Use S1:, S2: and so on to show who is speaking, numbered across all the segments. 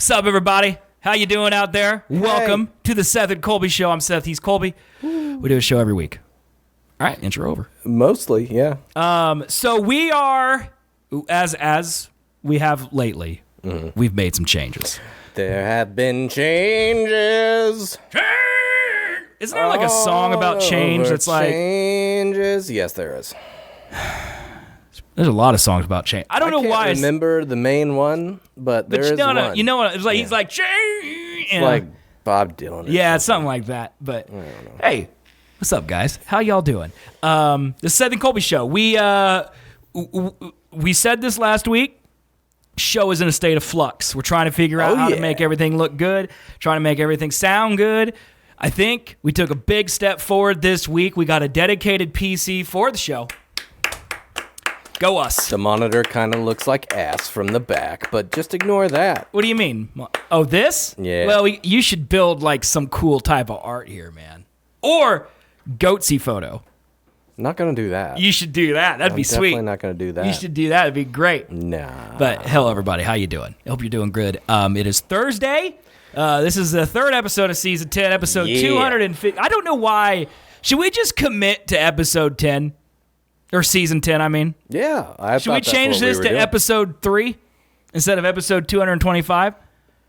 S1: Sup, everybody? How you doing out there? Hey. Welcome to the Seth and Colby Show. I'm Seth. He's Colby. We do a show every week. All right, intro over.
S2: Mostly, yeah.
S1: So we are, as we have lately, we've made some changes.
S2: There have been changes.
S1: Isn't there like a song about change that's like...
S2: Changes? Yes, there is.
S1: There's a lot of songs about change. I don't know why.
S2: I can't remember the main one, but there is one.
S1: You know what? It's like he's like change.
S2: It's like Bob Dylan.
S1: Yeah, it's something like that. But hey, what's up, guys? How y'all doing? The Seth and Colby Show. We said this last week. Show is in a state of flux. We're trying to figure out how to make everything look good, trying to make everything sound good. I think we took a big step forward this week. We got a dedicated PC for the show. Go us.
S2: The monitor kind of looks like ass from the back, but just ignore that.
S1: What do you mean? Oh, this?
S2: Yeah.
S1: Well, you should build like some cool type of art here, man. Or goatsy photo.
S2: Not going to do that.
S1: You should do that. That'd be sweet.
S2: Definitely not going to do that.
S1: You should do that. It'd be great.
S2: Nah.
S1: But hello, everybody. How you doing? I hope you're doing good. It is Thursday. This is the third episode of Season 10, episode 250. I don't know why. Should we just commit to episode 10? Or Season 10, I mean.
S2: Yeah.
S1: Should we change this to episode 3 instead of episode 225?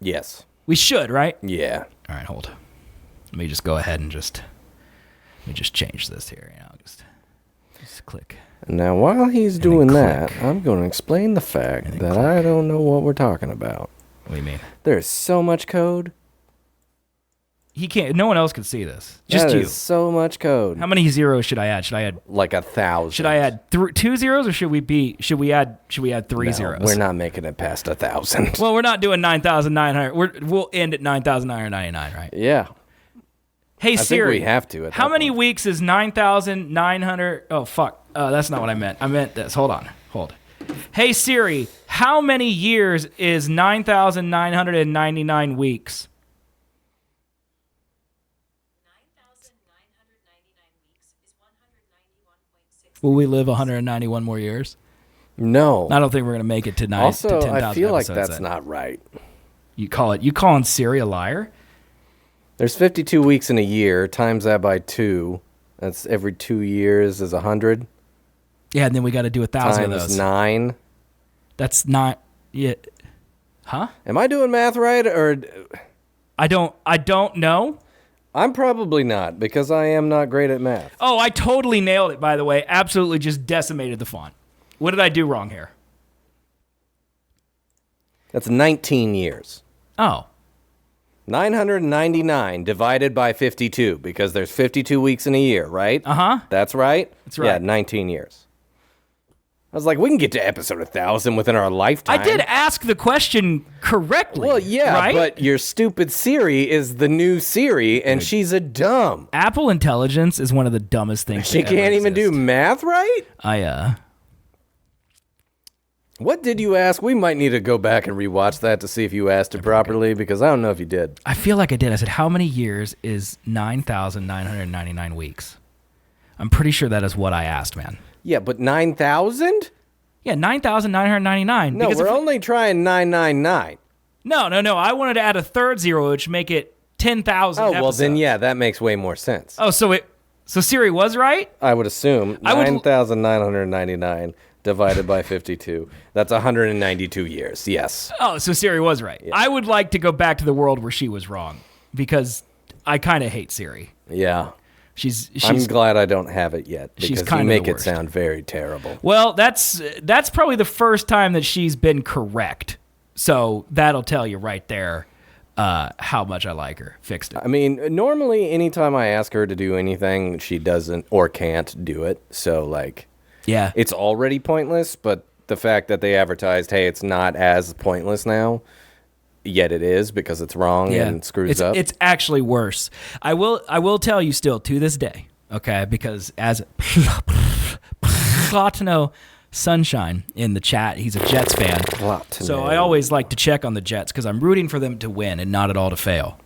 S2: Yes.
S1: We should, right?
S2: Yeah.
S1: All right, hold. Let me just go ahead and let me just change this here. Just click.
S2: Now, while he's doing that, I'm going to explain the fact that I don't know what we're talking about.
S1: What do you mean?
S2: There's so much code.
S1: He can't. No one else can see this. Just
S2: that
S1: you.
S2: Is so much code.
S1: How many zeros should I add? Should I add
S2: like 1,000?
S1: Should I add 2 zeros, or should we add 3 zeros?
S2: We're not making it past 1,000.
S1: Well, we're not doing 9,900. We'll end at 9,999, right?
S2: Yeah.
S1: Hey Siri,
S2: I think we have to.
S1: How many weeks is 9,900? Oh fuck. That's not what I meant. I meant this. Hold. Hey Siri, how many years is 9,999 weeks? Will we live 191 more years?
S2: No.
S1: I don't think we're going to make it to 10,000
S2: Also, I feel like
S1: episodes
S2: that's not right.
S1: You calling Siri a liar?
S2: There's 52 weeks in a year. Times that by 2. That's every 2 years is 100.
S1: Yeah, and then we got to do 1,000 of those.
S2: Times 9.
S1: That's not... Yeah. Huh?
S2: Am I doing math right, or...
S1: I don't know.
S2: I'm probably not, because I am not great at math.
S1: Oh, I totally nailed it, by the way. Absolutely just decimated the font. What did I do wrong here?
S2: That's 19 years.
S1: Oh.
S2: 999 divided by 52, because there's 52 weeks in a year, right?
S1: Uh-huh.
S2: That's right?
S1: That's right.
S2: Yeah, 19 years. I was like, we can get to episode 1,000 within our lifetime.
S1: I did ask the question correctly.
S2: Well, yeah,
S1: right?
S2: But your stupid Siri is the new Siri, and she's a dumb.
S1: Apple Intelligence is one of the dumbest things.
S2: She can't even do math right? What did you ask? We might need to go back and rewatch that to see if you asked it properly, because I don't know if you did.
S1: I feel like I did. I said, how many years is 9,999 weeks? I'm pretty sure that is what I asked, man.
S2: Yeah, but 9,000?
S1: Yeah, 9,999.
S2: No, we're only trying 999.
S1: No. I wanted to add a third zero, which make it 10,000
S2: Oh, well, then, yeah, that makes way more sense.
S1: Oh, so Siri was right?
S2: I would assume 9,999 divided by 52. That's 192 years, yes.
S1: Oh, so Siri was right. Yeah. I would like to go back to the world where she was wrong, because I kind of hate Siri.
S2: Yeah.
S1: She's
S2: I'm glad I don't have it yet, because you make it
S1: worst.
S2: sound very terrible.
S1: Well, that's probably the first time that she's been correct. So that'll tell you right there how much I like her. Fixed it.
S2: I mean, normally anytime I ask her to do anything, she doesn't or can't do it. So, like,
S1: yeah,
S2: it's already pointless, but the fact that they advertised, hey, it's not as pointless now, yet it is, because it's wrong and screws up.
S1: It's actually worse. I will tell you still to this day, okay? Because as Platino Sunshine in the chat, he's a Jets fan. So I always like to check on the Jets because I'm rooting for them to win and not at all to fail.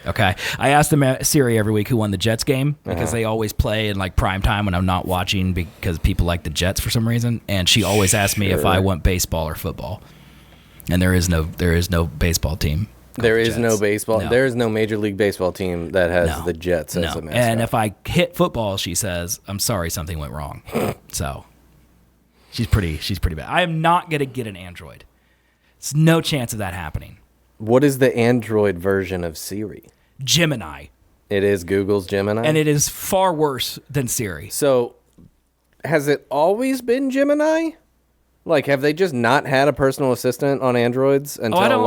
S1: Okay, I ask them Siri every week who won the Jets game because they always play in like prime time when I'm not watching because people like the Jets for some reason, and she always asks me if I want baseball or football. And there is no baseball team.
S2: There is no baseball.
S1: No.
S2: There is no Major League Baseball team that has the Jets as a mascot.
S1: And if I hit football, she says, I'm sorry, something went wrong. So she's pretty bad. I am not going to get an Android. There's no chance of that happening.
S2: What is the Android version of Siri?
S1: Gemini.
S2: It is Google's Gemini?
S1: And it is far worse than Siri.
S2: So has it always been Gemini? Like, have they just not had a personal assistant on Androids until,
S1: I don't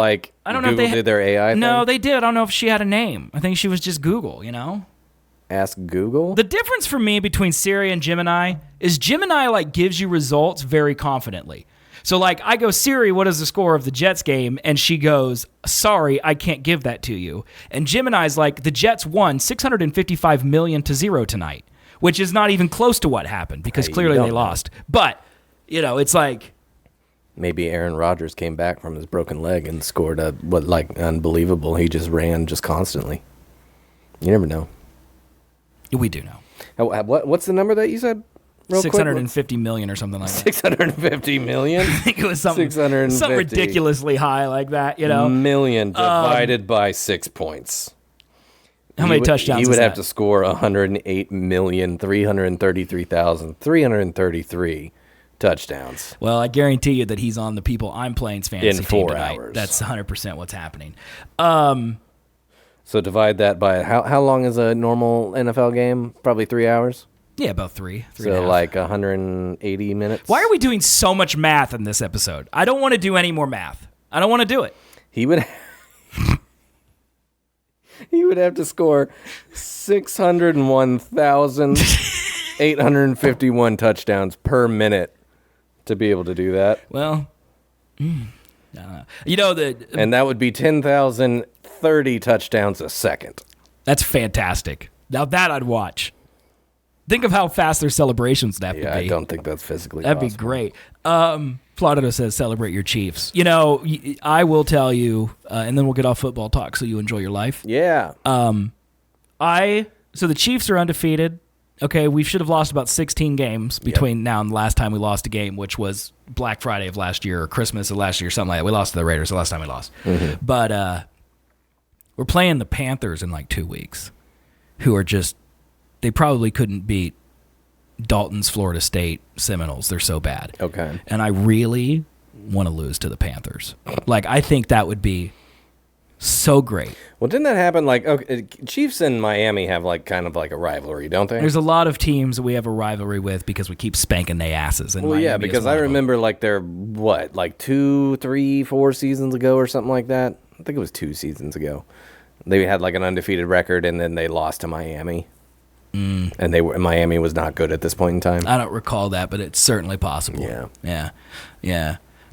S1: know
S2: Google did their AI thing?
S1: No, they did. I don't know if she had a name. I think she was just Google,
S2: Ask Google?
S1: The difference for me between Siri and Gemini is Gemini, gives you results very confidently. So, I go, Siri, what is the score of the Jets game? And she goes, sorry, I can't give that to you. And Gemini's like, the Jets won 655 million to 0 tonight, which is not even close to what happened because clearly they lost. But... it's like...
S2: Maybe Aaron Rodgers came back from his broken leg and scored unbelievable. He just ran just constantly. You never know.
S1: We do know.
S2: What's the number that you said?
S1: 650 million or something like that.
S2: 650 million?
S1: I think it was something ridiculously high like that,
S2: Million divided by 6 points.
S1: How many touchdowns
S2: He would
S1: is
S2: have
S1: that?
S2: to score 108,333,333 touchdowns.
S1: Well, I guarantee you that he's on the people I'm playing's fantasy
S2: in 4
S1: team tonight.
S2: hours.
S1: That's 100% what's happening.
S2: So divide that by how long is a normal NFL game? Probably 3 hours.
S1: Yeah, about three.
S2: So 180 minutes.
S1: Why are we doing so much math in this episode? I don't want to do any more math. I don't want to do it.
S2: He would have to score 601,851 touchdowns per minute to be able to do that.
S1: Well, I don't know.
S2: And that would be 10,030 touchdowns a second.
S1: That's fantastic. Now that I'd watch. Think of how fast their celebrations would have to be.
S2: Yeah, I don't think that's physically
S1: That'd
S2: possible.
S1: be great. Plaudito says, celebrate your Chiefs. I will tell you, and then we'll get off football talk so you enjoy your life.
S2: Yeah.
S1: So the Chiefs are undefeated. Okay, we should have lost about 16 games between now and the last time we lost a game, which was Black Friday of last year or Christmas of last year, something like that. We lost to the Raiders the last time we lost. Mm-hmm. But we're playing the Panthers in 2 weeks, who are just, they probably couldn't beat Dalton's Florida State Seminoles. They're so bad.
S2: Okay.
S1: And I really want to lose to the Panthers. I think that would be so great.
S2: Well, didn't that happen? Chiefs and Miami have kind of a rivalry, don't they?
S1: There's a lot of teams that we have a rivalry with because we keep spanking their asses. And Miami
S2: because I remember they're 2, 3, 4 seasons ago or something like that. I think it was 2 seasons ago. They had an undefeated record, and then they lost to Miami. And Miami was not good at this point in time.
S1: I don't recall that, but it's certainly possible. Yeah.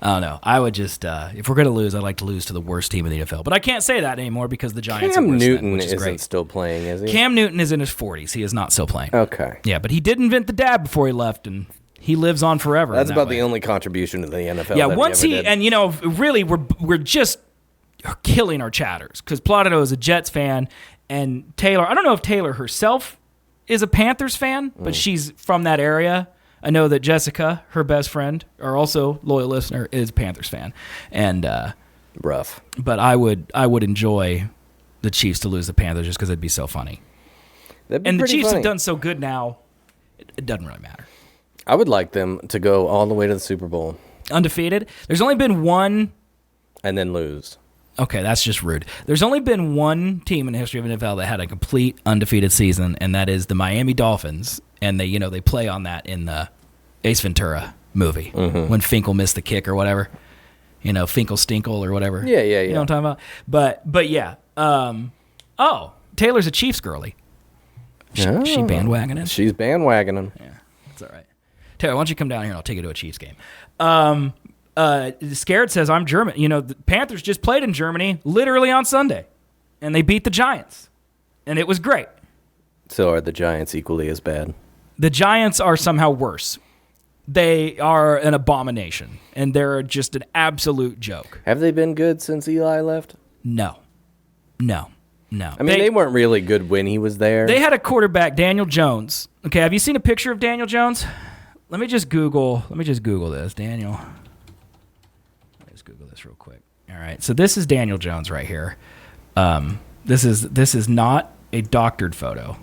S1: I don't know. I would just, if we're going to lose, I'd like to lose to the worst team in the NFL. But I can't say that anymore because the Giants are worse.
S2: Cam Newton
S1: which is
S2: isn't
S1: great.
S2: still playing, is he?
S1: Cam Newton is in his 40s. He is not still playing.
S2: Okay.
S1: Yeah, but he did invent the dab before he left, and he lives on forever.
S2: That's about the only contribution to the NFL.
S1: Yeah,
S2: that
S1: once
S2: he ever did.
S1: and really, we're just killing our chatters because Plaudito is a Jets fan, and Taylor, I don't know if Taylor herself is a Panthers fan, but she's from that area. I know that Jessica, her best friend, or also loyal listener, is a Panthers fan, and
S2: rough.
S1: But I would enjoy the Chiefs to lose the Panthers just because it'd be so funny. And the Chiefs have done so good now, it doesn't really matter.
S2: I would like them to go all the way to the Super Bowl.
S1: Undefeated? There's only been one.
S2: And then lose.
S1: Okay, that's just rude. There's only been one team in the history of the NFL that had a complete undefeated season, and that is the Miami Dolphins. And they play on that in the Ace Ventura movie when Finkel missed the kick or whatever. Finkel Stinkle or whatever.
S2: Yeah.
S1: You know what I'm talking about? But yeah. Taylor's a Chiefs girly. She bandwagoning?
S2: She's bandwagoning.
S1: Yeah, that's all right. Taylor, why don't you come down here and I'll take you to a Chiefs game. Scared says, I'm German. The Panthers just played in Germany literally on Sunday, and they beat the Giants, and it was great.
S2: So are the Giants equally as bad?
S1: The Giants are somehow worse. They are an abomination, and they're just an absolute joke.
S2: Have they been good since Eli left?
S1: No.
S2: I mean, they weren't really good when he was there.
S1: They had a quarterback, Daniel Jones. Okay, have you seen a picture of Daniel Jones? Let me just Google this, Daniel. Let's Google this this real quick. All right. So this is Daniel Jones right here. This is not a doctored photo.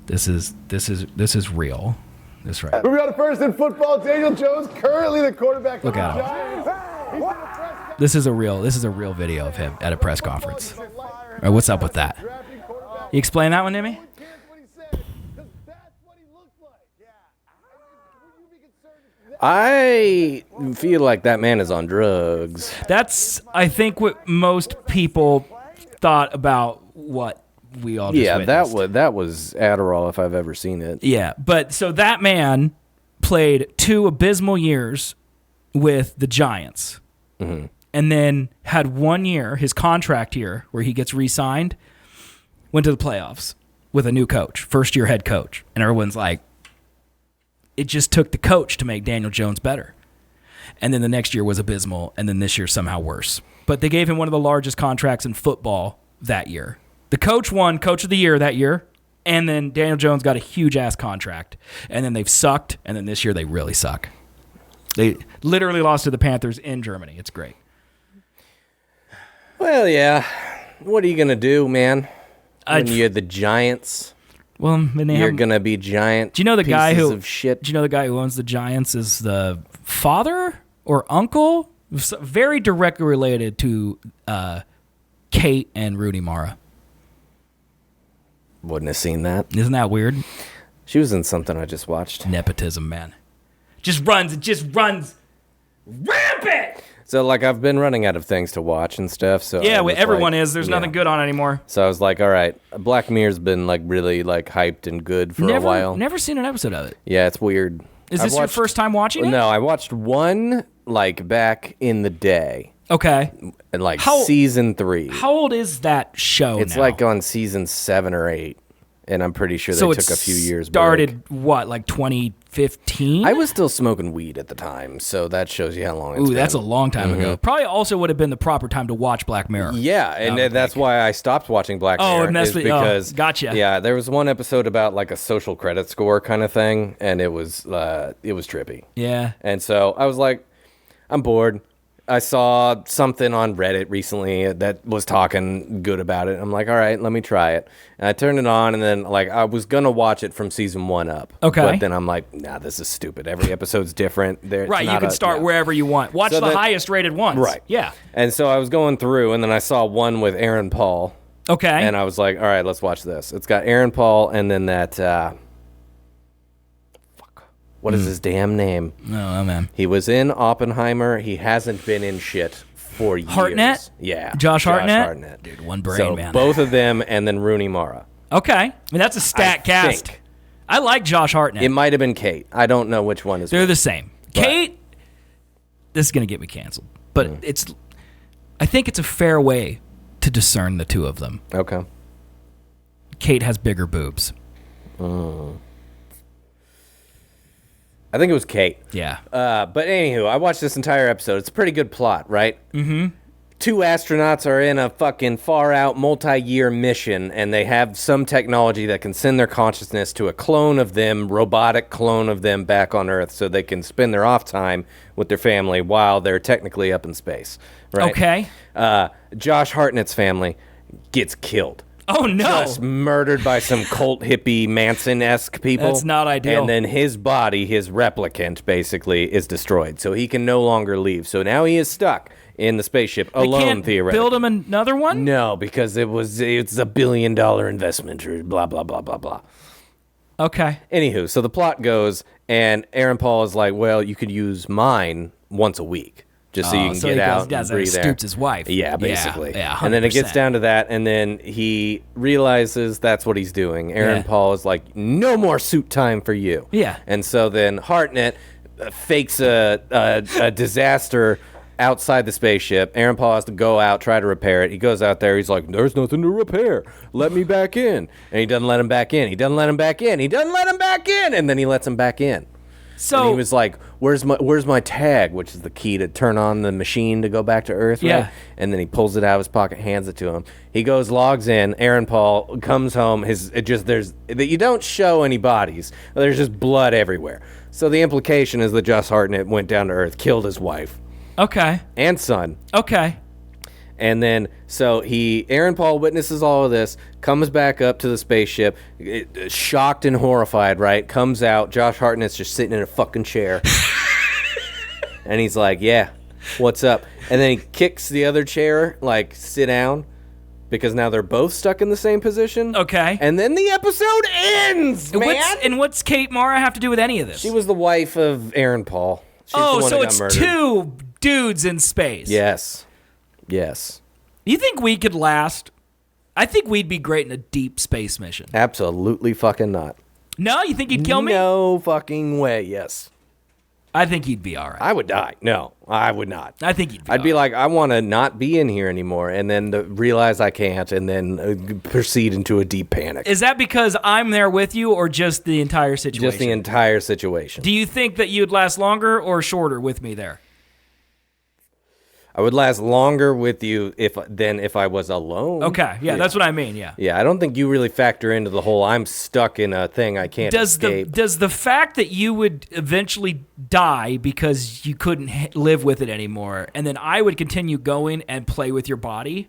S1: This is real. This right.
S3: Moving on to first in football, Daniel Jones, currently the quarterback.
S1: Look at him. This is a real video of him at a press conference. All right, what's up with that? You explain that one to me?
S2: I feel like that man is on drugs.
S1: That's, I think, what most people thought about what we all just witnessed.
S2: that was Adderall if I've ever seen it.
S1: Yeah, but so that man played 2 abysmal years with the Giants, and then had 1 year, his contract year, where he gets re-signed, went to the playoffs with a new coach, first-year head coach, and everyone's like, it just took the coach to make Daniel Jones better. And then the next year was abysmal, and then this year somehow worse. But they gave him one of the largest contracts in football that year. The coach won Coach of the Year that year, and then Daniel Jones got a huge-ass contract. And then they've sucked, and then this year they really suck. They literally lost to the Panthers in Germany. It's great.
S2: Well, yeah. What are you going to do, man? When you're the Giants...
S1: Well,
S2: you're gonna be giant.
S1: Do you know the guy who?
S2: Of shit.
S1: Do you know the guy who owns the Giants is the father or uncle? Very directly related to Kate and Rooney Mara.
S2: Wouldn't have seen that.
S1: Isn't that weird?
S2: She was in something I just watched.
S1: Nepotism, man. Just runs rampant.
S2: So, like, I've been running out of things to watch and stuff. So
S1: yeah, everyone is. There's nothing good on anymore.
S2: So I was like, all right, Black Mirror's been like really like hyped and good for a while.
S1: Never seen an episode of it.
S2: Yeah, it's weird.
S1: Is this your first time watching it?
S2: No, I watched one like back in the day.
S1: Okay.
S2: And like season 3.
S1: How old is that show?
S2: It's
S1: now?
S2: like on season 7 or 8. And I'm pretty sure they took a few years.
S1: Started what, like 2015?
S2: I was still smoking weed at the time, so that shows you how long it's been.
S1: That's a long time ago. Probably also would have been the proper time to watch Black Mirror.
S2: Yeah, and that's why I stopped watching Black Mirror.
S1: Oh, it messed with you.
S2: Because,
S1: gotcha.
S2: Yeah, there was one episode about like a social credit score kind of thing, and it was trippy.
S1: Yeah.
S2: And so I was like, I'm bored. I saw something on Reddit recently that was talking good about it. I'm like, all right, let me try it. And I turned it on, and then like I was gonna watch it from season 1 up.
S1: Okay.
S2: But then I'm like, nah, this is stupid. Every episode's different.
S1: Right, you can start wherever you want. Watch the highest rated ones.
S2: Right.
S1: Yeah.
S2: And so I was going through, and then I saw one with Aaron Paul.
S1: Okay.
S2: And I was like, all right, let's watch this. It's got Aaron Paul, and then that. What is his damn name?
S1: Oh, man.
S2: He was in Oppenheimer. He hasn't been in shit for years.
S1: Hartnett?
S2: Yeah.
S1: Josh Hartnett? Dude, one brain, man.
S2: Both of them, and then Rooney Mara.
S1: Okay. I mean, that's a stat cast.
S2: Think.
S1: I like Josh Hartnett.
S2: It might have been Kate. I don't know which one is
S1: They're
S2: which.
S1: the same. Kate, this is going to get me canceled. But I think it's a fair way to discern the two of them.
S2: Okay.
S1: Kate has bigger boobs.
S2: I think it was Kate.
S1: Yeah.
S2: But anywho, I watched this entire episode. It's a pretty good plot, right? Mm-hmm. 2 astronauts are in a fucking far-out, multi-year mission, and they have some technology that can send their consciousness to a clone of them, robotic clone of them back on Earth so they can spend their off time with their family while they're technically up in space, right?
S1: Okay.
S2: Josh Hartnett's family gets killed.
S1: Oh, no.
S2: Just murdered by some cult hippie Manson-esque people.
S1: That's not ideal.
S2: And then his body, his replicant, basically, is destroyed. So he can no longer leave. So now he is stuck in the spaceship alone, theoretically.
S1: Build him another one?
S2: No, because it's a $1 billion investment or blah, blah, blah, blah, blah.
S1: Okay.
S2: Anywho, so the plot goes, and Aaron Paul is like, well, you could use mine once a week. Just so you can get out and breathe air.
S1: Stoops his wife.
S2: Yeah, basically.
S1: Yeah, 100%.
S2: And then it gets down to that, and then he realizes that's what he's doing. Aaron Paul is like, no more suit time for you.
S1: Yeah.
S2: And so then Hartnett fakes a disaster outside the spaceship. Aaron Paul has to go out, try to repair it. He goes out there. He's like, there's nothing to repair. Let me back in. And he doesn't let him back in. He doesn't let him back in. He doesn't let him back in. And then he lets him back in.
S1: So
S2: and he was like, where's my tag, which is the key to turn on the machine to go back to Earth, right?
S1: Yeah.
S2: And then he pulls it out of his pocket, hands it to him. He goes, logs in. Aaron Paul comes home. You don't show any bodies. There's just blood everywhere. So the implication is that Josh Hartnett went down to Earth, killed his wife,
S1: Okay.
S2: and son.
S1: Okay.
S2: And then, so Aaron Paul witnesses all of this, comes back up to the spaceship, shocked and horrified, right? Comes out, Josh Hartnett's just sitting in a fucking chair. And he's like, yeah, what's up? And then he kicks the other chair, like, sit down, because now they're both stuck in the same position.
S1: Okay.
S2: And then the episode ends, man!
S1: What's Kate Mara have to do with any of this?
S2: She was the wife of Aaron Paul. She's the one
S1: so
S2: that
S1: it's
S2: got murdered.
S1: two dudes in space.
S2: Yes. Yes.
S1: You think we could last? I think we'd be great in a deep space mission.
S2: Absolutely fucking not.
S1: No? You think you'd kill me?
S2: No fucking way, yes.
S1: I think you'd be all right.
S2: I would die. No, I would not.
S1: I think you'd be
S2: I'd be
S1: all right.
S2: like, I want to not be in here anymore, and then realize I can't, and then proceed into a deep panic.
S1: Is that because I'm there with you, or just the entire situation?
S2: Just the entire situation.
S1: Do you think that you'd last longer or shorter with me there?
S2: I would last longer with you than if I was alone.
S1: Okay, yeah, that's what I mean, yeah.
S2: Yeah, I don't think you really factor into the whole I'm stuck in a thing I can't escape.
S1: Does the fact that you would eventually die because you couldn't live with it anymore, and then I would continue going and play with your body,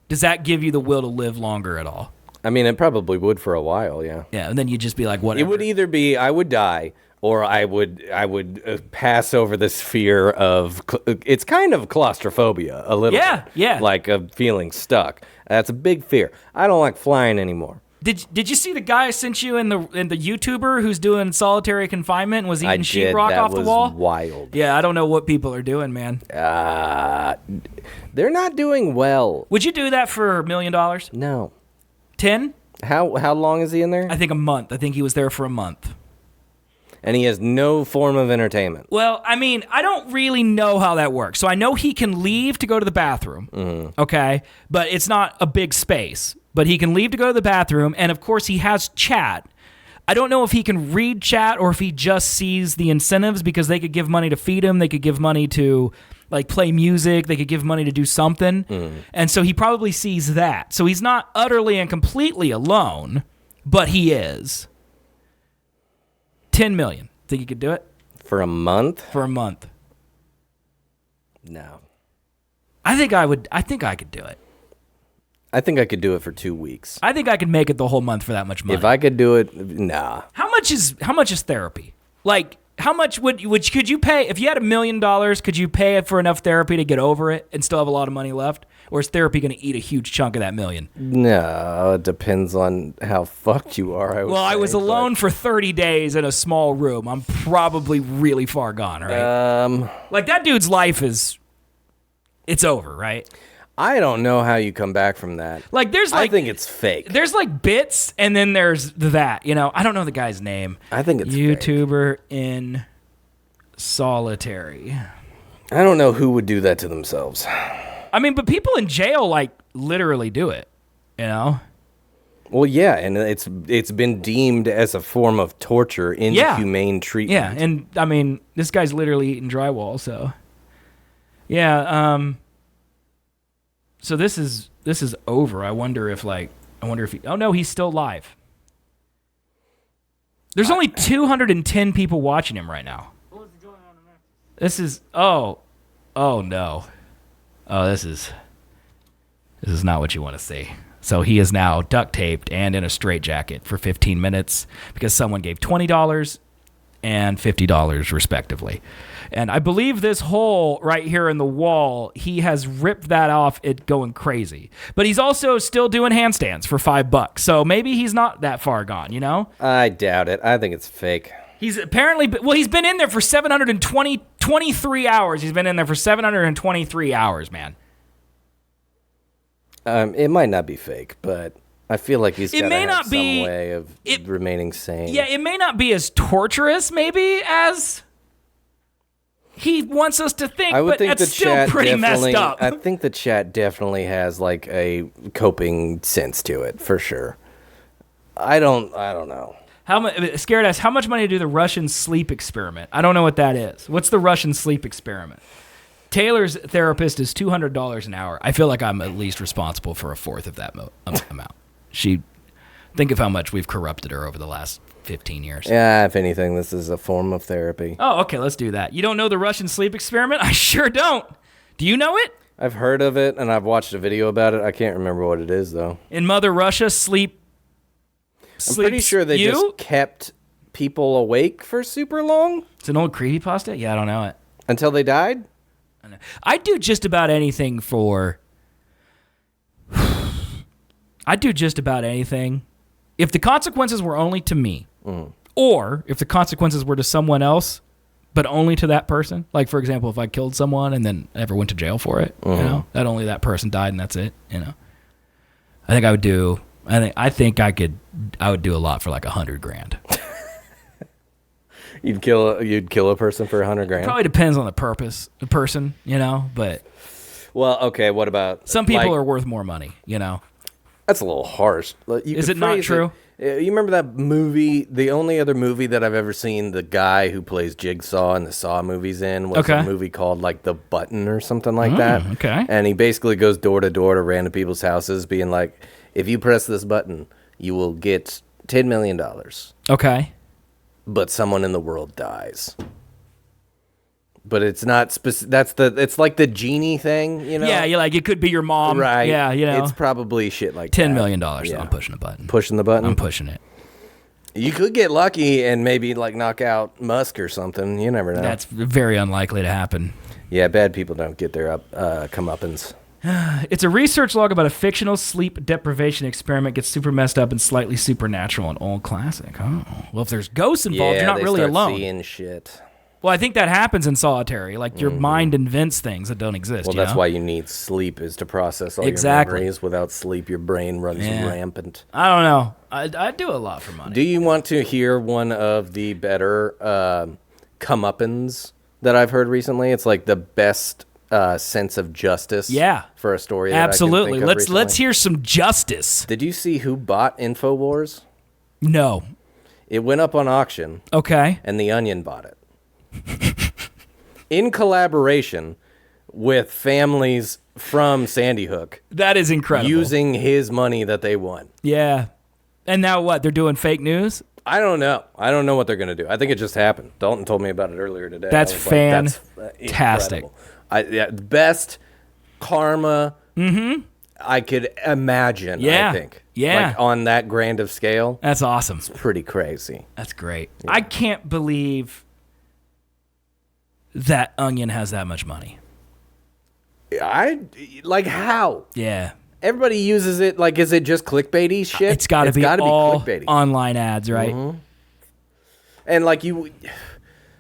S1: does that give you the will to live longer at all?
S2: I mean, it probably would for a while, yeah.
S1: Yeah, and then you'd just be like, whatever.
S2: It would either be I would die, or I would pass over this fear of it's kind of claustrophobia a little.
S1: Yeah,
S2: bit,
S1: yeah.
S2: like of feeling stuck. That's a big fear. I don't like flying anymore.
S1: Did you see the guy I sent you in the YouTuber who's doing solitary confinement and was eating sheetrock off the wall?
S2: That was wild.
S1: Yeah, I don't know what people are doing, man.
S2: They're not doing well.
S1: Would you do that for $1 million?
S2: No.
S1: 10?
S2: How long is he in there?
S1: I think a month. I think he was there for a month.
S2: And he has no form of entertainment.
S1: Well, I mean, I don't really know how that works. So I know he can leave to go to the bathroom, okay? But it's not a big space. But he can leave to go to the bathroom, and of course he has chat. I don't know if he can read chat or if he just sees the incentives, because they could give money to feed him, they could give money to like play music, they could give money to do something. And so he probably sees that. So he's not utterly and completely alone, but he is. 10 million. Think you could do it?
S2: For a month?
S1: For a month.
S2: No.
S1: I think I could do it.
S2: I think I could do it for 2 weeks.
S1: I think I could make it the whole month for that much money.
S2: If I could do it, nah.
S1: How much is therapy? Like, how much could you pay if you had $1 million? Could you pay it for enough therapy to get over it and still have a lot of money left? Or is therapy going to eat a huge chunk of that $1 million?
S2: No, it depends on how fucked you are.
S1: I was alone for 30 days in a small room. I'm probably really far gone, right? Like that dude's life it's over, right?
S2: I don't know how you come back from that.
S1: Like
S2: I think it's fake.
S1: There's like bits, and then there's that. You know, I don't know the guy's name.
S2: I think it's
S1: YouTuber in solitary.
S2: I don't know who would do that to themselves.
S1: I mean, but people in jail like literally do it. You know.
S2: Well, yeah, and it's been deemed as a form of torture, inhumane treatment.
S1: Yeah, and I mean, this guy's literally eating drywall. So, yeah. So this is over. I wonder if he. Oh no, he's still live. There's only 210 people watching him right now. This is oh no, this is not what you want to see. So he is now duct taped and in a straitjacket for 15 minutes because someone gave $20 and $50 respectively. And I believe this hole right here in the wall, he has ripped that off, it going crazy. But he's also still doing handstands for $5. So maybe he's not that far gone, you know?
S2: I doubt it. I think it's fake.
S1: He's apparently, he's been in there for 23 hours. He's been in there for 723 hours, man.
S2: It might not be fake, but I feel like he's got to have some
S1: be,
S2: way of remaining sane.
S1: Yeah, it may not be as torturous, maybe, as he wants us to think, but that's still pretty messed up.
S2: I think the chat definitely has like a coping sense to it, for sure. I don't know.
S1: Scared ass, how much money do the Russian sleep experiment? I don't know what that is. What's the Russian sleep experiment? Taylor's therapist is $200 an hour. I feel like I'm at least responsible for a fourth of that amount. Think of how much we've corrupted her over the last 15 years.
S2: Yeah, if anything, this is a form of therapy.
S1: Oh, okay, let's do that. You don't know the Russian sleep experiment? I sure don't. Do you know it?
S2: I've heard of it, and I've watched a video about it. I can't remember what it is, though.
S1: In Mother Russia,
S2: I'm pretty sure they just kept people awake for super long.
S1: It's an old creepypasta? Yeah, I don't know it.
S2: Until they died?
S1: I'd do just about anything I'd do just about anything. If the consequences were only to me, or if the consequences were to someone else, but only to that person. Like, for example, if I killed someone and then never went to jail for it, you know, that only that person died and that's it, you know. I think I would do, I would do a lot for like $100,000.
S2: You'd kill a person for $100,000?
S1: Probably depends on the person, you know, but.
S2: Well, okay, what about.
S1: Some people are worth more money, you know.
S2: That's a little harsh.
S1: Is it not true?
S2: You remember that movie? The only other movie that I've ever seen the guy who plays Jigsaw in the Saw movies in was a movie called like The Button or something like that.
S1: Okay.
S2: And he basically goes door to door to random people's houses being like, if you press this button, you will get $10 million.
S1: Okay.
S2: But someone in the world dies. But it's not it's like the genie thing, you know?
S1: Yeah, you're like, it could be your mom.
S2: Right.
S1: Yeah, you know.
S2: It's probably shit like
S1: $10
S2: that.
S1: million, so I'm pushing a button.
S2: Pushing the button?
S1: I'm pushing it.
S2: You could get lucky and maybe like knock out Musk or something. You never know.
S1: That's very unlikely to happen.
S2: Yeah, bad people don't get their comeuppance.
S1: It's a research log about a fictional sleep deprivation experiment gets super messed up and slightly supernatural, an old classic. Oh, well, if there's ghosts involved, you're not really alone.
S2: Seeing shit.
S1: Well, I think that happens in solitary. Like, your mind invents things that don't exist.
S2: Well, that's why you need sleep, is to process all your memories. Without sleep, your brain runs rampant.
S1: I don't know. I'd do a lot for money.
S2: Do you want to hear one of the better comeuppance that I've heard recently? It's like the best sense of justice for a story that
S1: absolutely.
S2: I can think of
S1: Let's hear some justice.
S2: Did you see who bought InfoWars?
S1: No.
S2: It went up on auction.
S1: Okay.
S2: And The Onion bought it. In collaboration with families from Sandy Hook.
S1: That is incredible.
S2: Using his money that they won.
S1: Yeah. And now what? They're doing fake news?
S2: I don't know. I don't know what they're going to do. I think it just happened. Dalton told me about it earlier today.
S1: That's fantastic.
S2: Best karma I could imagine, I think.
S1: Yeah.
S2: Like on that grand of scale.
S1: That's awesome.
S2: It's pretty crazy.
S1: That's great. Yeah. I can't believe that Onion has that much money.
S2: Like how?
S1: Yeah.
S2: Everybody uses it. Like, is it just clickbaity shit?
S1: It's got to be all online ads, right?
S2: Mm-hmm. And like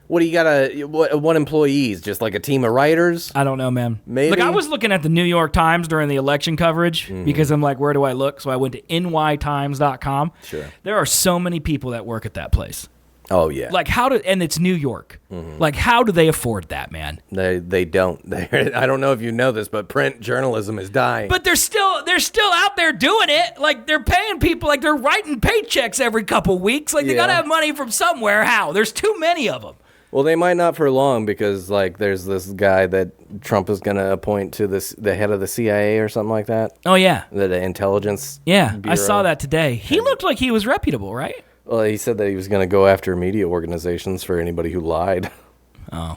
S2: what do you got? What employees? Just like a team of writers?
S1: I don't know, man.
S2: Maybe.
S1: Look, I was looking at the New York Times during the election coverage because I'm like, where do I look? So I went to nytimes.com.
S2: Sure.
S1: There are so many people that work at that place.
S2: Oh yeah.
S1: Like and it's New York. Like, how do they afford that, man?
S2: They don't. I don't know if you know this, but print journalism is dying.
S1: But they're still out there doing it. Like, they're paying people, like they're writing paychecks every couple weeks. Like, they gotta have money from somewhere. How? There's too many of them.
S2: Well, they might not for long, because like there's this guy that Trump is gonna appoint to the head of the CIA or something like that.
S1: Oh yeah.
S2: The intelligence.
S1: Yeah,
S2: Bureau.
S1: I saw that today. He looked like he was reputable, right?
S2: Well, he said that he was going to go after media organizations for anybody who lied.
S1: Oh.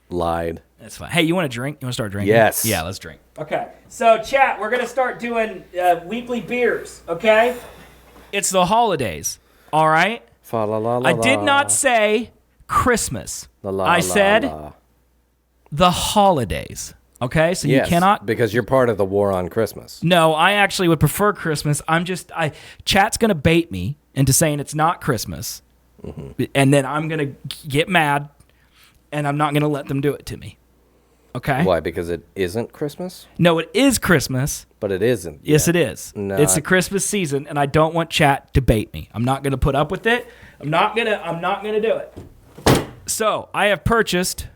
S2: Lied.
S1: That's fine. Hey, you want to drink? You want to start drinking?
S2: Yes.
S1: Yeah, let's drink. Okay. So, chat, we're going to start doing weekly beers, okay? It's the holidays, all right? I did not say Christmas. I said the holidays. Okay, so you cannot,
S2: because you're part of the war on Christmas.
S1: No, I actually would prefer Christmas. Chat's gonna bait me into saying it's not Christmas, and then I'm gonna get mad, and I'm not gonna let them do it to me. Okay?
S2: Why? Because it isn't Christmas?
S1: No, it is Christmas.
S2: But it isn't.
S1: Yes, it is.
S2: No,
S1: it's the Christmas season, and I don't want chat to bait me. I'm not gonna put up with it. I'm not gonna do it. So I have purchased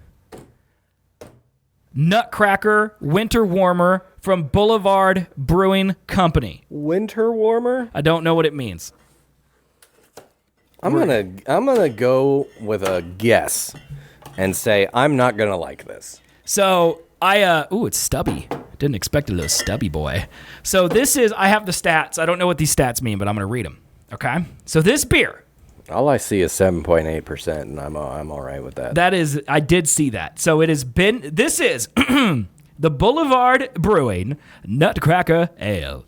S1: Nutcracker Winter Warmer from Boulevard Brewing Company.
S2: Winter Warmer?
S1: I don't know what it means.
S2: I'm gonna go with a guess and say I'm not gonna like this.
S1: So it's stubby. Didn't expect a little stubby boy. So I have the stats. I don't know what these stats mean, but I'm gonna read them. Okay? So this beer,
S2: All I see is 7.8%, and I'm all right with that.
S1: that is, I did see that. So it has been, this is the Boulevard Brewing Nutcracker Ale.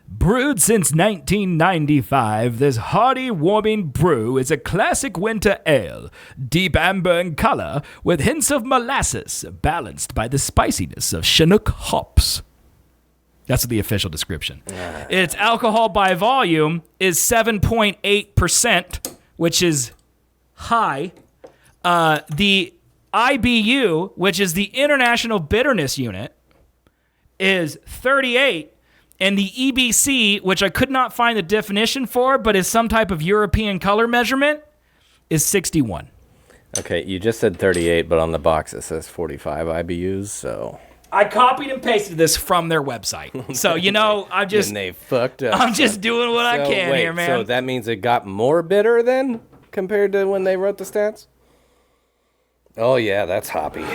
S1: Brewed since 1995, this hearty, warming brew is a classic winter ale, deep amber in color, with hints of molasses, balanced by the spiciness of Chinook hops. That's the official description. Its alcohol by volume is 7.8%, which is high. The IBU, which is the International Bitterness Unit, is 38. And the EBC, which I could not find the definition for, but is some type of European color measurement, is 61.
S2: Okay, you just said 38, but on the box it says 45 IBUs, so...
S1: I copied and pasted this from their website. So, I'm just...
S2: And they fucked up.
S1: I'm just doing what I can
S2: wait,
S1: here, man.
S2: So that means it got more bitter then, compared to when they wrote the stats? Oh, yeah, that's hoppy.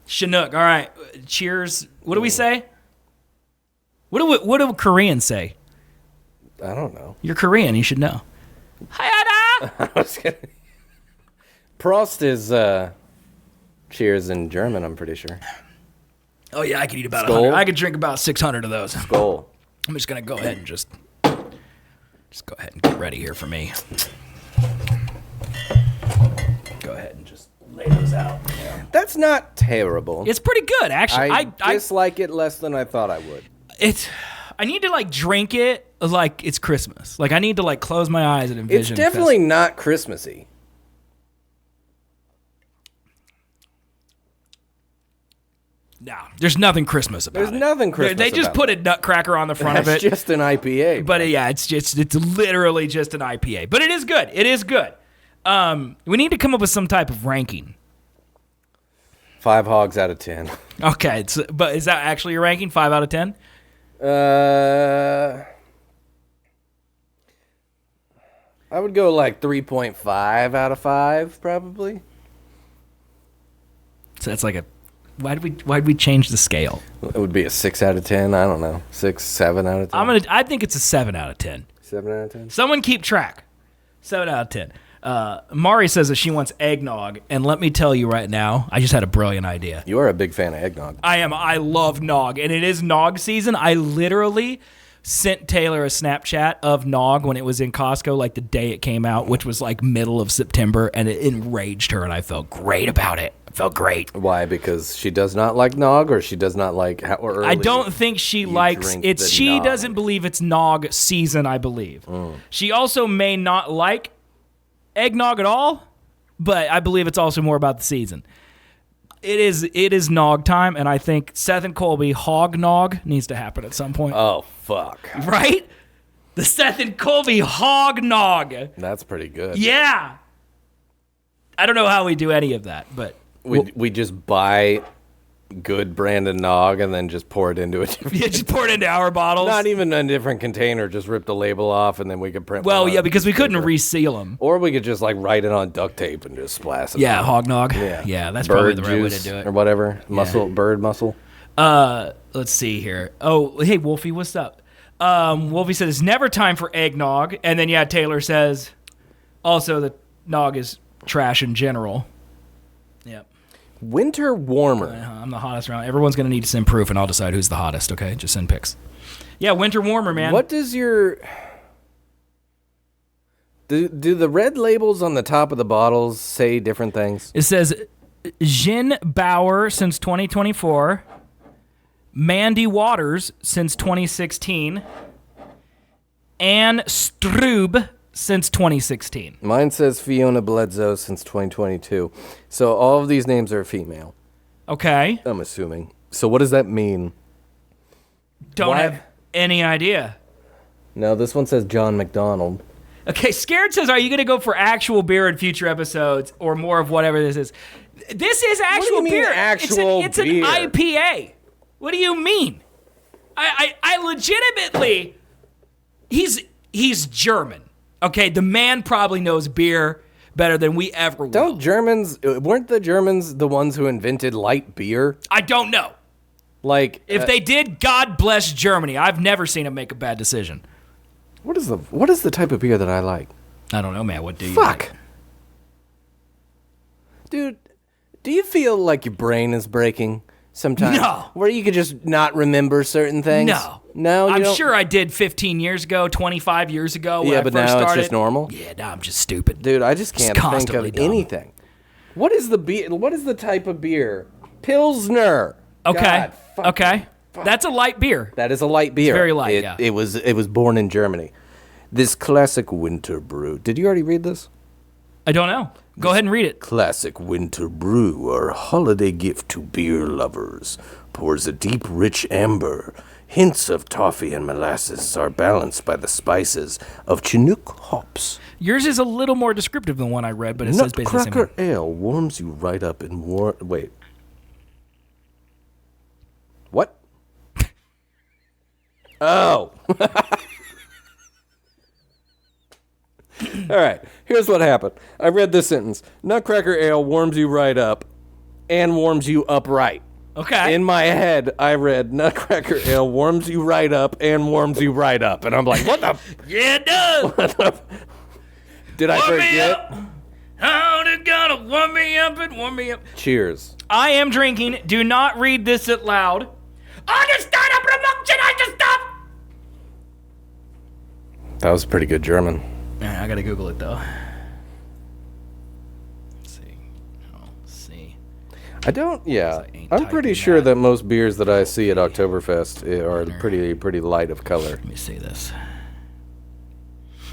S1: Chinook, all right. Cheers. What do we say? What do Koreans say?
S2: I don't know.
S1: You're Korean. You should know. Hayada!
S2: I was gonna... Prost is cheers in German, I'm pretty sure.
S1: Oh, yeah, I could eat about
S2: Skol?
S1: 100. I could drink about 600 of those.
S2: Goal.
S1: I'm just going to go ahead and just go ahead and get ready here for me. Go ahead and just lay those out. Yeah.
S2: That's not terrible.
S1: It's pretty good, actually.
S2: I dislike it less than I thought I would.
S1: I need to drink it like it's Christmas. I need to close my eyes and envision.
S2: It's definitely not Christmassy.
S1: No, there's nothing Christmas about it.
S2: There's nothing Christmas
S1: They just
S2: about
S1: put a nutcracker on the front of it.
S2: It's just an IPA.
S1: But yeah, it's literally just an IPA. But it is good. It is good. We need to come up with some type of ranking.
S2: 5 hogs out of 10.
S1: Okay, but is that actually your ranking? 5 out of 10?
S2: I would go 3.5 out of 5, probably.
S1: So that's why'd we change the scale?
S2: It would be a 6 out of 10. I don't know. 6, 7 out of 10.
S1: I think it's a 7 out of 10.
S2: 7 out of 10.
S1: Someone keep track. 7 out of 10. Mari says that she wants eggnog, and let me tell you right now, I just had a brilliant idea.
S2: You are a big fan of eggnog.
S1: I am. I love nog, and it is nog season. I literally sent Taylor a Snapchat of nog when it was in Costco, the day it came out, which was middle of September, and it enraged her, and I felt great about it. I felt great.
S2: Why? Because she does not like nog, or she does not like how early
S1: I don't think she likes it. She
S2: nog.
S1: doesn't believe it's nog season, I believe. She also may not like eggnog at all, but I believe it's also more about the season. It is nog time, and I think Seth and Colby hog nog needs to happen at some point.
S2: Oh, fuck.
S1: Right? The Seth and Colby hog nog.
S2: That's pretty good.
S1: Yeah. I don't know how we do any of that, but
S2: We just buy good brand of nog and then just pour it into a different...
S1: yeah, just pour it into our bottles.
S2: Not even a different container, just rip the label off and then we could print
S1: Well,
S2: one
S1: yeah,
S2: on
S1: because we couldn't
S2: paper.
S1: reseal them.
S2: Or we could just write it on duct tape and just splash it.
S1: Yeah,
S2: on.
S1: hog nog.
S2: Yeah.
S1: Yeah, that's
S2: Bird
S1: probably the right way to
S2: juice
S1: do it.
S2: or whatever. Bird muscle.
S1: Let's see here. Oh, hey, Wolfie, what's up? Wolfie said it's never time for eggnog. And then, Taylor says also the nog is trash in general. Yep.
S2: Winter warmer.
S1: I'm the hottest around. Everyone's going to need to send proof, and I'll decide who's the hottest, okay? Just send pics. Yeah, winter warmer, man.
S2: What does your... Do the red labels on the top of the bottles say different things?
S1: It says Jin Bauer since 2024, Mandy Waters since 2016, and Strube since 2016.
S2: Mine says Fiona Bledsoe since 2022. So all of these names are female,
S1: Okay.
S2: I'm assuming. So what does that mean?
S1: Don't
S2: Why-
S1: have any idea.
S2: No, this one says John McDonald.
S1: Okay, Scared says, are you going to go for actual beer in future episodes or more of whatever this is? This is actual
S2: do you mean
S1: beer.
S2: actual
S1: it's
S2: beer?
S1: an IPA. What do you mean? I legitimately, he's German. Okay, the man probably knows beer better than we ever will.
S2: Weren't the Germans the ones who invented light beer?
S1: I don't know.
S2: Like,
S1: If they did, God bless Germany. I've never seen him make a bad decision.
S2: What is the type of beer that I like?
S1: I don't know, man. What do you
S2: Fuck.
S1: like?
S2: Dude, do you feel like your brain is breaking sometimes?
S1: No.
S2: Where you could just not remember certain things?
S1: No.
S2: No,
S1: I'm sure I did 15 years ago, 25 years ago when I
S2: but
S1: first
S2: now
S1: started.
S2: it's just normal?
S1: Yeah, now I'm just stupid.
S2: Dude, I just can't think
S1: constantly
S2: of
S1: dumb.
S2: anything. What is the type of beer? Pilsner.
S1: Okay.
S2: God, fuck.
S1: Okay. That's a light beer.
S2: That is a light beer.
S1: very light, yeah.
S2: It was born in Germany. This classic winter brew. Did you already read this?
S1: I don't know. Go ahead and read it.
S2: Classic winter brew or holiday gift to beer lovers. Pours a deep, rich amber. Hints of toffee and molasses are balanced by the spices of Chinook hops.
S1: Yours is a little more descriptive than one I read, but it says basically the same
S2: Nutcracker
S1: thing.
S2: ale warms you right up and wait. What? Oh. All right, here's what happened. I read this sentence. Nutcracker ale warms you right up and warms you upright.
S1: Okay.
S2: In my head, I read Nutcracker ale warms you right up and warms you right up. And I'm like, what the?
S1: Yeah, it does.
S2: Did I
S1: Warm me
S2: forget?
S1: up. Oh, they gotta warm me up and warm me up.
S2: Cheers.
S1: I am drinking. Do not read this out loud. Understand a promotion, I just stop.
S2: That was pretty good German.
S1: I gotta Google it though. Let's see.
S2: I don't. Yeah,
S1: ain't
S2: I'm pretty
S1: typing
S2: sure
S1: that.
S2: that most beers that I see at Oktoberfest are pretty light of color.
S1: Let me see this.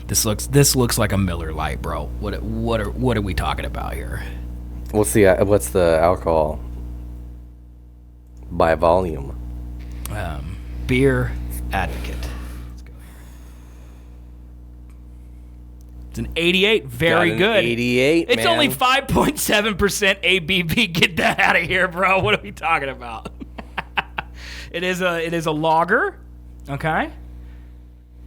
S1: This looks like a Miller Lite, bro. What are we talking about here?
S2: What's the alcohol by volume?
S1: Beer Advocate. Let's go here. It's an 88. Very
S2: Got an
S1: good.
S2: 88.
S1: It's
S2: man.
S1: only 5.7% ABV. Get that out of here, bro. What are we talking about? It is a lager. Okay.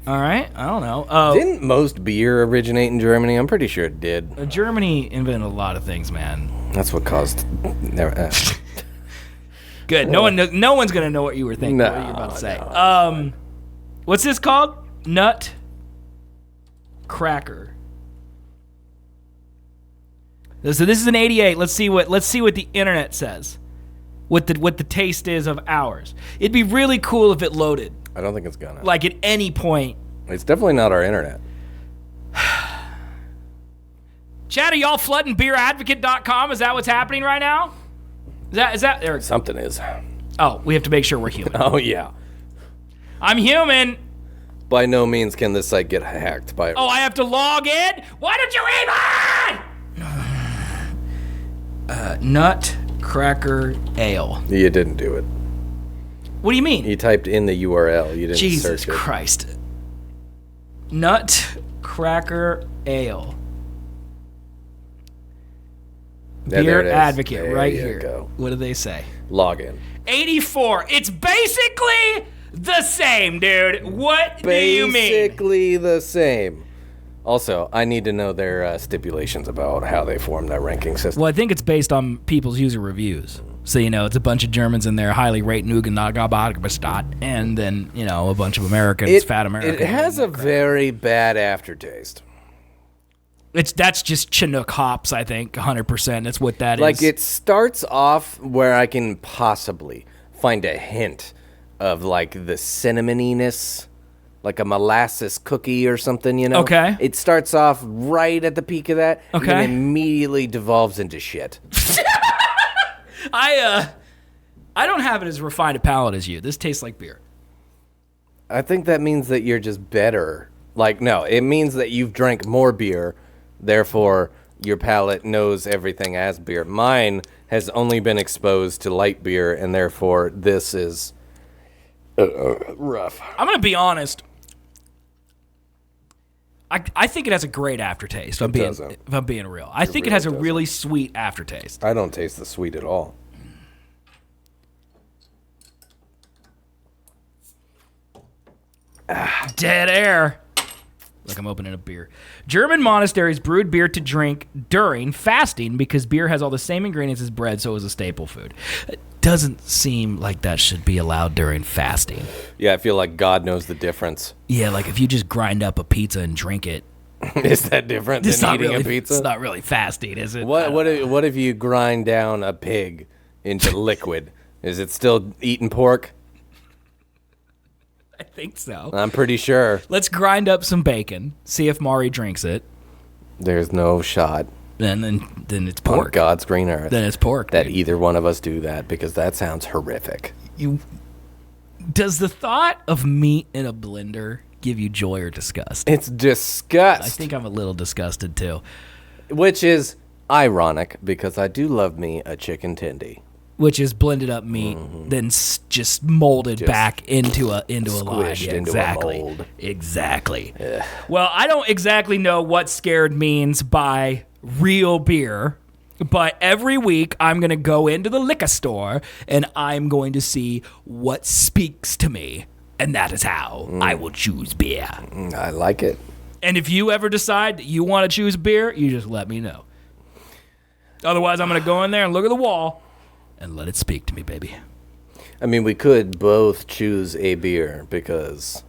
S1: All right. I don't know.
S2: Didn't most beer originate in Germany? I'm pretty sure it did.
S1: Germany invented a lot of things, man.
S2: That's what caused.
S1: Good. No one's gonna know what you were thinking. What are you about to say? What's this called? Nut Cracker. So this is an 88. Let's see what the internet says. What the taste is of ours. It'd be really cool if it loaded.
S2: I don't think it's gonna.
S1: Like at any point.
S2: It's definitely not our internet.
S1: Chad, are y'all flooding beeradvocate.com? Is that what's happening right now? Is that there?
S2: Something is.
S1: Oh, we have to make sure we're human.
S2: Oh yeah.
S1: I'm human.
S2: By no means can this site get hacked by.
S1: Oh, I have to log in? Why don't you even? Nut Cracker Ale.
S2: You didn't do it.
S1: What do you mean?
S2: You typed in the URL. You didn't
S1: Jesus
S2: search it.
S1: Christ. Nut Cracker Ale.
S2: Yeah, there
S1: Beer
S2: it is.
S1: Advocate
S2: There
S1: right
S2: you
S1: here.
S2: go.
S1: What do they say?
S2: Log in.
S1: 84. It's basically the same, dude. What do you mean?
S2: Basically the same. Also, I need to know their stipulations about how they form that ranking system.
S1: Well, I think it's based on people's user reviews. So, it's a bunch of Germans in there highly rate Nugenagabadgabastat, and then, a bunch of Americans, fat Americans.
S2: It has a very bad aftertaste.
S1: That's just Chinook hops, I think, 100%. That's what that is.
S2: Like, it starts off where I can possibly find a hint of, like, the cinnamoniness, like a molasses cookie or something,
S1: Okay.
S2: It starts off right at the peak of that,
S1: Okay.
S2: and then immediately devolves into shit.
S1: I don't have it as refined a palate as you. This tastes like beer.
S2: I think that means that you're just better. Like, no, it means that you've drank more beer, therefore your palate knows everything as beer. Mine has only been exposed to light beer, and therefore this is rough.
S1: I'm going to be honest. I think it has a great aftertaste. If I'm being real. I think it has a really sweet aftertaste.
S2: I don't taste the sweet at all.
S1: Dead air. Like I'm opening a beer. German monasteries brewed beer to drink during fasting because beer has all the same ingredients as bread, so it was a staple food. doesn't seem like that should be allowed during fasting.
S2: Yeah, I feel like God knows the difference.
S1: Yeah, like if you just grind up a pizza and drink it.
S2: Is that different than eating a pizza?
S1: It's not really fasting, is it?
S2: What if you grind down a pig into liquid? Is it still eating pork?
S1: I think so.
S2: I'm pretty sure.
S1: Let's grind up some bacon. See if Mari drinks it.
S2: There's no shot.
S1: Then it's pork.
S2: On God's green earth.
S1: Then it's pork.
S2: That either one of us do that, because that sounds horrific.
S1: Does the thought of meat in a blender give you joy or disgust?
S2: It's disgust.
S1: I think I'm a little disgusted too.
S2: Which is ironic, because I do love me a chicken tendy.
S1: Which is blended up meat, then just molded back into a line.
S2: Squished into a mold.
S1: Exactly. Ugh. Well, I don't exactly know what scared means by real beer, but every week I'm going to go into the liquor store and I'm going to see what speaks to me. And that is how I will choose beer.
S2: I like it.
S1: And if you ever decide that you want to choose beer, you just let me know. Otherwise, I'm going to go in there and look at the wall and let it speak to me, baby.
S2: I mean, we could both choose a beer, because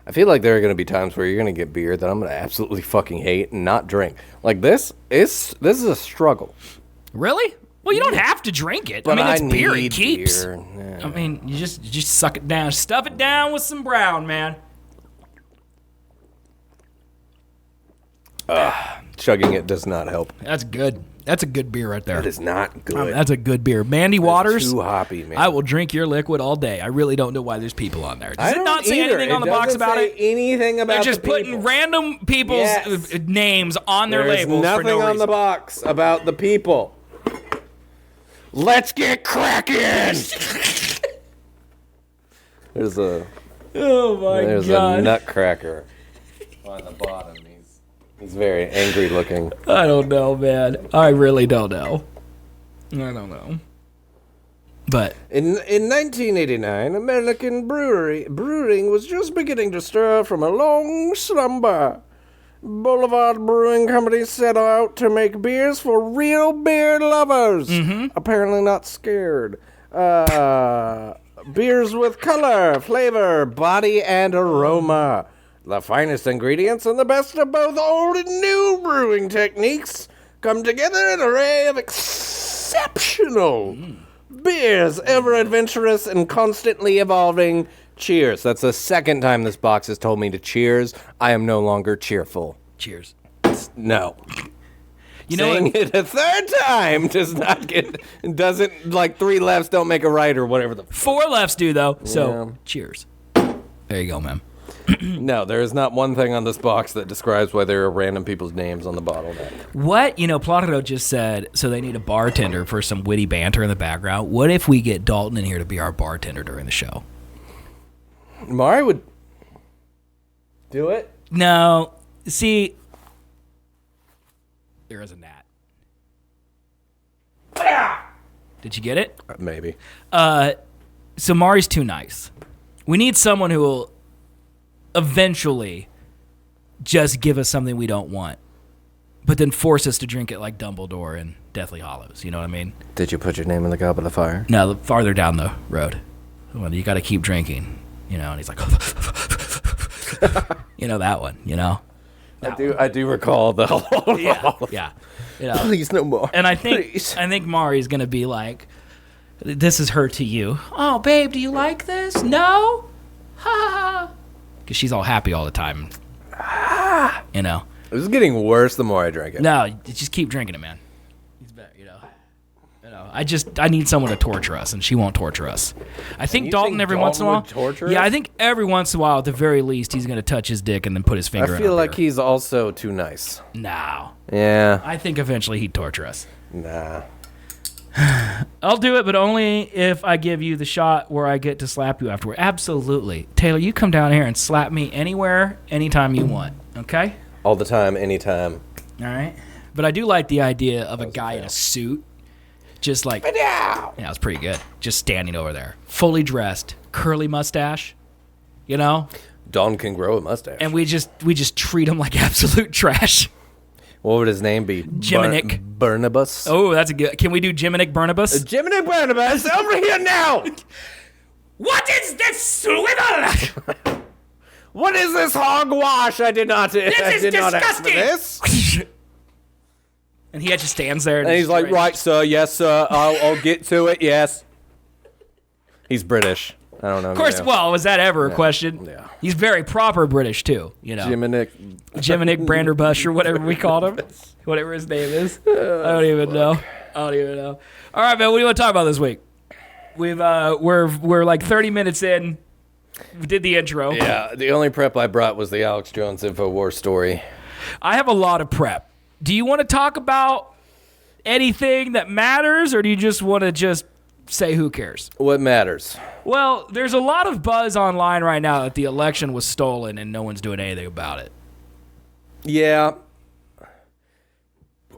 S2: I feel like there are going to be times where you're going to get beer that I'm going to absolutely fucking hate and not drink. Like this is a struggle.
S1: Really? Well, you don't have to drink it.
S2: But
S1: it's beer. It keeps.
S2: Beer. Yeah.
S1: I mean, you just suck it down. Stuff it down with some brown, man.
S2: Chugging it does not help.
S1: That's good. That's a good beer right there.
S2: That is not good.
S1: That's a good beer. Mandy Waters.
S2: Too hoppy, man.
S1: I will drink your liquid all day. I really don't know why there's people on there. Does
S2: I
S1: it
S2: don't
S1: not say
S2: either.
S1: anything on the box about it?
S2: Anything about
S1: They're just
S2: the
S1: putting
S2: people.
S1: random people's names on their labels
S2: nothing
S1: for no
S2: on
S1: reason.
S2: the box about the people. Let's get cracking. There's a nutcracker on the bottom. He's very angry looking.
S1: I don't know, man. I really don't know. I don't know. But
S2: in 1989, American brewing was just beginning to stir from a long slumber. Boulevard Brewing Company set out to make beers for real beer lovers. Apparently not scared. Beers with color, flavor, body, and aroma. The finest ingredients and the best of both old and new brewing techniques come together in an array of exceptional beers, ever adventurous and constantly evolving. Cheers. That's the second time this box has told me to cheers. I am no longer cheerful.
S1: cheers.
S2: No.
S1: You know
S2: Saying it a third time doesn't, like, three lefts don't make a right or whatever the.
S1: 4 lefts do, though. So,
S2: Yeah.
S1: cheers. There you go, man.
S2: No, there is not one thing on this box that describes why there are random people's names on the bottle.
S1: What? Plato just said, so they need a bartender for some witty banter in the background. What if we get Dalton in here to be our bartender during the show?
S2: Mari would do it.
S1: No. See, there is a gnat. Did you get it?
S2: Maybe.
S1: So Mari's too nice. We need someone who will eventually just give us something we don't want, but then force us to drink it like Dumbledore in Deathly Hallows. You know what I mean?
S2: Did you put your name in the goblet of fire?
S1: No, farther down the road. Well, you got to keep drinking. And he's like, that one.
S2: I do recall the whole.
S1: Yeah.
S2: Please, no more.
S1: And I think Mari's gonna be like, this is her to you. Oh, babe, do you like this? No? Ha! Because she's all happy all the time.
S2: This is getting worse the more I drink it.
S1: No, just keep drinking it, man. He's better, I need someone to torture us, and she won't torture us. I think Dalton every once in a while.
S2: Torture
S1: yeah,
S2: us?
S1: I think every once in a while, at the very least, he's gonna touch his dick and then put his finger.
S2: I feel
S1: in
S2: like
S1: beer.
S2: he's also too nice.
S1: No.
S2: Yeah.
S1: I think eventually he'd torture us.
S2: Nah.
S1: I'll do it, but only if I give you the shot where I get to slap you afterward. Absolutely. Taylor, you come down here and slap me anywhere, anytime you want, okay?
S2: All the time, anytime.
S1: All right? But I do like the idea of a guy in a suit, just like, yeah, it's pretty good. Just standing over there, fully dressed, curly mustache,
S2: Don can grow a mustache.
S1: and we just treat him like absolute trash.
S2: What would his name be?
S1: Jiminick.
S2: Barnabas.
S1: Oh, that's a good. Can we do Jiminick Barnabas?
S2: Jiminick Barnabas, over here now.
S1: What is this swivel?
S2: What is this hogwash? I did not.
S1: This is disgusting.
S2: This.
S1: And he just stands there.
S2: And he's like, right, sir. Yes, sir. I'll get to it. Yes. He's British. I don't know.
S1: Of course. Well, was that ever a question?
S2: Yeah.
S1: He's very proper British too. You know.
S2: Jiminick
S1: Branderbush or whatever we called him. Whatever his name is. I don't even know. All right, man. What do you want to talk about this week? We're like 30 minutes in. We did the intro.
S2: Yeah, the only prep I brought was the Alex Jones InfoWars story.
S1: I have a lot of prep. Do you want to talk about anything that matters, or do you just want to say who cares?
S2: What matters?
S1: Well, there's a lot of buzz online right now that the election was stolen and no one's doing anything about it.
S2: Yeah.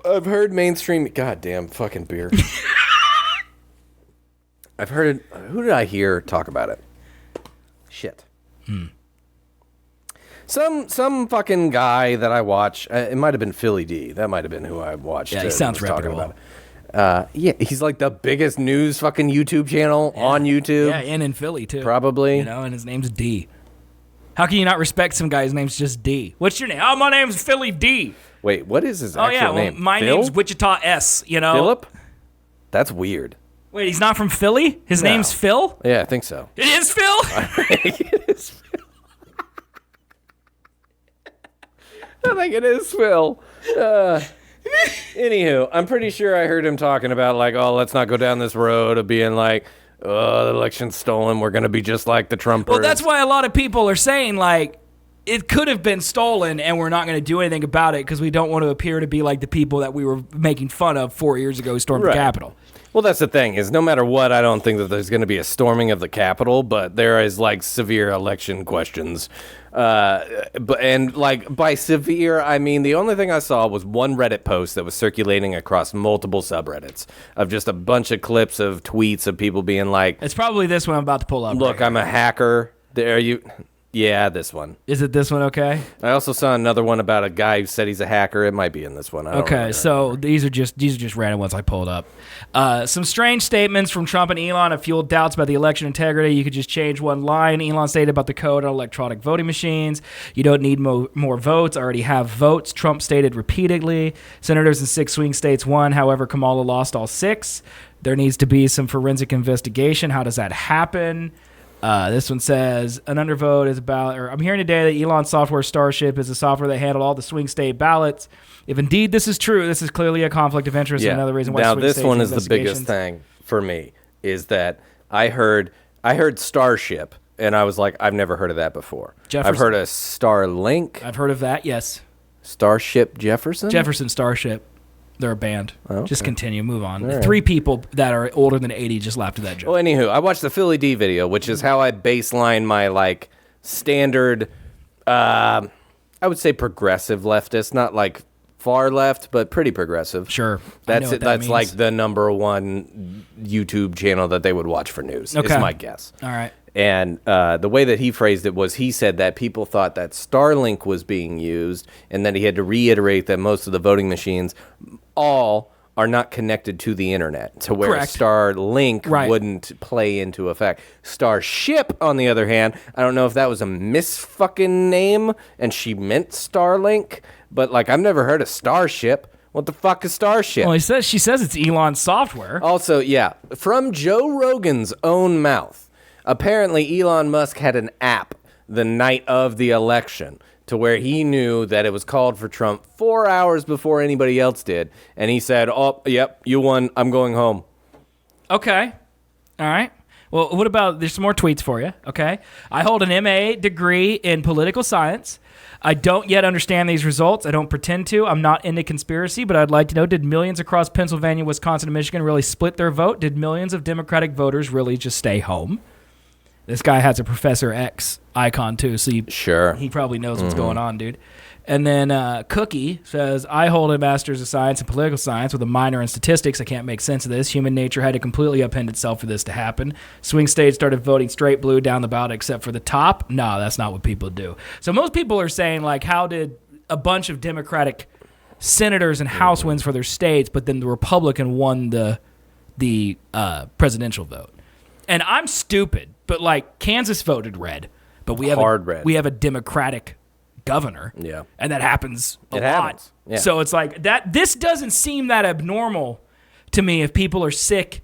S2: I've heard mainstream... Goddamn fucking beer. I've heard it... Who did I hear talk about it? Shit. Some fucking guy that I watch. It might have been Philly D. That might have been who I watched.
S1: Yeah, he sounds reputable.
S2: Yeah, he's like the biggest news fucking YouTube channel on YouTube.
S1: Yeah, and in Philly too.
S2: Probably.
S1: You know, and his name's D. How can you not respect some guy whose name's just D? What's your name? Oh, my name's Philly D.
S2: Wait, what is his actual name?
S1: My
S2: Phil?
S1: name's Wichita S. You know,
S2: Philip? That's weird.
S1: Wait, he's not from Philly? His name's Phil?
S2: Yeah, I think so.
S1: It is Phil?
S2: It is Phil. I think it is Phil. Anywho, I'm pretty sure I heard him talking about like, oh, let's not go down this road of being like, oh, the election's stolen. We're going to be just like the Trumpers.
S1: Well, that's why a lot of people are saying like, it could have been stolen and we're not going to do anything about it because we don't want to appear to be like the people that we were making fun of 4 years ago who stormed the Capitol.
S2: Well, that's the thing is no matter what, I don't think that there's going to be a storming of the Capitol, but there is like severe election questions. And like by severe, I mean the only thing I saw was one Reddit post that was circulating across multiple subreddits of just a bunch of clips of tweets of people being like,
S1: it's probably this one I'm about to pull up.
S2: Look, I'm a hacker. There you... Yeah, this one.
S1: Is it this one okay?
S2: I also saw another one about a guy who said he's a hacker. It might be in this one. I don't remember.
S1: So these are just random ones I pulled up. Some strange statements from Trump and Elon have fueled doubts about the election integrity. You could just change one line. Elon stated about the code on electronic voting machines. You don't need more votes. I already have votes. Trump stated repeatedly. Senators in 6 swing states won. However, Kamala lost all 6. There needs to be some forensic investigation. How does that happen? This one says, an undervote is about, or I'm hearing today that Elon software Starship is a software that handled all the swing state ballots. If indeed this is true, this is clearly a conflict of interest.
S2: Yeah.
S1: And another reason why
S2: now
S1: swing
S2: this
S1: states
S2: one is the biggest thing for me is that I heard Starship and I was like, I've never heard of that before. I've heard of Starlink.
S1: I've heard of that. Yes.
S2: Starship Jefferson.
S1: Jefferson Starship. They're a band.
S2: Oh, okay.
S1: Just continue. Move on.
S2: Right.
S1: 3 people that are older than 80 just laughed at that joke.
S2: Well, anywho, I watched the Philly D video, which is how I baseline my like standard, I would say progressive leftist, not like far left, but pretty progressive.
S1: Sure.
S2: That's
S1: it.
S2: That's like the number one YouTube channel that they would watch for news. Okay. Is my guess.
S1: All right.
S2: And the way that he phrased it was he said that people thought that Starlink was being used and that he had to reiterate that most of the voting machines all are not connected to the internet, to where
S1: Correct.
S2: Starlink wouldn't play into effect. Starship, on the other hand, I don't know if that was a misfucking name and she meant Starlink, but like I've never heard of Starship. What the fuck is Starship?
S1: Well, she says it's Elon software.
S2: Also, yeah, from Joe Rogan's own mouth, apparently Elon Musk had an app the night of the election to where he knew that it was called for Trump 4 hours before anybody else did. And he said, oh, yep, you won. I'm going home.
S1: Okay. All right. Well, what about, there's some more tweets for you, okay? I hold an MA degree in political science. I don't yet understand these results. I don't pretend to. I'm not into conspiracy, but I'd like to know, did millions across Pennsylvania, Wisconsin, and Michigan really split their vote? Did millions of Democratic voters really just stay home? This guy has a Professor X icon, too, so he probably knows what's going on, dude. And then Cookie says, I hold a master's of science in political science with a minor in statistics. I can't make sense of this. Human nature had to completely upend itself for this to happen. Swing states started voting straight blue down the ballot except for the top. No, that's not what people do. So most people are saying, like, how did a bunch of Democratic senators and House wins for their states, but then the Republican won the presidential vote. And I'm stupid, but like Kansas voted red, but we have a Democratic governor.
S2: Yeah.
S1: And that happens a lot.
S2: Happens. Yeah.
S1: So it's like that. This doesn't seem that abnormal to me if people are sick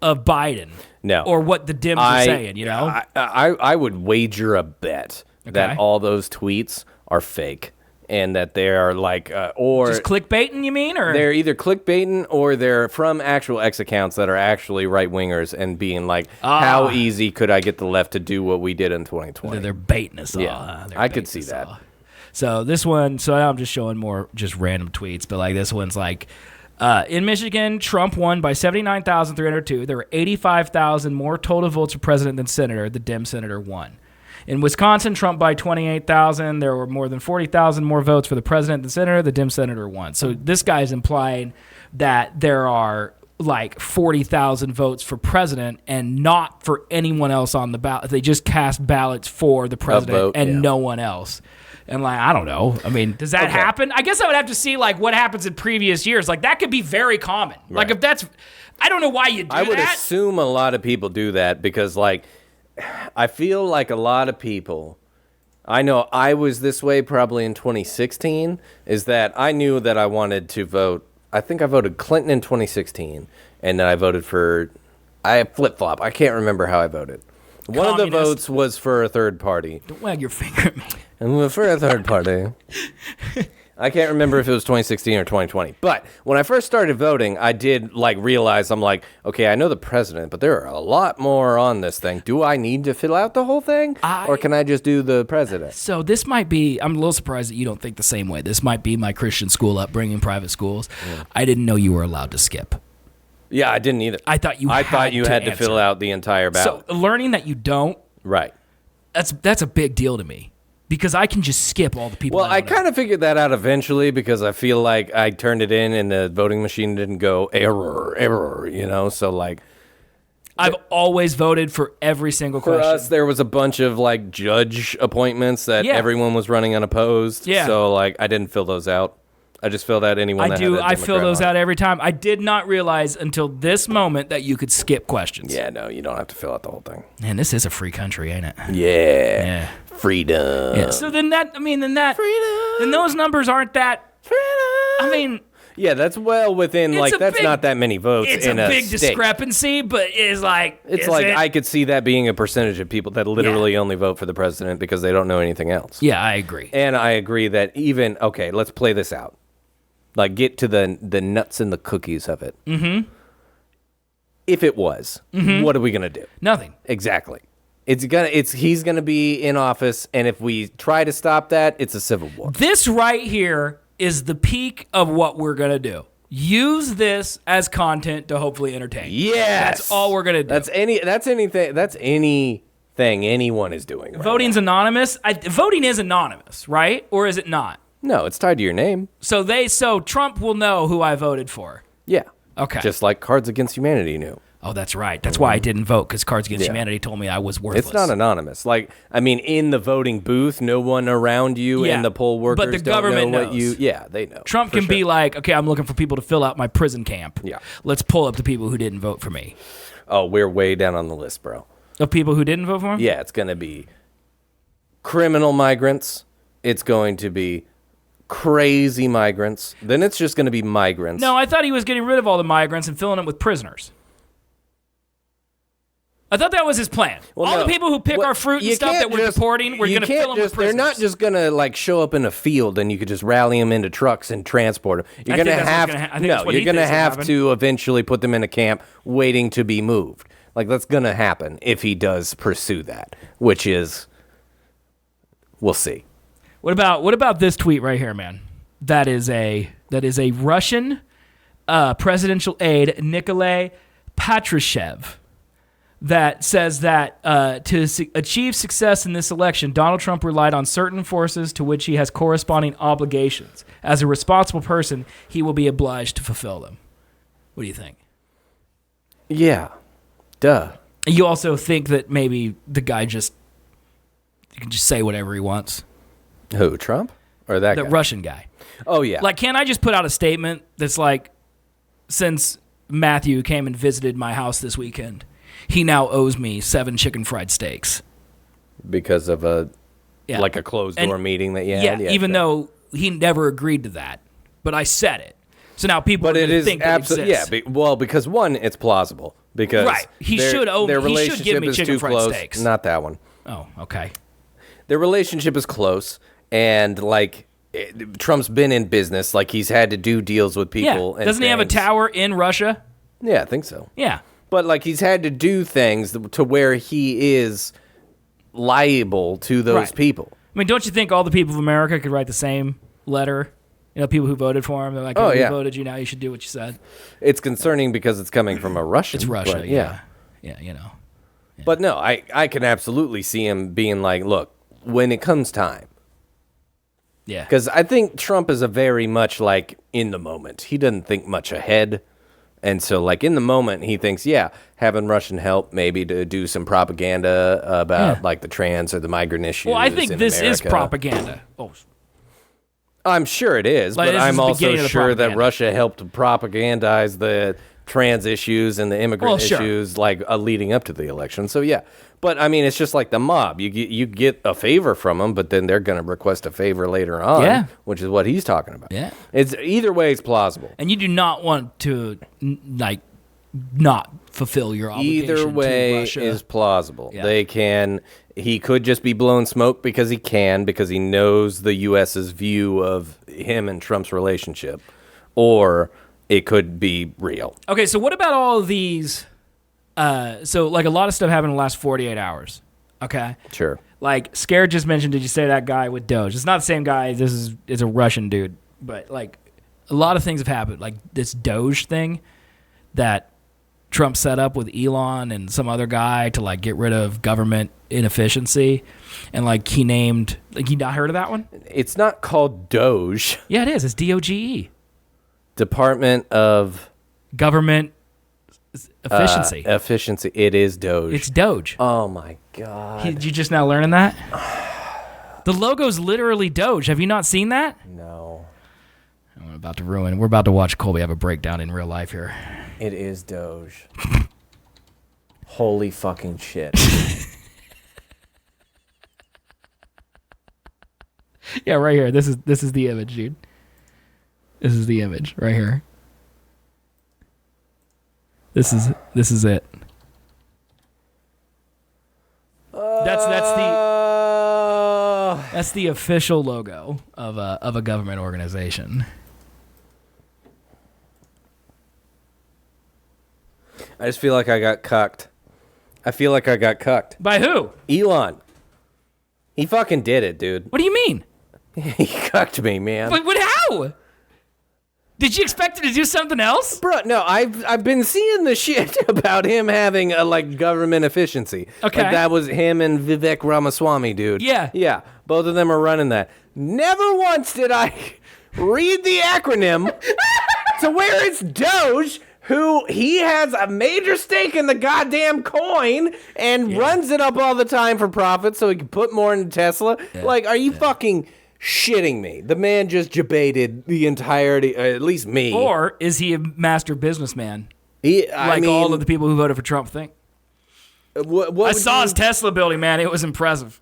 S1: of Biden.
S2: No.
S1: Or what the Dems are saying, you know?
S2: I would wager a bet that all those tweets are fake and that they are like, or
S1: just clickbaiting, you mean? Or
S2: they're either clickbaiting or they're from actual X accounts that are actually right-wingers and being like, how easy could I get the left to do what we did in 2020?
S1: They're baiting us all.
S2: Yeah, I could see that.
S1: All. So this one, so I'm just showing more just random tweets, but like this one's like, in Michigan, Trump won by 79,302. There were 85,000 more total votes for president than senator. The Dem senator won. In Wisconsin, Trump by 28,000. There were more than 40,000 more votes for the president than senator. The Dem senator won. So this guy's implying that there are like 40,000 votes for president and not for anyone else on the ballot. They just cast ballots for the president no one else. And like, I don't know. I mean, does that happen? I guess I would have to see like what happens in previous years. Like that could be very common. Right. Like if that's, I don't know why you do that.
S2: I would assume a lot of people do that because like, I feel like a lot of people, I know I was this way probably in 2016, is that I knew that I wanted to vote. I think I voted Clinton in 2016, and then I voted I flip-flop. I can't remember how I voted. One of the votes was for a third party.
S1: Don't wag your finger at me.
S2: And for a third party. I can't remember if it was 2016 or 2020. But when I first started voting, I did like realize I'm like, okay, I know the president, but there are a lot more on this thing. Do I need to fill out the whole thing? Or can I just do the president?
S1: So this might be, I'm a little surprised that you don't think the same way. This might be my Christian school upbringing, private schools. Yeah. I didn't know you were allowed to skip.
S2: Yeah, I didn't either.
S1: I thought you had to
S2: fill out the entire ballot.
S1: So learning that you don't,
S2: right?
S1: That's a big deal to me because I can just skip all the people.
S2: Well, I kind of figured that out eventually because I feel like I turned it in and the voting machine didn't go error, you know. So like,
S1: I've always voted for every single question.
S2: For us, there was a bunch of like judge appointments that everyone was running unopposed. Yeah. So like, I didn't fill those out. I just filled out anyone. I fill those out every time. I did not realize until this moment that you could skip questions. Yeah, no, you don't have to fill out the whole thing.
S1: Man, this is a free country, ain't it?
S2: Yeah. Freedom.
S1: Yeah. So then those numbers aren't that.
S2: Freedom.
S1: I mean.
S2: Yeah, that's well within like that's not that many votes.
S1: It's
S2: in
S1: a big
S2: state.
S1: Discrepancy, but it's like
S2: I could see that being a percentage of people that literally only vote for the president because they don't know anything else.
S1: Yeah, I agree.
S2: And I agree that even let's play this out. Like, get to the nuts and the cookies of it. Mm-hmm. If it was, what are we gonna do?
S1: Nothing.
S2: Exactly. He's gonna be in office, and if we try to stop that, it's a civil war.
S1: This right here is the peak of what we're gonna do. Use this as content to hopefully entertain.
S2: Yes,
S1: that's all we're gonna do.
S2: That's anything anyone is doing. Right
S1: Voting's
S2: now.
S1: Anonymous. Voting is anonymous, right? Or is it not?
S2: No, it's tied to your name.
S1: So Trump will know who I voted for.
S2: Yeah.
S1: Okay.
S2: Just like Cards Against Humanity knew.
S1: Oh, that's right. That's why I didn't vote, because Cards Against Humanity told me I was worthless.
S2: It's not anonymous. Like, I mean, in the voting booth, no one around you and the poll workers
S1: but the government
S2: don't know
S1: knows.
S2: They know.
S1: Trump can be like, okay, I'm looking for people to fill out my prison camp.
S2: Yeah.
S1: Let's pull up the people who didn't vote for me.
S2: Oh, we're way down on the list, bro.
S1: Of people who didn't vote for him?
S2: Yeah, it's going to be criminal migrants. It's going to be crazy migrants. Then it's just going to be migrants.
S1: No, I thought he was getting rid of all the migrants and filling them with prisoners. I thought that was his plan. Well, the people who pick our fruit and stuff that we're deporting, we're going to fill them with prisoners.
S2: They're not just going to like show up in a field and you could just rally them into trucks and transport them. You're going to have to eventually put them in a camp waiting to be moved. Like that's going to happen if he does pursue that, which is, we'll see.
S1: What about this tweet right here, man? That is a Russian presidential aide, Nikolai Patrushev, that says that to achieve success in this election, Donald Trump relied on certain forces to which he has corresponding obligations. As a responsible person, he will be obliged to fulfill them. What do you think?
S2: Yeah. Duh.
S1: You also think that maybe the guy can just say whatever he wants?
S2: Who, Trump? Or that
S1: the
S2: guy.
S1: Russian guy.
S2: Oh, yeah.
S1: Like, can't I just put out a statement that's like, since Matthew came and visited my house this weekend, he now owes me 7 chicken fried steaks.
S2: Because of a closed door meeting that you had?
S1: Yeah, even though he never agreed to that. But I said it. So now people think it exists.
S2: Yeah, because one, it's plausible. Because
S1: he should give me chicken fried steaks.
S2: Not that one.
S1: Oh, okay.
S2: Their relationship is close, and like Trump's been in business, like he's had to do deals with people.
S1: Yeah. Doesn't he have a tower in Russia?
S2: Yeah, I think so.
S1: Yeah.
S2: But like he's had to do things to where he is liable to those people.
S1: I mean, don't you think all the people of America could write the same letter? You know, people who voted for him, they're like, we voted you, now you should do what you said.
S2: It's concerning because it's coming from a Russian.
S1: It's Russia, yeah. Yeah, you know. Yeah.
S2: But no, I can absolutely see him being like, look, when it comes time.
S1: Yeah.
S2: Because I think Trump is a very much like in the moment. He doesn't think much ahead. And so like in the moment, he thinks, having Russian help maybe to do some propaganda about like the trans or the migrant issues.
S1: Well, I think this
S2: America.
S1: is propaganda. Oh,
S2: I'm sure it is,
S1: like,
S2: but I'm also sure that
S1: propaganda.
S2: Russia helped propagandize the trans issues and the immigrant issues like leading up to the election. So yeah, but I mean, it's just like the mob. You get a favor from them, but then they're going to request a favor later on, which is what he's talking about.
S1: Yeah,
S2: it's either way, it's plausible.
S1: And you do not want to not fulfill your obligation.
S2: Either way
S1: to Russia.
S2: is plausible.
S1: Yeah.
S2: They can. He could just be blowing smoke because he knows the U.S.'s view of him and Trump's relationship, or it could be real.
S1: Okay, so what about all of these? So like a lot of stuff happened in the last 48 hours. Okay,
S2: Sure.
S1: like Scared just mentioned. Did you say that guy with Doge? It's not the same guy. It's a Russian dude, but like a lot of things have happened. Like this Doge thing that Trump set up with Elon and some other guy to like get rid of government inefficiency, and like he named you not heard of that one?
S2: It's not called Doge.
S1: Yeah, it is. It's DOGE.
S2: Department of
S1: Government efficiency.
S2: Efficiency. It is Doge.
S1: It's Doge.
S2: Oh my god.
S1: Did you just now learning that? The logo's literally Doge. Have you not seen that?
S2: No.
S1: I'm about to ruin. We're about to watch Colby have a breakdown in real life here.
S2: It is Doge. Holy fucking shit.
S1: Yeah, right here. This is the image, dude. This is the image right here. This is it. That's the official logo of a government organization.
S2: I just feel like I got cucked.
S1: By who?
S2: Elon. He fucking did it, dude.
S1: What do you mean?
S2: He cucked me, man.
S1: But how? Did you expect it to do something else?
S2: Bro, no, I've been seeing the shit about him having a government efficiency.
S1: Okay.
S2: Like that was him and Vivek Ramaswamy, dude.
S1: Yeah.
S2: Yeah. Both of them are running that. Never once did I read the acronym to where it's Doge, who he has a major stake in the goddamn coin and runs it up all the time for profit so he can put more into Tesla. Yeah. Like, are you fucking shitting me? The man just debated the entirety, at least me.
S1: Or is he a master businessman?
S2: I mean,
S1: all of the people who voted for Trump think. I saw his Tesla building, man. It was impressive.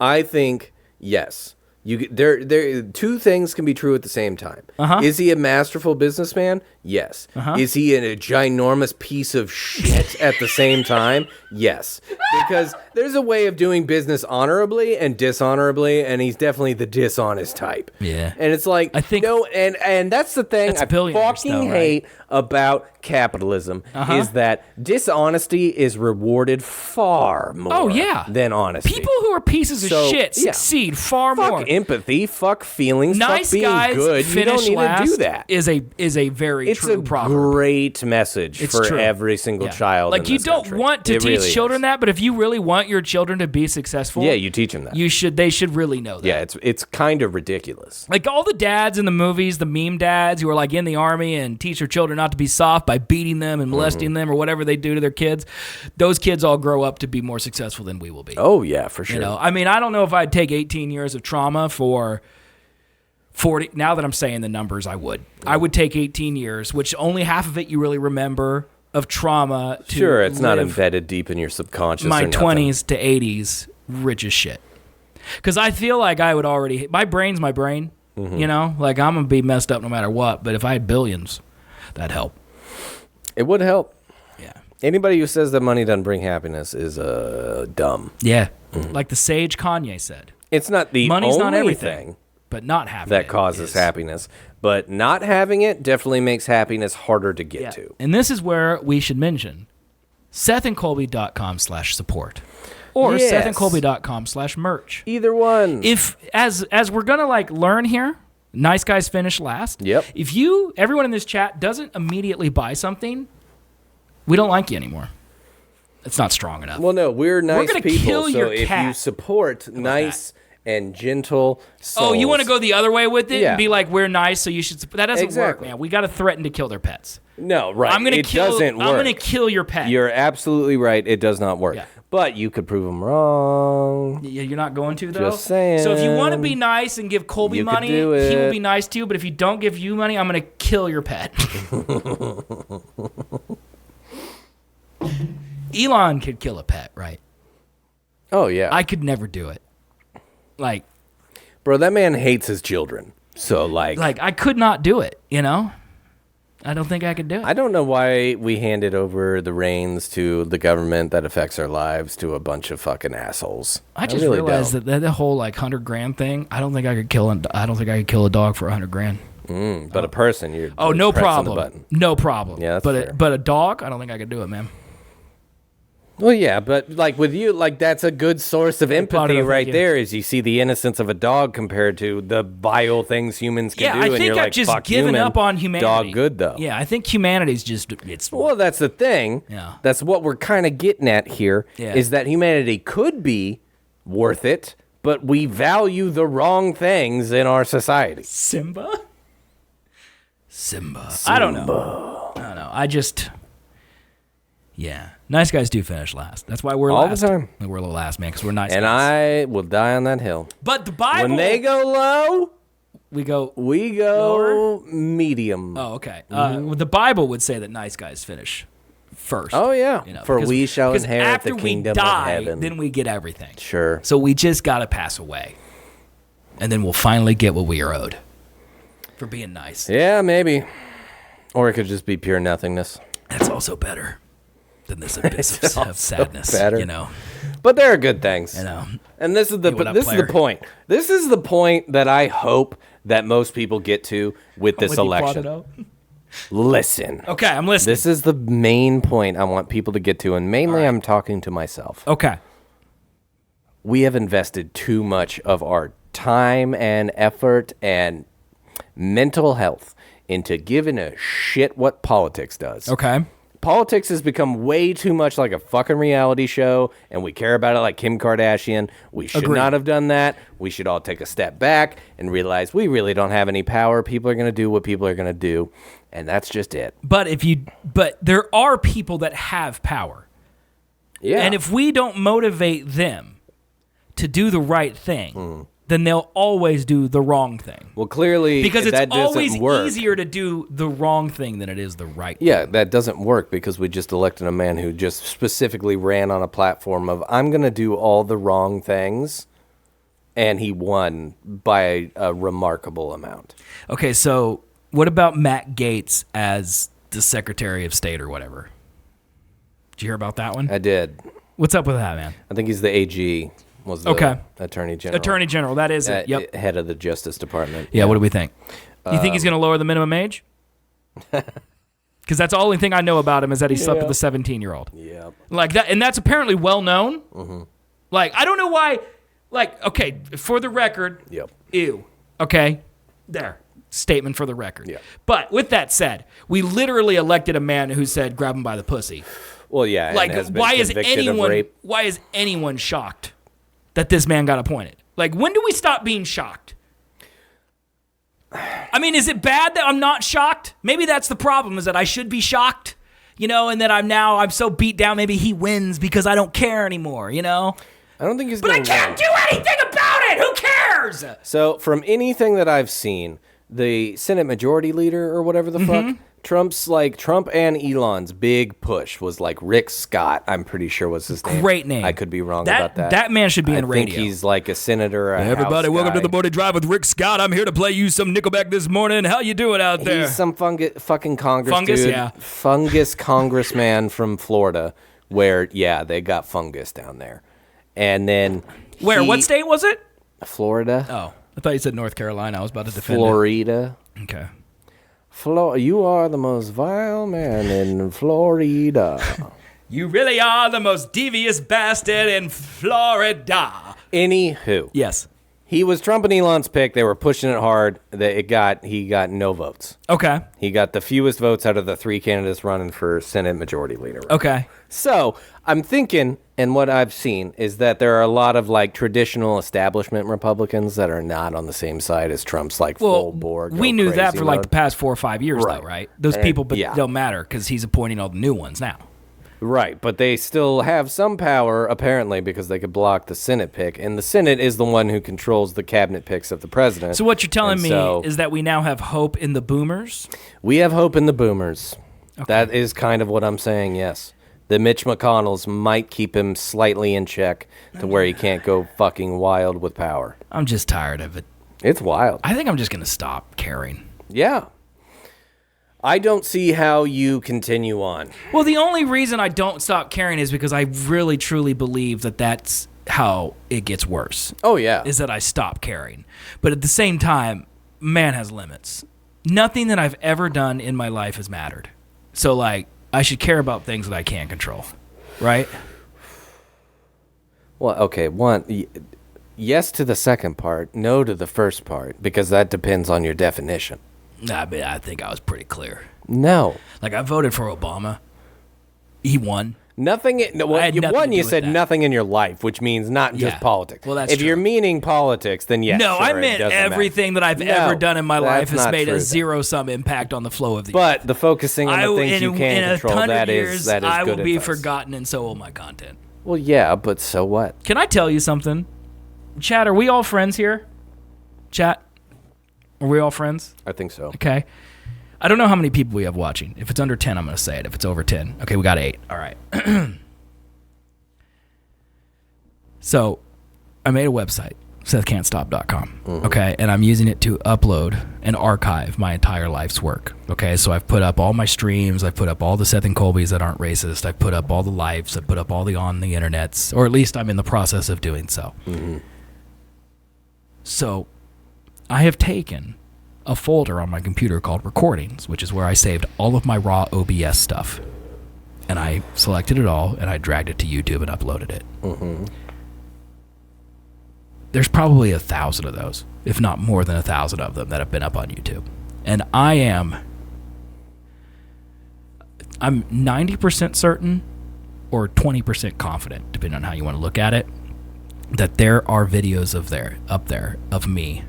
S2: I think, yes. There, two things can be true at the same time.
S1: Uh-huh.
S2: Is he a masterful businessman? Yes.
S1: Uh-huh.
S2: Is he a ginormous piece of shit at the same time? Yes. Because there's a way of doing business honorably and dishonorably, and he's definitely the dishonest type.
S1: Yeah.
S2: And it's like,
S1: I think,
S2: no, and that's the thing I fucking hate about capitalism is that dishonesty is rewarded far more than honesty.
S1: People who are pieces of shit succeed far more.
S2: Fuck empathy, fuck feelings,
S1: nice
S2: fuck being
S1: guys
S2: good. You don't need to do that.
S1: Is a very true proverb.
S2: It's a great message for every single child.
S1: Like,
S2: in
S1: you
S2: this
S1: don't
S2: country.
S1: want to
S2: It
S1: teach
S2: really
S1: children
S2: is.
S1: that, but if you really want your children to be successful,
S2: you teach them that.
S1: They should really know that.
S2: Yeah, it's kind of ridiculous.
S1: Like all the dads in the movies, the meme dads who are like in the army and teach their children not to be soft by beating them and molesting them or whatever they do to their kids. Those kids all grow up to be more successful than we will be.
S2: Oh yeah, for sure.
S1: You know, I mean, I don't know if I'd take 18 years of trauma for 40. Now that I'm saying the numbers, I would take 18 years, which only half of it you really remember of trauma. To
S2: Sure, it's not
S1: live
S2: embedded deep in your subconscious.
S1: my
S2: or nothing.
S1: 20s to 80s, rich as shit. Because I feel like I would already. My brain's my brain. You know, like I'm gonna be messed up no matter what. But if I had billions, that'd help.
S2: It would help.
S1: Yeah.
S2: Anybody who says that money doesn't bring happiness is dumb.
S1: Yeah. Like the sage Kanye said,
S2: It's not the
S1: money's
S2: only
S1: not everything,
S2: thing
S1: but not having
S2: that
S1: it
S2: causes
S1: is.
S2: happiness, but not having it definitely makes happiness harder to get
S1: Yeah.
S2: to.
S1: And this is where we should mention SethandColby.com/support or
S2: Yes.
S1: SethandColby.com/merch.
S2: Either one.
S1: If as we're gonna like learn here, nice guys finish last.
S2: Yep.
S1: If everyone in this chat doesn't immediately buy something, we don't like you anymore. It's not strong enough.
S2: Well, no, we're nice
S1: gonna
S2: people.
S1: kill
S2: So
S1: your
S2: if
S1: cat.
S2: you support nice and gentle souls,
S1: Oh, you want to go the other way with it
S2: Yeah.
S1: and be like, we're nice, so you should. That doesn't
S2: Exactly.
S1: work, man. We got to threaten to kill their pets.
S2: No, right.
S1: I'm gonna
S2: it
S1: kill.
S2: doesn't work.
S1: I'm gonna kill your pet.
S2: You're absolutely right. It does not work.
S1: Yeah.
S2: But you could prove them wrong.
S1: Yeah, you're not going to though.
S2: Just saying.
S1: So if you want to be nice and give Colby
S2: You could
S1: money,
S2: do
S1: he will
S2: it.
S1: be nice to you. But if you don't give you money, I'm gonna kill your pet. Elon could kill a pet, right?
S2: Oh, yeah.
S1: I could never do it. Like
S2: Bro, that man hates his children. So, like
S1: I could not do it. You know, I don't think I could do it.
S2: I don't know why we handed over the reins to the government that affects our lives to a bunch of fucking assholes.
S1: I just
S2: really
S1: realized
S2: don't.
S1: that the whole like $100,000 thing. I don't think I could kill. I don't think I could kill a dog for $100,000.
S2: But a person, you're
S1: Oh, no
S2: pressing the
S1: problem.
S2: button.
S1: No problem.
S2: Yeah, that's
S1: but
S2: fair.
S1: but a dog, I don't think I could do it, man.
S2: Well, yeah, but like with you, like that's a good source of empathy
S1: Thank
S2: right
S1: you.
S2: there. Is you see the innocence of a dog compared to the vile things humans can
S1: Yeah,
S2: do,
S1: I
S2: and
S1: think
S2: you're
S1: I've
S2: like,
S1: just
S2: fuck
S1: given
S2: human,
S1: up on humanity.
S2: Dog good though.
S1: Yeah, I think humanity's just it's.
S2: Well, that's the thing.
S1: Yeah.
S2: That's what we're kind of getting at here.
S1: Yeah.
S2: Is that humanity could be worth it, but we value the wrong things in our society.
S1: Simba. I don't know. I just. Yeah, nice guys do finish last. That's why we're
S2: All the
S1: last.
S2: time.
S1: We're the last, man, because we're nice
S2: And
S1: guys.
S2: I will die on that hill.
S1: But the Bible.
S2: When they go low,
S1: we go.
S2: we go medium.
S1: Oh, okay. The Bible would say that nice guys finish first.
S2: Oh, yeah. For
S1: because-
S2: we shall
S1: because
S2: inherit
S1: after
S2: the kingdom
S1: we die,
S2: of heaven.
S1: then we get everything.
S2: Sure.
S1: So we just got to pass away. And then we'll finally get what we are owed for being nice.
S2: Yeah, maybe. Or it could just be pure nothingness.
S1: That's also better than this abyss of sadness.
S2: better.
S1: You know.
S2: But there are good things.
S1: You know.
S2: And this is the
S1: what up,
S2: this is
S1: player?
S2: the point. This is the point that I hope that most people get to with this
S1: When you brought
S2: election.
S1: it up.
S2: Listen.
S1: Okay, I'm listening.
S2: This is the main point I want people to get to, and mainly I'm talking to myself.
S1: Okay.
S2: We have invested too much of our time and effort and mental health into giving a shit what politics does.
S1: Okay.
S2: Politics has become way too much like a fucking reality show, and we care about it like Kim Kardashian. We should
S1: Agreed.
S2: not have done that. We should all take a step back and realize we really don't have any power. People are going to do what people are going to do, and that's just it.
S1: But there are people that have power.
S2: Yeah.
S1: And if we don't motivate them to do the right thing, then they'll always do the wrong thing.
S2: well, clearly,
S1: Because it's
S2: that doesn't
S1: always
S2: work.
S1: easier to do the wrong thing than it is the right thing.
S2: Yeah, that doesn't work because we just elected a man who just specifically ran on a platform of, I'm going to do all the wrong things, and he won by a remarkable amount.
S1: Okay, so what about Matt Gaetz as the Secretary of State or whatever? Did you hear about that one?
S2: I did.
S1: What's up with that, man?
S2: I think he's the AG, was the
S1: Okay.
S2: Attorney General.
S1: Attorney General, that is it. Yep.
S2: Head of the Justice Department.
S1: Yeah, what do we think? You think he's going to lower the minimum age? Because that's the only thing I know about him is that he slept with a 17-year-old.
S2: Yep.
S1: Like that, and that's apparently well known.
S2: Mm-hmm.
S1: Like, I don't know why. Like, okay, for the record,
S2: Yep.
S1: ew. Okay, there. Statement for the record.
S2: Yeah.
S1: But with that said, we literally elected a man who said, "Grab him by the pussy."
S2: Well, yeah.
S1: Like,
S2: and has been
S1: why is
S2: convicted of rape.
S1: anyone shocked that this man got appointed? Like, when do we stop being shocked? I mean, is it bad that I'm not shocked? Maybe that's the problem, is that I should be shocked, you know, and that I'm so beat down, maybe he wins because I don't care anymore, you know?
S2: I don't think he's
S1: But I
S2: going to
S1: can't do anything about it! Who cares? years.
S2: So from anything that I've seen, the Senate Majority Leader or whatever the fuck, Trump and Elon's big push was like Rick Scott, I'm pretty sure was his name.
S1: Great name.
S2: I could be wrong about that.
S1: That man should be in radio.
S2: I think he's like a senator.
S1: Everybody, welcome to the Morning Drive with Rick Scott. I'm here to play you some Nickelback this morning. How you doing out there?
S2: He's some fucking fungus
S1: dude.
S2: Yeah. Fungus congressman from Florida where, they got fungus down there. And then
S1: where? What state was it?
S2: Florida.
S1: Oh, I thought you said North Carolina. I was about to defend
S2: Florida.
S1: it. Okay.
S2: You are the most vile man in Florida.
S1: You really are the most devious bastard in Florida.
S2: Anywho.
S1: Yes.
S2: He was Trump and Elon's pick. They were pushing it hard. He got no votes.
S1: Okay.
S2: He got the fewest votes out of the three candidates running for Senate Majority Leader. Right?
S1: Okay.
S2: So I'm thinking, and what I've seen is that there are a lot of like traditional establishment Republicans that are not on the same side as Trump's like full board.
S1: We knew that for like
S2: mode.
S1: the past 4 or 5 years, though, right? Those people don't matter because he's appointing all the new ones now.
S2: Right, but they still have some power, apparently, because they could block the Senate pick. And the Senate is the one who controls the cabinet picks of the president.
S1: So what you're telling me is that we now have hope in the boomers?
S2: We have hope in the boomers.
S1: Okay.
S2: That is kind of what I'm saying, yes. The Mitch McConnells might keep him slightly in check to where he can't go fucking wild with power.
S1: I'm just tired of it.
S2: It's wild.
S1: I think I'm just going to stop caring.
S2: Yeah. I don't see how you continue on.
S1: Well, the only reason I don't stop caring is because I really, truly believe that that's how it gets worse.
S2: Oh, yeah.
S1: Is that I stop caring. But at the same time, man has limits. Nothing that I've ever done in my life has mattered. So, like, I should care about things that I can't control. Right?
S2: Well, okay. Yes to the second part, no to the first part, because that depends on your definition.
S1: Nah, but I think I was pretty clear.
S2: No.
S1: Like, I voted for Obama. He won.
S2: Nothing. You said nothing in your life, which means not just politics.
S1: Well, that's
S2: if
S1: true.
S2: you're meaning politics, then yes.
S1: No,
S2: sure,
S1: I meant everything that I've ever done in my life has made a zero-sum impact on the flow of the
S2: But the focusing on the things you can control, that is good
S1: I will be
S2: advice.
S1: forgotten, and so will my content.
S2: Well, yeah, but so what?
S1: Can I tell you something? Chat, are we all friends here? Chat, are we all friends?
S2: I think so.
S1: Okay. I don't know how many people we have watching. If it's under 10, I'm going to say it. If it's over 10. Okay, we got 8. All right. So, I made a website, SethCan'tStop.com, okay? And I'm using it to upload and archive my entire life's work, okay? So I've put up all my streams. I've put up all the Seth and Colbys that aren't racist. I've put up all the lives. I've put up all the on the internets, or at least I'm in the process of doing so. Mm-hmm. So, I have taken a folder on my computer called Recordings, which is where I saved all of my raw OBS stuff. And I selected it all, and I dragged it to YouTube and uploaded it. Mm-hmm. There's probably 1,000 of those, if not more than 1,000 of them that have been up on YouTube. And I'm 90% certain or 20% confident, depending on how you want to look at it, that there are videos up there of me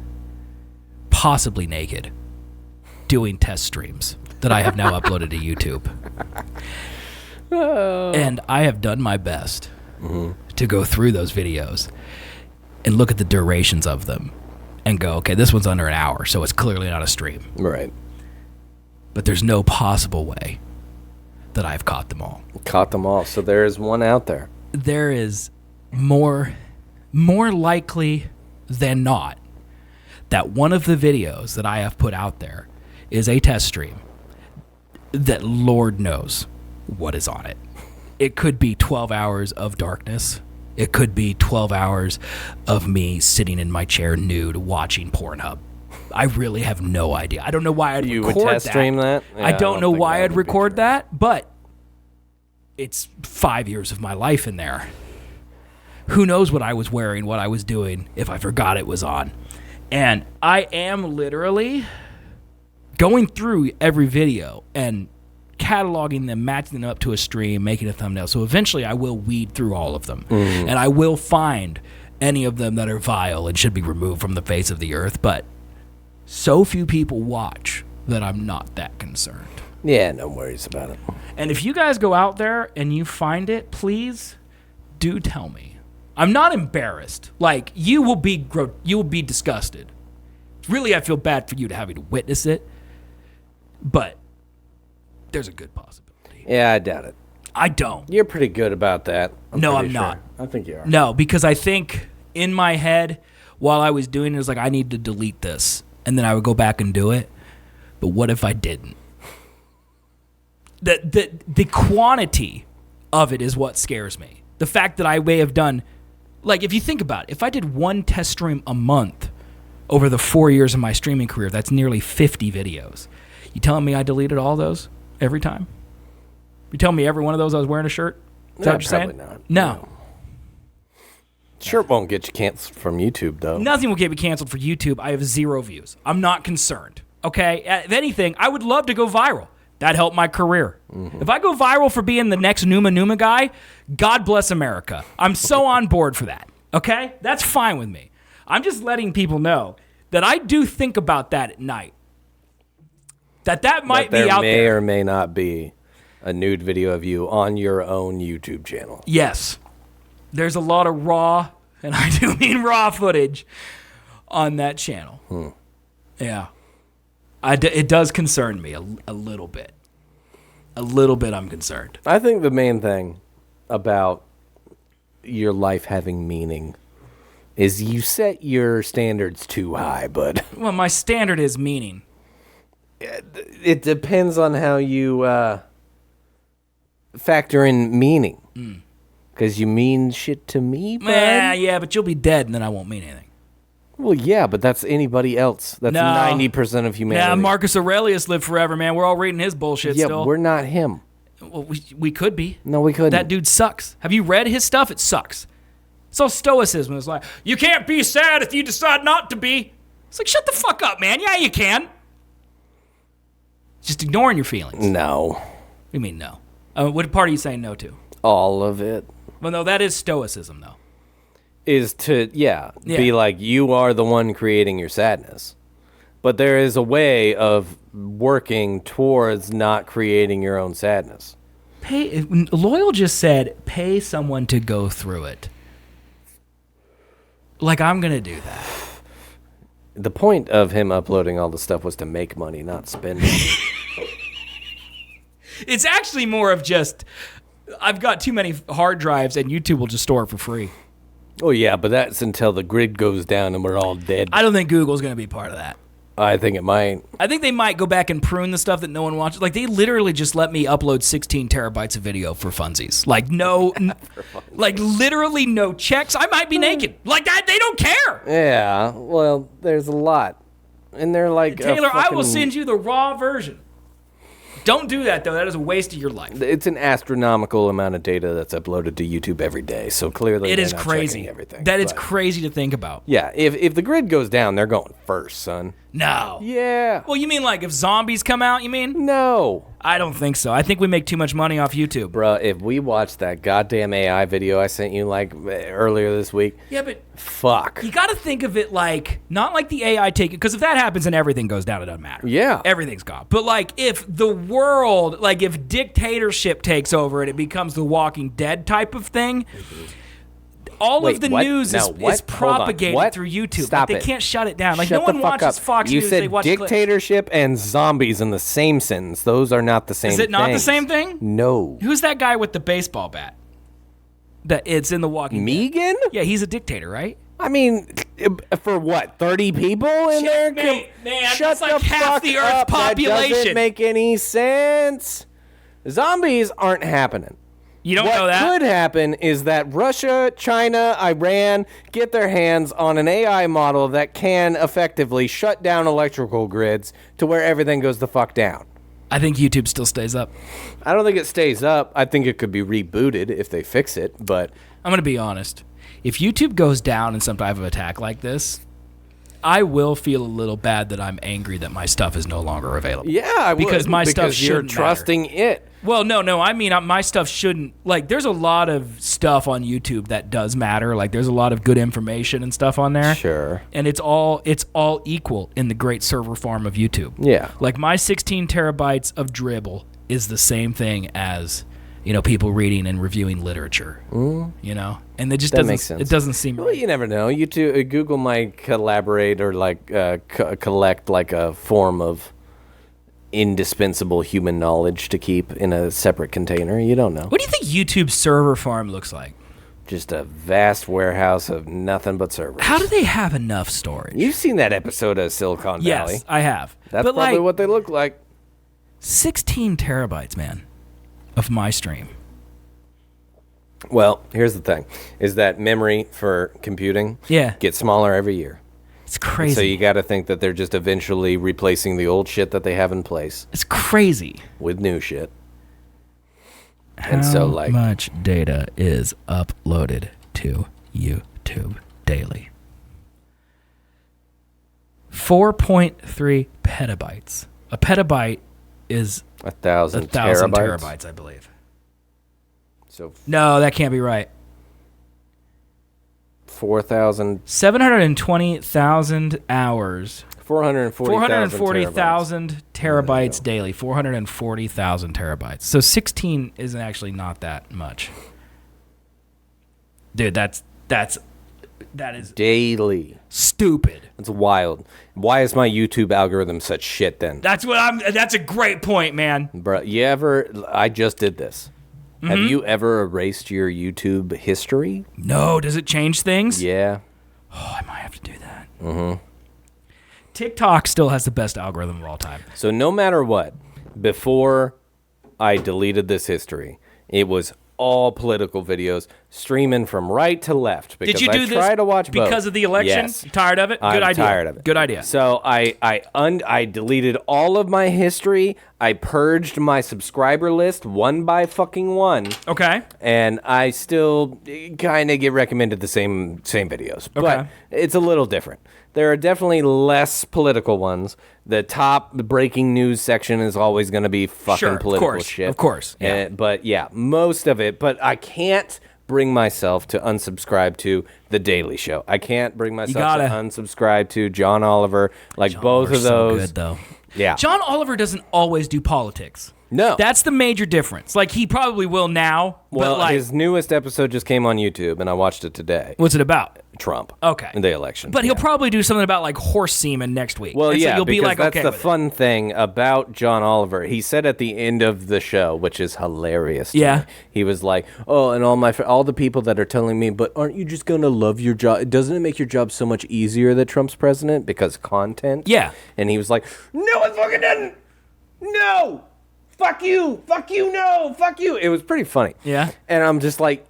S1: possibly naked doing test streams that I have now uploaded to YouTube. And I have done my best to go through those videos and look at the durations of them and go, okay, this one's under an hour, so it's clearly not a stream.
S2: Right.
S1: But there's no possible way that I've caught them all.
S2: Caught them all. So there is one out there.
S1: There is more likely than not that one of the videos that I have put out there is a test stream that Lord knows what is on it. It could be 12 hours of darkness. It could be 12 hours of me sitting in my chair nude watching Pornhub. I really have no idea. I don't know why I'd record that.
S2: You would test stream that? Yeah,
S1: I don't know why I'd record
S2: true.
S1: that, but it's 5 years of my life in there. Who knows what I was wearing, what I was doing, if I forgot it was on. And I am literally going through every video and cataloging them, matching them up to a stream, making a thumbnail. So eventually I will weed through all of them. And I will find any of them that are vile and should be removed from the face of the earth. But so few people watch that I'm not that concerned.
S2: Yeah, no worries about it.
S1: And if you guys go out there and you find it, please do tell me. I'm not embarrassed. Like, you will be disgusted. Really, I feel bad for you to having to witness it. But there's a good possibility.
S2: Yeah, I doubt it.
S1: I don't.
S2: You're pretty good about that.
S1: No, I'm
S2: pretty sure.
S1: not.
S2: I think you are.
S1: No, because I think in my head, while I was doing it, it was like, I need to delete this. And then I would go back and do it. But what if I didn't? The quantity of it is what scares me. The fact that I may have done, like, if you think about it, if I did one test stream a month over the 4 years of my streaming career, that's nearly 50 videos. You telling me I deleted all those every time? You telling me every one of those I was wearing a shirt? Is that what you're saying?
S2: Not.
S1: No.
S2: Shirt won't get you canceled from YouTube, though.
S1: Nothing will get me canceled for YouTube. I have 0 views. I'm not concerned. Okay? If anything, I would love to go viral. That helped my career. Mm-hmm. If I go viral for being the next Numa guy, God bless America. I'm so on board for that. Okay? That's fine with me. I'm just letting people know that I do think about that at night. That might be out there.
S2: There may or may not be a nude video of you on your own YouTube channel.
S1: Yes. There's a lot of raw, and I do mean raw footage, on that channel. Yeah. It does concern me a little bit. A little bit I'm concerned.
S2: I think the main thing about your life having meaning is you set your standards too high, bud.
S1: Well, my standard is meaning.
S2: It depends on how you factor in meaning. Because you mean shit to me, bud?
S1: Yeah, but you'll be dead and then I won't mean anything.
S2: Well, yeah, but that's anybody else. That's 90% of humanity.
S1: Yeah, Marcus Aurelius lived forever, man. We're all reading his bullshit still.
S2: Yeah, we're not him.
S1: Well, we could be.
S2: No, we couldn't.
S1: That dude sucks. Have you read his stuff? It sucks. It's all stoicism. It's like, you can't be sad if you decide not to be. It's like, shut the fuck up, man. Yeah, you can. Just ignoring your feelings.
S2: No.
S1: What do you mean no? What part are you saying no to?
S2: All of it.
S1: Well, no, that is stoicism, though.
S2: Is to, be like, you are the one creating your sadness. But there is a way of working towards not creating your own sadness.
S1: Loyal just said, pay someone to go through it. Like, I'm going to do that.
S2: The point of him uploading all the stuff was to make money, not spend money.
S1: It's actually more of just, I've got too many hard drives and YouTube will just store it for free.
S2: Oh, yeah, but that's until the grid goes down and we're all dead.
S1: I don't think Google's going to be part of that.
S2: I think it might.
S1: I think they might go back and prune the stuff that no one watches. Like, they literally just let me upload 16 terabytes of video for funsies. Like, no, like, literally no checks. I might be naked. Like, that, they don't care.
S2: Yeah, well, there's a lot. And they're like,
S1: Taylor, I will send you the raw version. Don't do that, though. That is a waste of your life.
S2: It's an astronomical amount of data that's uploaded to YouTube every day, so clearly
S1: it is
S2: not
S1: crazy.
S2: Everything.
S1: That is crazy to think about.
S2: Yeah, if the grid goes down, they're going first, son.
S1: No.
S2: Yeah.
S1: Well, you mean like if zombies come out, you mean?
S2: No.
S1: I don't think so. I think we make too much money off YouTube.
S2: Bruh, if we watched that goddamn AI video I sent you like earlier this week.
S1: Yeah, but
S2: fuck.
S1: You got to think of it like, not like the AI taking, because if that happens and everything goes down, it doesn't matter.
S2: Yeah.
S1: Everything's gone. But like if the world, like if dictatorship takes over and it becomes the Walking Dead type of thing, all of the news is propagated through YouTube.
S2: Stop
S1: like, they can't shut it down. Like
S2: Shut
S1: no one
S2: the fuck
S1: watches
S2: up.
S1: Fox
S2: you
S1: News.
S2: said
S1: They watch
S2: dictatorship and zombies in the same sentence. Those are not the same thing.
S1: Is it not the same thing?
S2: No.
S1: Who's that guy with the baseball bat? That it's in the Walking Dead.
S2: Megan?
S1: Yeah, he's a dictator, right?
S2: I mean, for what, 30 people in there?
S1: Man,
S2: Shut
S1: that's like
S2: the
S1: half
S2: fuck
S1: the Earth's
S2: up.
S1: population.
S2: That doesn't make any sense. Zombies aren't happening.
S1: You don't know that?
S2: What could happen is that Russia, China, Iran get their hands on an AI model that can effectively shut down electrical grids to where everything goes the fuck down.
S1: I think YouTube still stays up.
S2: I don't think it stays up. I think it could be rebooted if they fix it, but
S1: I'm going to be honest. If YouTube goes down in some type of attack like this, I will feel a little bad that I'm angry that my stuff is no longer available.
S2: Yeah, I would.
S1: Because my stuff
S2: you're
S1: shouldn't
S2: trusting it.
S1: Well, no. I mean, my stuff shouldn't. Like, there's a lot of stuff on YouTube that does matter. Like, there's a lot of good information and stuff on there.
S2: Sure.
S1: And it's all equal in the great server farm of YouTube.
S2: Yeah.
S1: Like, my 16 terabytes of dribble is the same thing as, people reading and reviewing literature. You know? and it just
S2: That
S1: doesn't.
S2: makes sense.
S1: It doesn't seem
S2: Well,
S1: right.
S2: you never know. Google might collaborate or like collect like a form of indispensable human knowledge to keep in a separate container. You don't know.
S1: What do you think YouTube's server farm looks like?
S2: Just a vast warehouse of nothing but servers.
S1: How do they have enough storage?
S2: You've seen that episode of Silicon Valley.
S1: Yes, I have.
S2: That's
S1: but
S2: probably
S1: like,
S2: what they look like.
S1: 16 terabytes, man, of my stream.
S2: Well, here's the thing, is that memory for computing gets smaller every year.
S1: It's crazy.
S2: So you got to think that they're just eventually replacing the old shit that they have in place
S1: It's crazy.
S2: with new shit.
S1: How
S2: so, like,
S1: much data is uploaded to YouTube daily? 4.3 petabytes. A petabyte is
S2: 1,000
S1: 1,000
S2: terabytes.
S1: terabytes, I believe.
S2: So
S1: No, that can't be right.
S2: 4,000,
S1: 720,000 hours.
S2: 440,000
S1: 440,000 terabytes daily. 440,000 terabytes. So 16 isn't actually not that much. Dude, that is
S2: daily.
S1: stupid.
S2: That's wild. Why is my YouTube algorithm such shit then?
S1: That's a great point, man.
S2: Bro, I just did this. Have you ever erased your YouTube history?
S1: No, does it change things?
S2: Yeah.
S1: Oh, I might have to do that. Mm-hmm. TikTok still has the best algorithm of all time.
S2: So no matter what, before I deleted this history, it was all political videos streaming from right to left. Because
S1: Did you do
S2: I try
S1: this
S2: to watch both.
S1: because of the election?
S2: Yes.
S1: Tired of it? Good
S2: I'm
S1: idea.
S2: tired of it.
S1: Good idea.
S2: So I deleted all of my history. I purged my subscriber list one by fucking one.
S1: Okay.
S2: And I still kind of get recommended the same videos.
S1: Okay.
S2: But it's a little different. There are definitely less political ones. The top breaking news section is always going to be fucking
S1: Sure, of
S2: political
S1: course,
S2: shit.
S1: of course, yeah.
S2: But yeah, most of it. But I can't bring myself to unsubscribe to The Daily Show. I can't bring myself to unsubscribe to John Oliver. Like both of those.
S1: So good, though.
S2: Yeah.
S1: John Oliver doesn't always do politics.
S2: No.
S1: That's the major difference. Like, he probably will now,
S2: Well,
S1: but like,
S2: his newest episode just came on YouTube, and I watched it today.
S1: what's it about?
S2: Trump.
S1: Okay.
S2: The election.
S1: But he'll probably do something about, like, horse semen next week.
S2: Well,
S1: and
S2: yeah,
S1: so you'll be
S2: because
S1: like,
S2: that's
S1: okay
S2: the
S1: with it.
S2: fun thing about John Oliver. He said at the end of the show, which is hilarious. To
S1: Yeah.
S2: me, he was like, "Oh, and all the people that are telling me, but aren't you just gonna love your job? Doesn't it make your job so much easier that Trump's president because content?"
S1: Yeah.
S2: And he was like, "No, it fucking doesn't. No, fuck you, no, fuck you." It was pretty funny.
S1: Yeah.
S2: And I'm just like,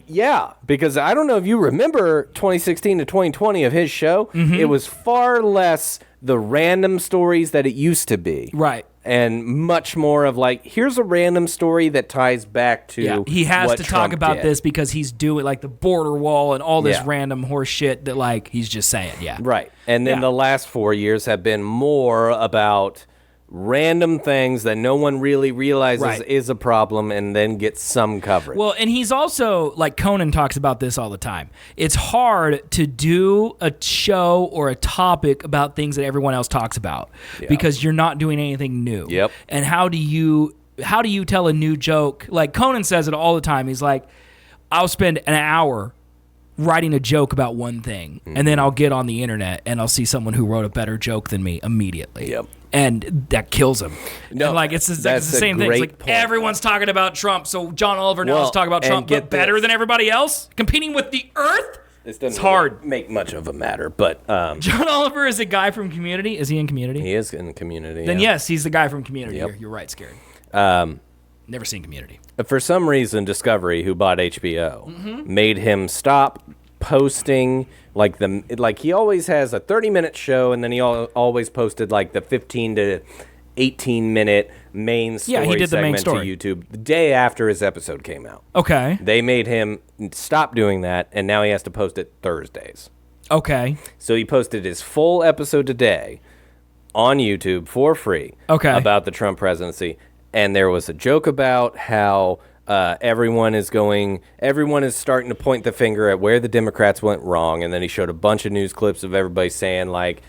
S2: yeah, because I don't know if you remember 2016 to 2020 of his show.
S1: Mm-hmm.
S2: It was far less the random stories that it used to be.
S1: Right.
S2: And much more of like, here's a random story that ties back to
S1: Yeah, he has
S2: what
S1: to
S2: Trump
S1: talk about
S2: did.
S1: this because he's doing like the border wall and all this
S2: Yeah.
S1: random horse shit that like he's just saying. Yeah.
S2: Right. And then
S1: Yeah.
S2: the last 4 years have been more about random things that no one really realizes
S1: Right.
S2: is a problem and then gets some coverage.
S1: Well, and he's also, like Conan talks about this all the time. It's hard to do a show or a topic about things that everyone else talks about because you're not doing anything new.
S2: Yep.
S1: And how do you tell a new joke? Like Conan says it all the time. He's like, I'll spend an hour writing a joke about one thing, and then I'll get on the internet and I'll see someone who wrote a better joke than me immediately.
S2: Yep.
S1: And that kills him.
S2: No,
S1: And like it's the
S2: that's a
S1: same thing. It's
S2: great
S1: like
S2: point.
S1: everyone's talking about Trump, so John Oliver now
S2: Well,
S1: is talking about
S2: and
S1: Trump,
S2: get
S1: but better
S2: this.
S1: than everybody else, competing with the Earth.
S2: This doesn't
S1: It's hard.
S2: really make much of a matter, but
S1: John Oliver is a guy from Community. Is he in Community?
S2: he is in Community.
S1: Then
S2: yeah.
S1: yes, he's the guy from Community.
S2: Yep.
S1: You're right, Scary. Never seen Community.
S2: For some reason, Discovery, who bought HBO,
S1: Mm-hmm.
S2: made him stop posting like he always has a 30-minute show, and then he always posted like the 15 to 18-minute main story
S1: Yeah, he did the main
S2: segment
S1: story.
S2: to YouTube the day after his episode came out.
S1: Okay.
S2: They made him stop doing that, and now he has to post it Thursdays.
S1: Okay.
S2: So he posted his full episode today on YouTube for free
S1: Okay.
S2: about the Trump presidency. And there was a joke about how everyone is starting to point the finger at where the Democrats went wrong. And then he showed a bunch of news clips of everybody saying like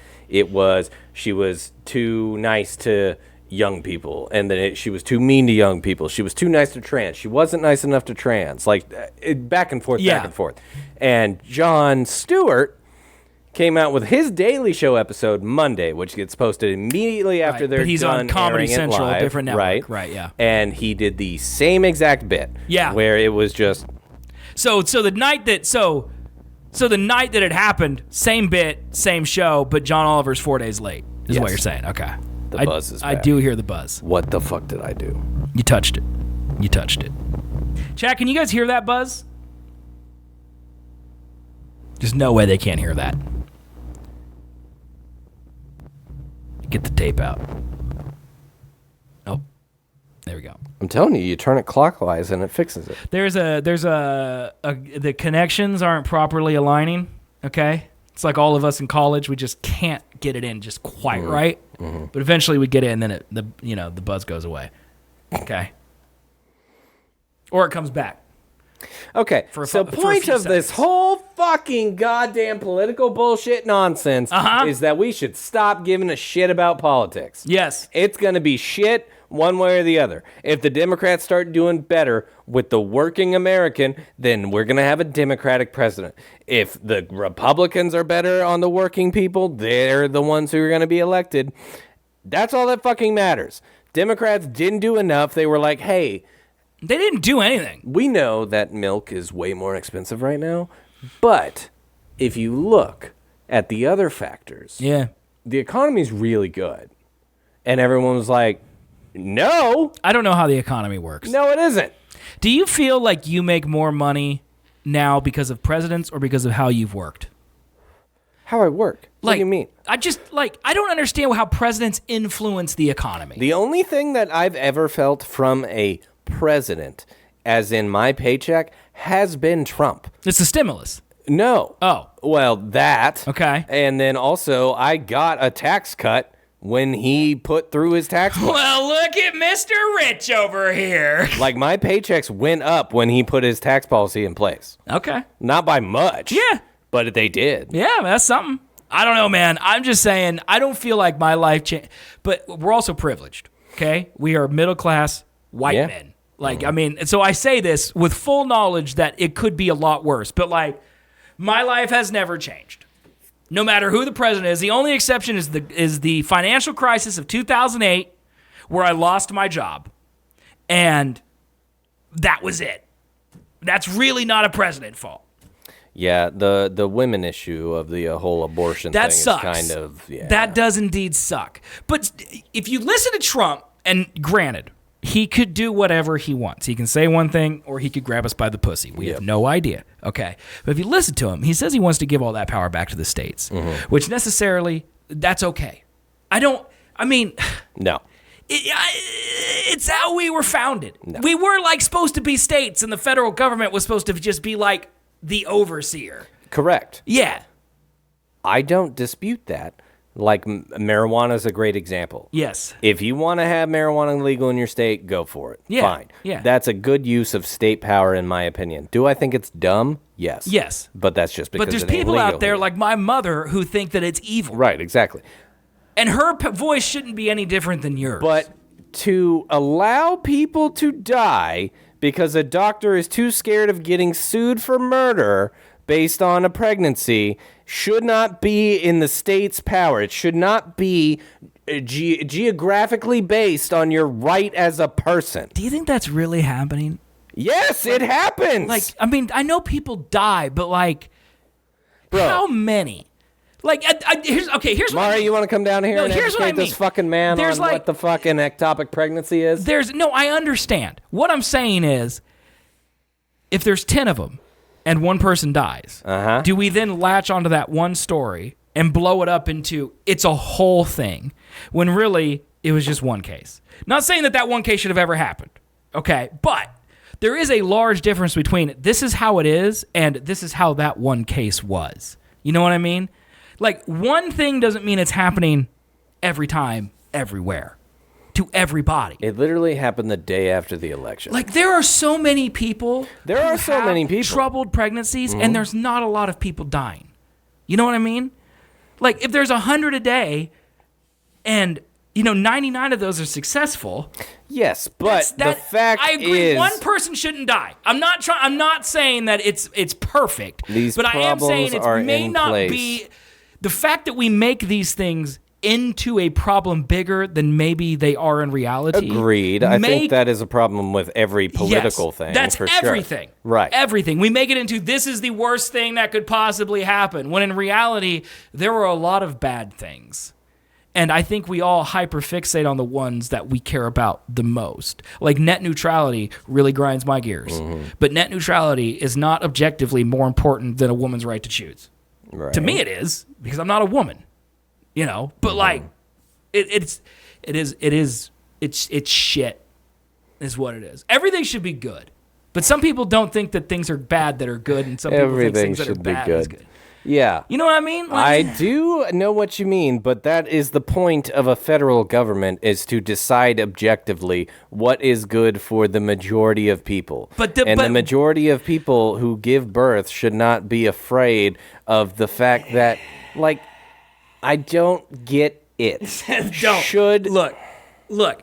S2: she was too nice to young people, and that she was too mean to young people. She was too nice to trans. She wasn't nice enough to trans. Like, back and forth, back and forth. And Jon Stewart came out with his Daily Show episode Monday, which gets posted immediately after they're done. But he's on Comedy Central, a different network. Right, yeah. And he did the same exact bit. Yeah. Where it was just...
S1: So the night that it happened, same bit, same show, but John Oliver's 4 days late, is what you're saying. Okay.
S2: The buzz is back.
S1: I do hear the buzz.
S2: What the fuck did I do?
S1: You touched it. Chat, can you guys hear that buzz? There's no way they can't hear that. Get the tape out. Oh, there we go.
S2: I'm telling you, you turn it clockwise and it fixes it.
S1: The connections aren't properly aligning. Okay, it's like all of us in college, we just can't get it in just quite right. Mm-hmm. But eventually we get it, and then the buzz goes away. Okay, or it comes back.
S2: Okay, so point of this whole fucking goddamn political bullshit nonsense is that we should stop giving a shit about politics.
S1: Yes.
S2: It's going to be shit one way or the other. If the Democrats start doing better with the working American, then we're going to have a Democratic president. If the Republicans are better on the working people, they're the ones who are going to be elected. That's all that fucking matters. Democrats didn't do enough. They were like, hey...
S1: They didn't do anything.
S2: We know that milk is way more expensive right now, but if you look at the other factors, the economy's really good. And everyone was like, no.
S1: I don't know how the economy works.
S2: No, it isn't.
S1: Do you feel like you make more money now because of presidents or because of how you've worked?
S2: How I work? What do you mean?
S1: I don't understand how presidents influence the economy.
S2: The only thing that I've ever felt from a president, as in my paycheck, has been Trump.
S1: It's the stimulus.
S2: No.
S1: Oh.
S2: Well, that.
S1: Okay.
S2: And then also, I got a tax cut when he put through his tax plan.
S1: Well, look at Mr. Rich over here.
S2: Like, my paychecks went up when he put his tax policy in place.
S1: Okay.
S2: Not by much.
S1: Yeah.
S2: But they did.
S1: Yeah, that's something. I don't know, man. I'm just saying, I don't feel like my life changed. But we're also privileged, okay? We are middle-class white men. Like, I mean, so I say this with full knowledge that it could be a lot worse. But, like, my life has never changed. No matter who the president is. The only exception is the financial crisis of 2008 where I lost my job. And that was it. That's really not a president fault.
S2: Yeah, the women issue of the whole abortion
S1: that
S2: thing
S1: sucks.
S2: Is kind of... Yeah.
S1: That does indeed suck. But if you listen to Trump, and granted... He could do whatever he wants. He can say one thing, or he could grab us by the pussy. We have no idea. Okay. But if you listen to him, he says he wants to give all that power back to the states, which necessarily, that's okay. No. It's how we were founded. No. We were, like, supposed to be states, and the federal government was supposed to just be, like, the overseer.
S2: Correct.
S1: Yeah.
S2: I don't dispute that. Like, marijuana is a great example.
S1: Yes.
S2: If you want to have marijuana legal in your state, go for it.
S1: Yeah.
S2: Fine.
S1: Yeah.
S2: That's a good use of state power, in my opinion. Do I think it's dumb? Yes.
S1: Yes.
S2: But that's just because
S1: But there's people out there like my mother who think that it's evil.
S2: Right, exactly.
S1: And her voice shouldn't be any different than yours.
S2: But to allow people to die because a doctor is too scared of getting sued for murder based on a pregnancy should not be in the state's power. It should not be geographically based on your right as a person.
S1: Do you think that's really happening?
S2: Yes, it happens.
S1: Like, I mean, I know people die, but like, bro, how many? Like, here's what
S2: Mari,
S1: I mean.
S2: you want to come down here and educate this fucking man on what the fucking ectopic pregnancy is?
S1: I understand. What I'm saying is, if there's 10 of them, and one person dies, do we then latch onto that one story and blow it up into it's a whole thing when really it was just one case? Not saying that one case should have ever happened, okay? But there is a large difference between this is how it is and this is how that one case was. You know what I mean? Like, one thing doesn't mean it's happening every time, everywhere. To everybody.
S2: It literally happened the day after the election.
S1: Like, there are so many people who have troubled pregnancies, and there's not a lot of people dying. You know what I mean? Like, if there's 100 a day, and, 99 of those are successful.
S2: Yes, but the fact
S1: I agree.
S2: is,
S1: One person shouldn't die. I'm not saying that it's perfect. But I am saying it may not be. The fact that we make these things into a problem bigger than maybe they are in reality.
S2: Agreed. I think that is a problem with every political thing.
S1: That's
S2: for
S1: everything.
S2: Sure. Right.
S1: Everything. We make it into this is the worst thing that could possibly happen, when in reality, there were a lot of bad things. And I think we all hyperfixate on the ones that we care about the most. Like net neutrality really grinds my gears. But net neutrality is not objectively more important than a woman's right to choose.
S2: Right.
S1: To me it is, because I'm not a woman. But like, it's shit, is what it is. Everything should be good, but some people don't think that things are bad that are good, and some people think things that are bad is good.
S2: Yeah,
S1: you know what I mean?
S2: I do know what you mean, but that is the point of a federal government, is to decide objectively what is good for the majority of people. The majority of people who give birth should not be afraid of the fact that, like, I don't get it.
S1: Look.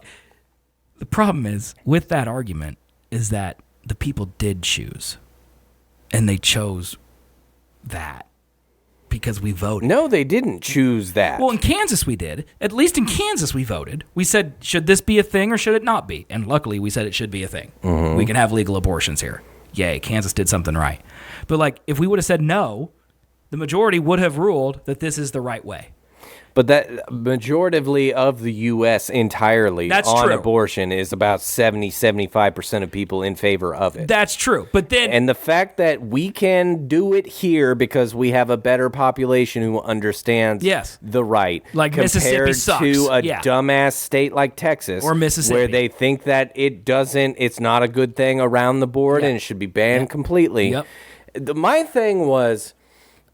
S1: The problem is with that argument is that the people did choose, and they chose that because we voted.
S2: No, they didn't choose that.
S1: Well, in Kansas we did. At least in Kansas we voted. We said, should this be a thing or should it not be? And luckily we said it should be a thing. We can have legal abortions here. Yay, Kansas did something right. But like, if we would have said no, the majority would have ruled that this is the right way.
S2: But that majoritively of the U.S. entirely on abortion is about 70-75% of people in favor of it.
S1: That's true. But then,
S2: and the fact that we can do it here because we have a better population who understands the right,
S1: like Mississippi sucks,
S2: to a dumbass state like Texas
S1: or Mississippi,
S2: where they think that it's not a good thing around the board and it should be banned completely. My thing was,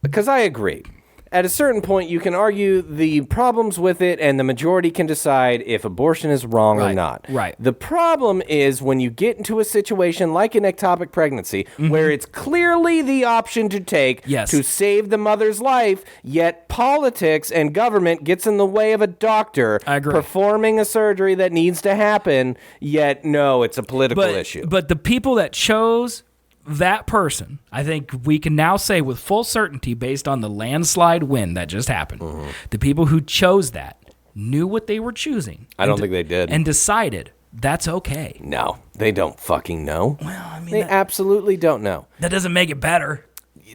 S2: because I agree. At a certain point, you can argue the problems with it, and the majority can decide if abortion is wrong or not.
S1: Right.
S2: The problem is when you get into a situation like an ectopic pregnancy, where it's clearly the option to take to save the mother's life, yet politics and government gets in the way of a doctor performing a surgery that needs to happen, yet no, it's a political issue.
S1: But the people that chose that person, I think we can now say with full certainty, based on the landslide win that just happened, the people who chose that knew what they were choosing.
S2: I don't think they did.
S1: And decided that's okay.
S2: No, they don't fucking know.
S1: Well, I mean,
S2: they absolutely don't know.
S1: That doesn't make it better.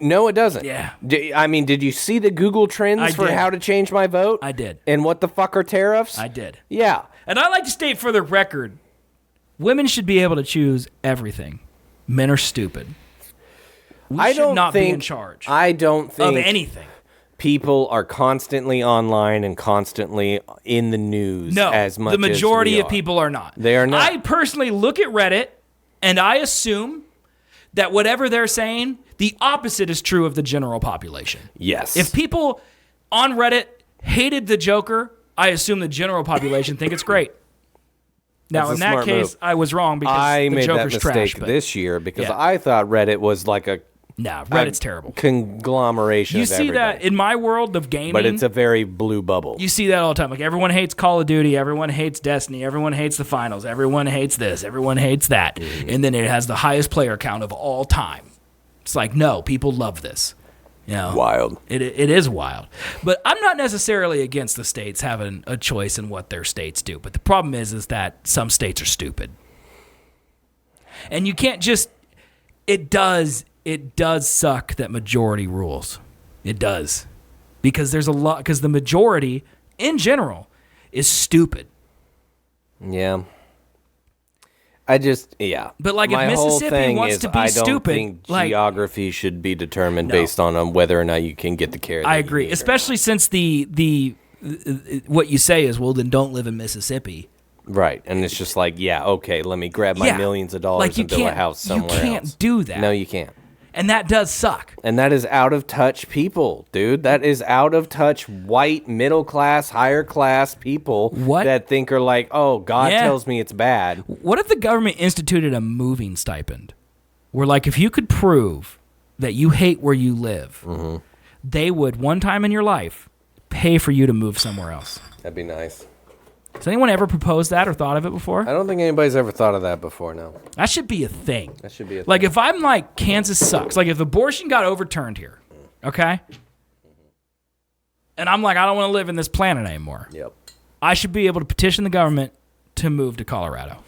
S2: No, it doesn't.
S1: Yeah.
S2: I mean, did you see the Google Trends for how to change my vote?
S1: I did.
S2: And what the fuck are tariffs?
S1: I did.
S2: Yeah.
S1: And I like to state for the record, women should be able to choose everything. Men are stupid. We should not be in charge.
S2: I don't think
S1: of anything.
S2: People are constantly online and constantly in the news as much as
S1: the majority
S2: of
S1: people are not.
S2: They are not.
S1: I personally look at Reddit and I assume that whatever they're saying, the opposite is true of the general population.
S2: Yes.
S1: If people on Reddit hated the Joker, I assume the general population think it's great. Now, in that case, I was wrong because
S2: I made
S1: Joker's
S2: that mistake
S1: trash,
S2: this year because I thought Reddit was like a
S1: Reddit's terrible.
S2: Conglomeration.
S1: You see that in my world of gaming,
S2: but it's a very blue bubble.
S1: You see that all the time. Like everyone hates Call of Duty, everyone hates Destiny, everyone hates the finals, everyone hates this, everyone hates that, and then it has the highest player count of all time. It's like, no, people love this.
S2: Wild.
S1: It is wild. But I'm not necessarily against the states having a choice in what their states do. But the problem is that some states are stupid. And you can't just it does suck that majority rules. It does. Because the majority in general is stupid.
S2: Yeah. But
S1: like, if Mississippi wants to be stupid,
S2: I don't think geography should be determined based on whether or not you can get the care.
S1: I agree, especially since the what you say is, well, then don't live in Mississippi.
S2: Right, and it's just like, okay, let me grab my millions of dollars and build a house somewhere else.
S1: You can't do that.
S2: No, you can't.
S1: And that does suck.
S2: And that is out of touch people, dude. That is out of touch white, middle class, higher class people that think are like, oh, God tells me it's bad.
S1: What if the government instituted a moving stipend? Where, like, if you could prove that you hate where you live, they would, one time in your life, pay for you to move somewhere else.
S2: That'd be nice.
S1: Has anyone ever proposed that or thought of it
S2: I
S1: before?
S2: don't think anybody's ever thought of that before, no.
S1: That should be a thing.
S2: That should be a
S1: Like,
S2: thing.
S1: if I'm like, Kansas sucks. Like, if abortion got overturned here, okay? And I'm like, I don't want to live in this planet anymore.
S2: Yep.
S1: I should be able to petition the government to move to Colorado.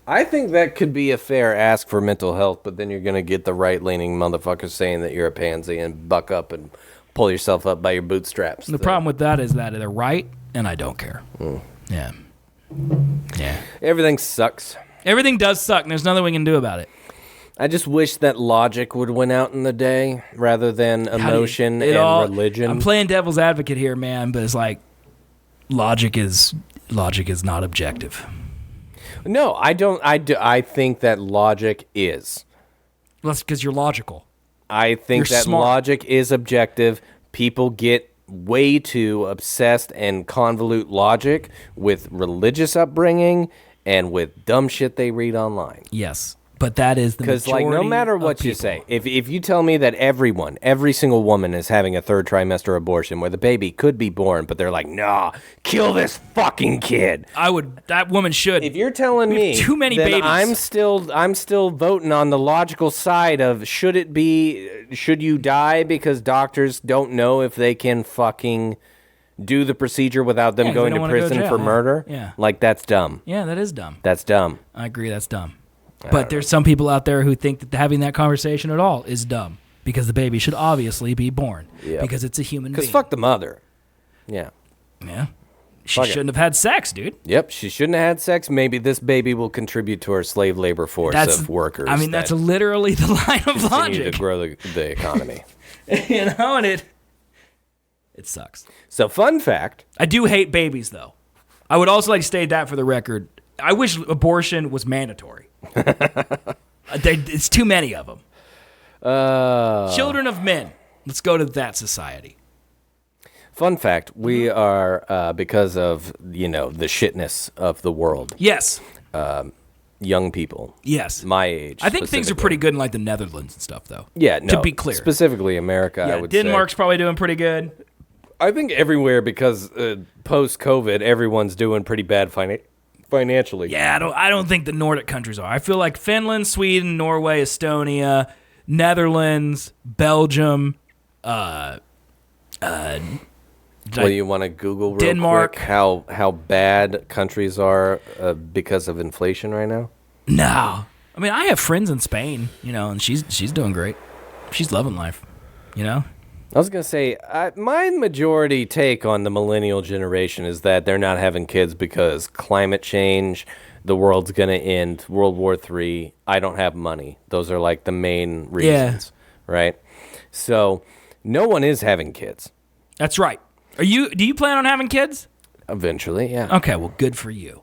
S2: I think that could be a fair ask for mental health, but then you're going to get the right-leaning motherfuckers saying that you're a pansy and buck up and pull yourself up by your bootstraps.
S1: The problem with that is that they're right, and I don't care. Yeah. Yeah.
S2: Everything sucks.
S1: Everything does suck, and there's nothing we can do about it.
S2: I just wish that logic would win out in the day rather than emotion and religion.
S1: I'm playing devil's advocate here, man, but it's like logic is not objective.
S2: No, I don't. I think that logic is.
S1: Well, that's because you're logical.
S2: I think
S1: You're
S2: that
S1: smart.
S2: logic is objective. People get way too obsessed and convolute logic with religious upbringing and with dumb shit they read online.
S1: Yes, but that is the
S2: Because,
S1: majority
S2: like, no matter
S1: of
S2: what you
S1: people.
S2: say, if you tell me that every single woman is having a third trimester abortion where the baby could be born, but they're like, nah, kill this fucking kid.
S1: That woman should.
S2: If you're telling
S1: We have
S2: me
S1: too many
S2: then
S1: babies.
S2: I'm still voting on the logical side of should you die because doctors don't know if they can fucking do the procedure without them
S1: Yeah, 'cause
S2: going
S1: they
S2: to
S1: don't wanna go to
S2: prison
S1: jail,
S2: for
S1: yeah.
S2: murder?
S1: Yeah.
S2: Like, that's dumb.
S1: Yeah, that is dumb.
S2: That's dumb.
S1: I agree, that's dumb. But there's some people out there who think that having that conversation at all is dumb because the baby should obviously be born because it's a human being.
S2: Because fuck the mother. Yeah.
S1: Yeah. She
S2: Fuck it.
S1: shouldn't have had sex, dude.
S2: Yep, she shouldn't have had sex. Maybe this baby will contribute to our slave labor force of workers.
S1: I mean, that's literally the line of
S2: continue
S1: logic.
S2: to grow the economy.
S1: You know, and it sucks.
S2: So, fun fact.
S1: I do hate babies, though. I would also like to state that for the record. I wish abortion was mandatory. It's too many of them. Children of men. Let's go to that society.
S2: Fun fact, we are, because of, the shitness of the world,
S1: Yes.
S2: young people,
S1: Yes.
S2: my age.
S1: I think things are
S2: specifically.
S1: pretty good in like the Netherlands and stuff, though.
S2: Yeah, no.
S1: To be clear.
S2: Specifically America, I
S1: Yeah,
S2: would
S1: Denmark's
S2: say.
S1: probably doing pretty good.
S2: I think everywhere because post-COVID, everyone's doing pretty bad financially.
S1: Yeah, I don't think the Nordic countries are. I feel like Finland, Sweden, Norway, Estonia, Netherlands, Belgium,
S2: Well, you want to Google real
S1: Denmark.
S2: quick how bad countries are because of inflation right now?
S1: No. I mean, I have friends in Spain, and she's doing great. She's loving life,
S2: I was going to say, my majority take on the millennial generation is that they're not having kids because climate change, the world's going to end, World War III, I don't have money. Those are like the main reasons, right? So no one is having kids.
S1: That's right. Do you plan on having kids?
S2: Eventually, yeah.
S1: Okay, well, good for you.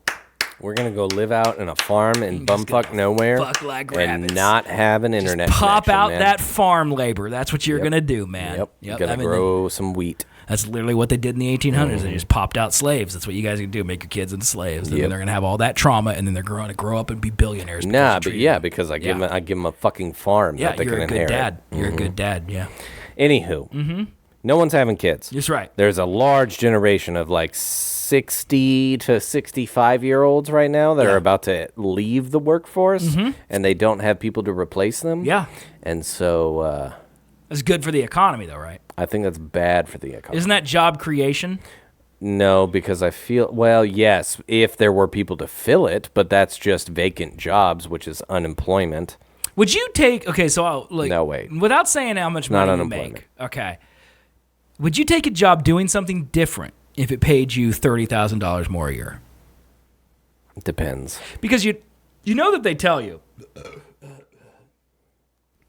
S2: We're going to go live out in a farm in
S1: just
S2: bumfuck
S1: gonna
S2: nowhere
S1: fuck like
S2: and
S1: rabbits.
S2: not have an internet
S1: Pop
S2: connection,
S1: out
S2: man.
S1: that farm labor. That's what you're going to do, man.
S2: Yep. Gonna grow some wheat.
S1: That's literally what they did in the 1800s. They just popped out slaves. That's what you guys can do, make your kids into slaves. And then they're going to have all that trauma, and then they're going to grow up and be billionaires.
S2: Nah, but yeah, because I give them a fucking farm
S1: Yeah,
S2: that they
S1: you're
S2: can
S1: a good
S2: inherit.
S1: dad. You're a good dad, yeah.
S2: Anywho, no one's having kids.
S1: That's right.
S2: There's a large generation of like 60 to 65-year-olds right now that are about to leave the workforce, and they don't have people to replace them.
S1: Yeah.
S2: And so
S1: That's good for the economy, though, right?
S2: I think that's bad for the economy.
S1: Isn't that job creation?
S2: No, because I feel, well, yes, if there were people to fill it, but that's just vacant jobs, which is unemployment.
S1: Would you take, okay, so
S2: No, wait.
S1: without saying how much
S2: Not
S1: money you
S2: unemployment.
S1: make, okay, would you take a job doing something different if it paid you $30,000 more a year?
S2: It depends.
S1: Because you know that they tell you.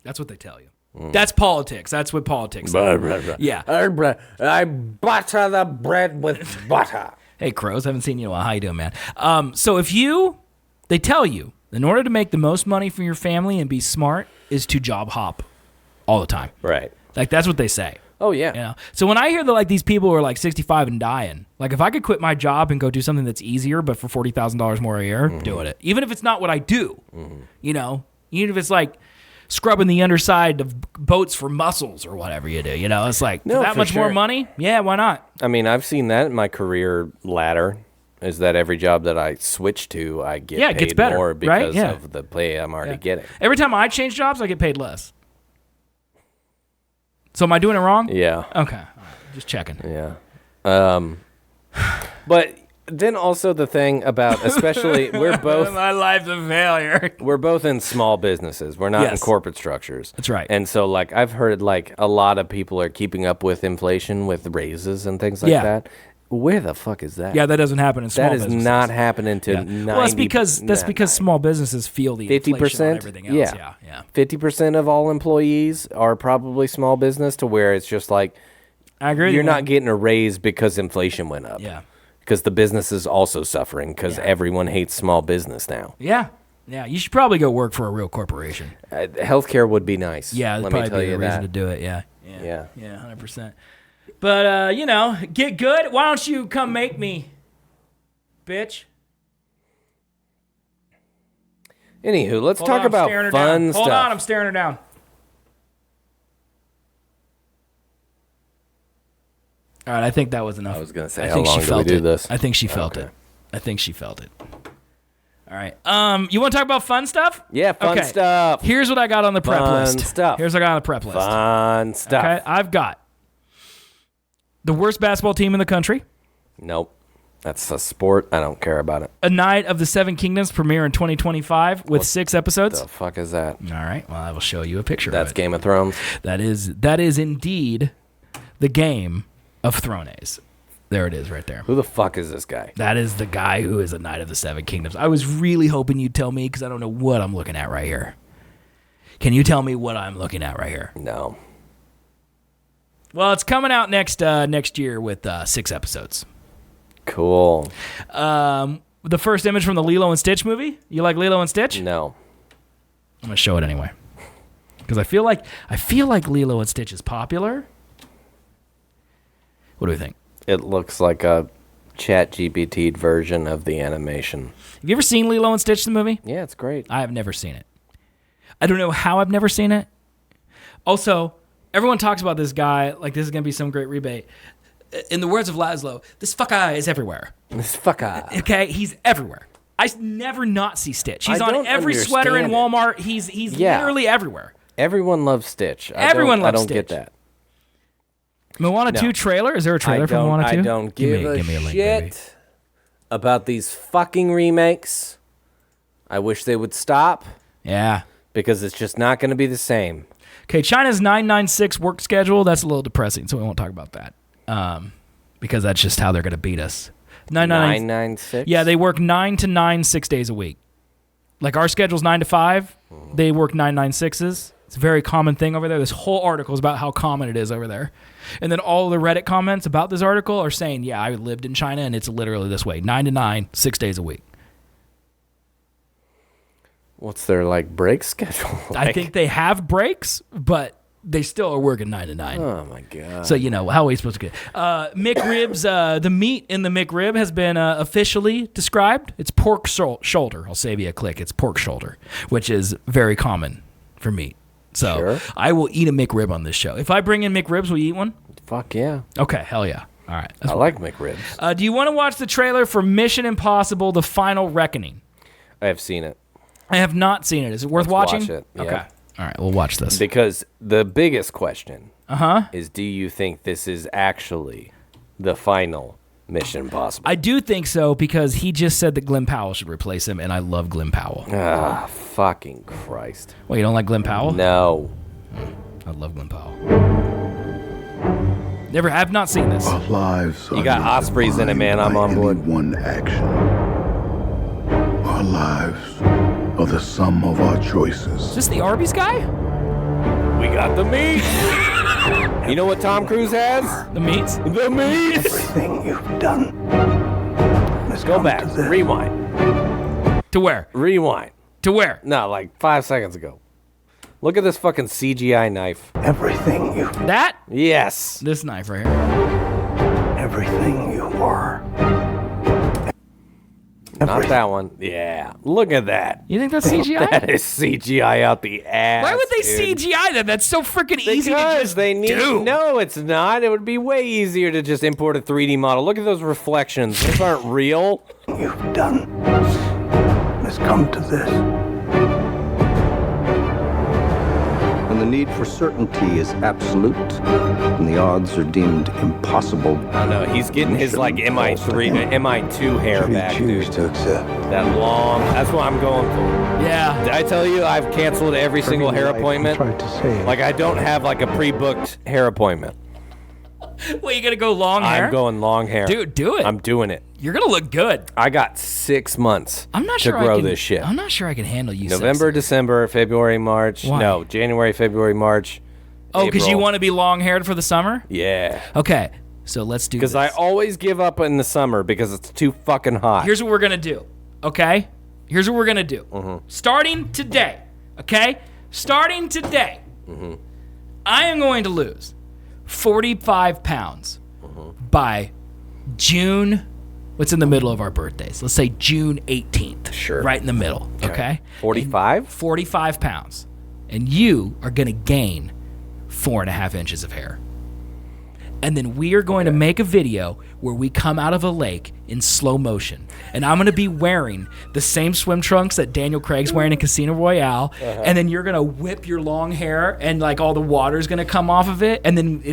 S1: That's what they tell you. That's politics. That's what politics is. Yeah.
S2: I butter the bread with butter.
S1: Hey, Crows, haven't seen you in a while. How you doing, man? So they tell you, in order to make the most money for your family and be smart, is to job hop all the time.
S2: Right.
S1: Like, that's what they say.
S2: Oh, yeah.
S1: You know? So when I hear that, like, these people are, like, 65 and dying, like, if I could quit my job and go do something that's easier but for $40,000 more a year, doing it. Even if it's not what I do, even if it's, like, scrubbing the underside of boats for mussels or whatever you do. You know, it's like,
S2: No,
S1: for that
S2: for
S1: much more
S2: sure.
S1: money? Yeah, why not?
S2: I mean, I've seen that in my career ladder. Is that every job that I switch to, I get
S1: Yeah, it
S2: paid
S1: gonna better,
S2: more
S1: right?
S2: because
S1: Yeah.
S2: of the pay I'm already getting.
S1: Every time I change jobs, I get paid less. So am I doing it wrong?
S2: Yeah,
S1: Okay. All right. Just checking.
S2: yeah. But then also the thing about, especially, we're both
S1: My life's a failure.
S2: we're both in small businesses. We're not in
S1: Yes.
S2: corporate structures.
S1: That's right.
S2: And so, like, I've heard, like, a lot of people are keeping up with inflation with raises and things like
S1: Yeah.
S2: that. Where the fuck is that?
S1: Yeah, that doesn't happen in small
S2: that is
S1: businesses.
S2: not happening to
S1: Yeah.
S2: 90.
S1: Well, that's because small businesses feel the inflation on
S2: 50%.
S1: everything else.
S2: Yeah.
S1: Yeah.
S2: 50% of all employees are probably small business, to where it's just like
S1: I agree. with
S2: you're
S1: you,
S2: not
S1: man.
S2: getting a raise because inflation went up.
S1: Yeah.
S2: Because the business is also suffering because everyone hates small business now.
S1: Yeah. Yeah. You should probably go work for a real corporation.
S2: Healthcare would be nice.
S1: Yeah, that'd
S2: let me
S1: probably
S2: tell
S1: be
S2: you
S1: a reason
S2: that.
S1: to do it. Yeah.
S2: Yeah.
S1: Yeah, 100%. But, you know, get good. Why don't you come make me, bitch?
S2: Anywho, let's
S1: Hold
S2: talk
S1: on, I'm
S2: about
S1: staring her
S2: fun
S1: down.
S2: stuff.
S1: Hold on, I'm staring her down. All right, I think that was enough.
S2: I was gonna say,
S1: I
S2: how
S1: think
S2: long
S1: she
S2: do we
S1: felt
S2: do
S1: it.
S2: this?
S1: I think she felt it. I think she felt it. All right. You want to talk about fun stuff?
S2: Yeah, fun
S1: Okay.
S2: stuff.
S1: Here's what I got on the prep
S2: Fun
S1: list.
S2: stuff.
S1: Here's what I got on the prep list.
S2: Fun stuff.
S1: Okay, I've got the worst basketball team in the country.
S2: Nope. That's a sport. I don't care about it.
S1: A Night of the Seven Kingdoms premiere in 2025 with 6 episodes.
S2: The fuck is that?
S1: All right. Well, I will show you a picture
S2: That's
S1: of it.
S2: Game of Thrones.
S1: That is indeed the Game of Thrones. There it is right there.
S2: Who the fuck is this guy?
S1: That is the guy who is a Knight of the Seven Kingdoms. I was really hoping you'd tell me because I don't know what I'm looking at right here. Can you tell me what I'm looking at right here?
S2: No.
S1: Well, it's coming out next year with 6 episodes.
S2: Cool.
S1: The first image from the Lilo and Stitch movie. You like Lilo and Stitch?
S2: No.
S1: I'm gonna show it anyway because I feel like Lilo and Stitch is popular. What do we think?
S2: It looks like a ChatGPT version of the animation.
S1: Have you ever seen Lilo and Stitch the movie?
S2: Yeah, it's great.
S1: I have never seen it. I don't know how I've never seen it. Also, everyone talks about this guy like this is going to be some great rebate. In the words of Laszlo, this fucker is everywhere.
S2: This fucker.
S1: Okay? He's everywhere. I never not see Stitch. He's
S2: I
S1: on
S2: don't
S1: every sweater in
S2: understand it.
S1: Walmart. He's
S2: Yeah.
S1: literally everywhere.
S2: Everyone loves Stitch.
S1: Everyone
S2: I
S1: loves
S2: don't get
S1: Stitch.
S2: that.
S1: Moana
S2: No.
S1: 2 trailer? Is there a trailer for Moana 2?
S2: I don't give a
S1: give me a link,
S2: shit
S1: baby.
S2: about these fucking remakes. I wish they would stop
S1: Yeah.
S2: because it's just not going to be the same.
S1: Okay, China's 996 work schedule, that's a little depressing, so we won't talk about that. Because that's just how they're going to beat us.
S2: 996?
S1: Yeah, they work 9 to 9, 6 days a week. Like our schedule's 9 to 5. They work 996s. It's a very common thing over there. This whole article is about how common it is over there. And then all the Reddit comments about this article are saying, yeah, I lived in China and it's literally this way. 9 to 9, 6 days a week.
S2: What's their, like, break schedule like?
S1: I think they have breaks, but they still are working 9 to 9.
S2: Oh, my God.
S1: So, you know, how are we supposed to get McRibs, the meat in the McRib has been officially described. It's pork shoulder. I'll save you a click. It's pork shoulder, which is very common for meat. So
S2: Sure.
S1: I will eat a McRib on this show. If I bring in McRibs, will you eat one?
S2: Fuck yeah.
S1: Okay, hell yeah. All right.
S2: I like McRibs.
S1: Do you want to watch the trailer for Mission Impossible: The Final Reckoning?
S2: I have seen it.
S1: I have not seen it. Is it worth
S2: Let's
S1: watching?
S2: watch it, yeah.
S1: Okay. All right, we'll watch this.
S2: Because the biggest question is, do you think this is actually the final Mission Impossible?
S1: I do think so because he just said that Glenn Powell should replace him, and I love Glenn Powell.
S2: Ah, fucking Christ.
S1: Well, you don't like Glenn Powell?
S2: No.
S1: I love Glenn Powell. Never have not seen this.
S4: Our lives
S2: You got Ospreys in it, man. I'm on board.
S4: One action. Our lives are the sum of our choices.
S1: Is this the Arby's guy?
S2: We got the meat. You know what Tom Cruise has?
S1: The meats?
S2: The meat.
S4: Everything you've done.
S2: Let's go back. Rewind.
S1: To where?
S2: Rewind.
S1: To where?
S2: No, like 5 seconds ago. Look at this fucking CGI knife.
S4: Everything you,
S1: That?
S2: Yes.
S1: This knife right here.
S4: everything you are.
S2: Not that one. Yeah. Look at that.
S1: You think that's CGI?
S2: That is CGI out the ass.
S1: Why would they
S2: dude.
S1: CGI that? That's so freaking easy to
S2: Because
S1: just
S2: they need.
S1: do.
S2: No, it's not. It would be way easier to just import a 3D model. Look at those reflections. Those aren't real.
S4: You've done has come to this.
S5: When the need for certainty is absolute, and the odds are deemed impossible.
S2: I know. He's getting his like MI2 hair back,
S4: Choose
S2: dude.
S4: to accept.
S2: That long. That's what I'm going for.
S1: Yeah.
S2: Did I tell you I've canceled every single hair appointment?
S4: Tried to say.
S2: Like I don't have like a pre-booked hair appointment.
S1: Well, you gonna go long hair?
S2: I'm going long hair.
S1: Dude, do it.
S2: I'm doing it.
S1: You're gonna look good.
S2: I got 6 months
S1: I'm not
S2: to
S1: sure
S2: grow
S1: I can,
S2: this shit.
S1: I'm not sure I can handle you.
S2: November,
S1: sexy.
S2: December, February, March.
S1: Why?
S2: No, January, February, March.
S1: Oh, because you
S2: April.
S1: want to be long haired for the summer?
S2: Yeah.
S1: Okay, so let's do this.
S2: Because I always give up in the summer because it's too fucking hot.
S1: Here's what we're gonna do. Okay? Here's what we're gonna do. Starting today. Okay? Starting today. I am going to lose 45 pounds by June. What's in the middle of our birthdays? Let's say June 18th.
S2: Sure.
S1: Right in the middle. Okay?
S2: 45?
S1: 45 pounds. And you are going to gain 4.5 inches of hair. And then we are going to make a video where we come out of a lake in slow motion. And I'm going to be wearing the same swim trunks that Daniel Craig's wearing in Casino Royale. And then you're going to whip your long hair and like all the water's going to come off of it. And then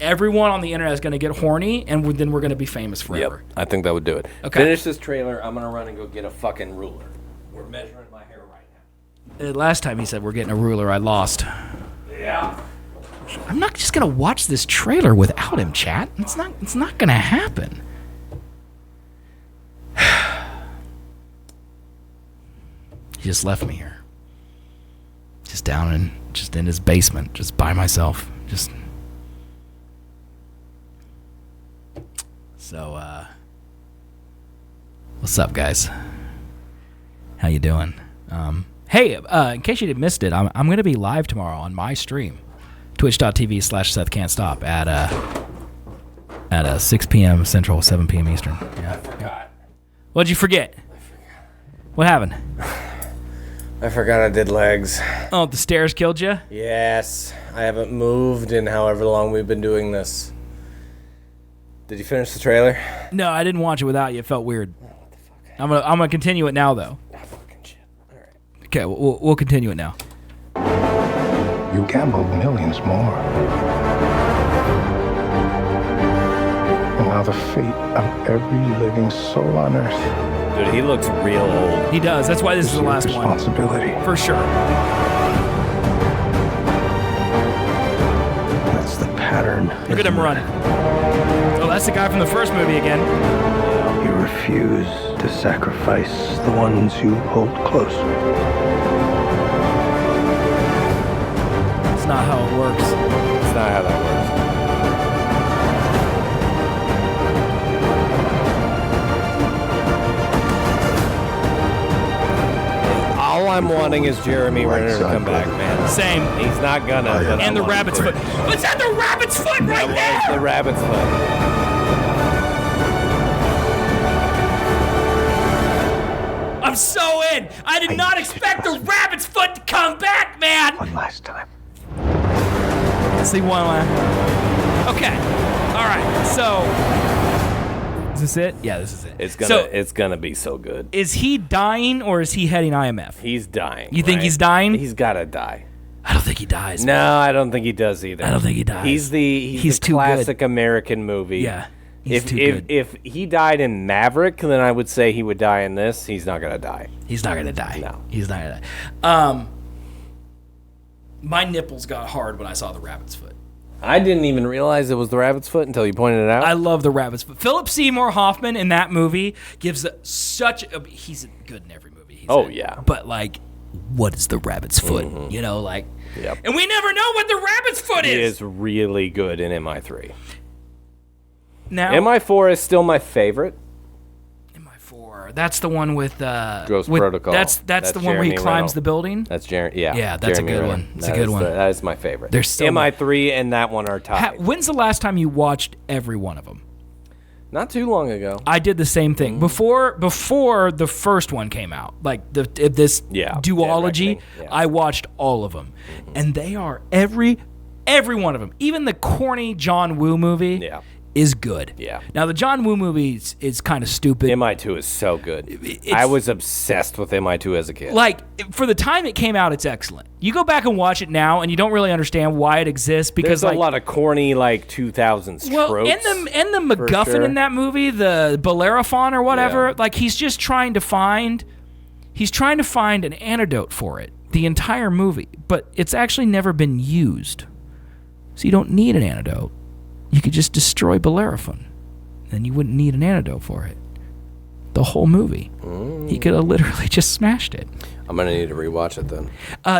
S1: everyone on the internet is going to get horny. And then we're going to be famous forever.
S2: Yep. I think that would do it.
S1: Okay.
S2: Finish this trailer. I'm going to run and go get a fucking ruler. We're measuring my hair right now.
S1: Last time he said we're getting a ruler, I lost.
S2: Yeah.
S1: I'm not just gonna watch this trailer without him, chat. It's not gonna happen. He just left me here. Just in his basement, just by myself. So what's up, guys? How you doing? Hey, in case you didn't missed it, I'm gonna be live tomorrow on my stream. Twitch.tv/SethCan'tStop at 6 p.m. Central, 7 p.m. Eastern. Yeah.
S2: I forgot.
S1: What'd you forget? What happened?
S2: I forgot I did legs.
S1: Oh, the stairs killed you?
S2: Yes. I haven't moved in however long we've been doing this. Did you finish the trailer?
S1: No, I didn't watch it without you. It felt weird. I'm gonna continue it now, though.
S2: Oh, fucking shit. All right.
S1: Okay, we'll continue it now.
S4: You gambled millions more. And now the fate of every living soul on earth
S2: Dude, he looks real old.
S1: He does. That's why this is the
S4: your
S1: last one.
S4: responsibility.
S1: For sure.
S4: That's the pattern.
S1: Look at him run. Oh, that's the guy from the first movie again.
S4: You refuse to sacrifice the ones you hold close.
S1: That's not how it works.
S2: That's not how that works. All I'm wanting is Jeremy Renner to come back, man.
S1: Same.
S2: He's not gonna. but I
S1: And the
S2: want him
S1: rabbit's
S2: to.
S1: foot. What's that? The rabbit's foot right
S2: That was
S1: there!
S2: the rabbit's foot.
S1: I'm so in. I did not expect the rabbit's foot to come back, man.
S4: One last time.
S1: See one last. Okay. All right. So, is this it? Yeah, this is it.
S2: It's gonna be so good.
S1: Is he dying or is he heading IMF?
S2: He's dying.
S1: You think
S2: right?
S1: he's dying?
S2: He's gotta die.
S1: I don't think he dies.
S2: No, I don't think he does either.
S1: I don't think he dies.
S2: He's
S1: He's
S2: the
S1: too
S2: classic
S1: good.
S2: American movie.
S1: Yeah. He's
S2: If
S1: too good.
S2: if he died in Maverick, then I would say he would die in this. He's not gonna die.
S1: He's not gonna die.
S2: No.
S1: He's not gonna die. My nipples got hard when I saw the rabbit's foot.
S2: I didn't even realize it was the rabbit's foot until you pointed it out.
S1: I love the rabbit's foot. Philip Seymour Hoffman in that movie gives such a. He's good in every movie. He's in.
S2: Yeah.
S1: But like, what is the rabbit's foot? You know, like.
S2: Yep.
S1: And we never know what the rabbit's foot
S2: He
S1: is.
S2: is really good in MI3.
S1: Now,
S2: MI4 is still my favorite.
S1: MI4. That's the one with
S2: Ghost
S1: with-
S2: Protocol.
S1: That's the one where he
S2: Jeremy
S1: climbs
S2: Renner.
S1: the building.
S2: That's Jeremy. Yeah.
S1: Yeah, that's a
S2: Jeremy
S1: good
S2: Renner.
S1: one. It's a
S2: That
S1: good
S2: is
S1: one.
S2: that is my favorite.
S1: There's so
S2: MI3 and that one are tied.
S1: When's the last time you watched every one of them?
S2: Not too long ago.
S1: I did the same thing before the first one came out. Like this duology, I watched all of them, and they are every one of them. Even the corny John Woo movie is good.
S2: Yeah.
S1: Now the John Woo movie is kind of stupid.
S2: MI2 is so good. I was obsessed with MI2 as a kid.
S1: Like, for the time it came out, it's excellent. You go back and watch it now, and you don't really understand why it exists because
S2: there's a lot of corny 2000s tropes.
S1: And the MacGuffin in that movie, the Bellerophon or whatever, like he's trying to find an antidote for it the entire movie, but it's actually never been used. So you don't need an antidote. You could just destroy Bellerophon. Then you wouldn't need an antidote for it. The whole movie. He could have literally just smashed it.
S2: I'm going to need to rewatch it then.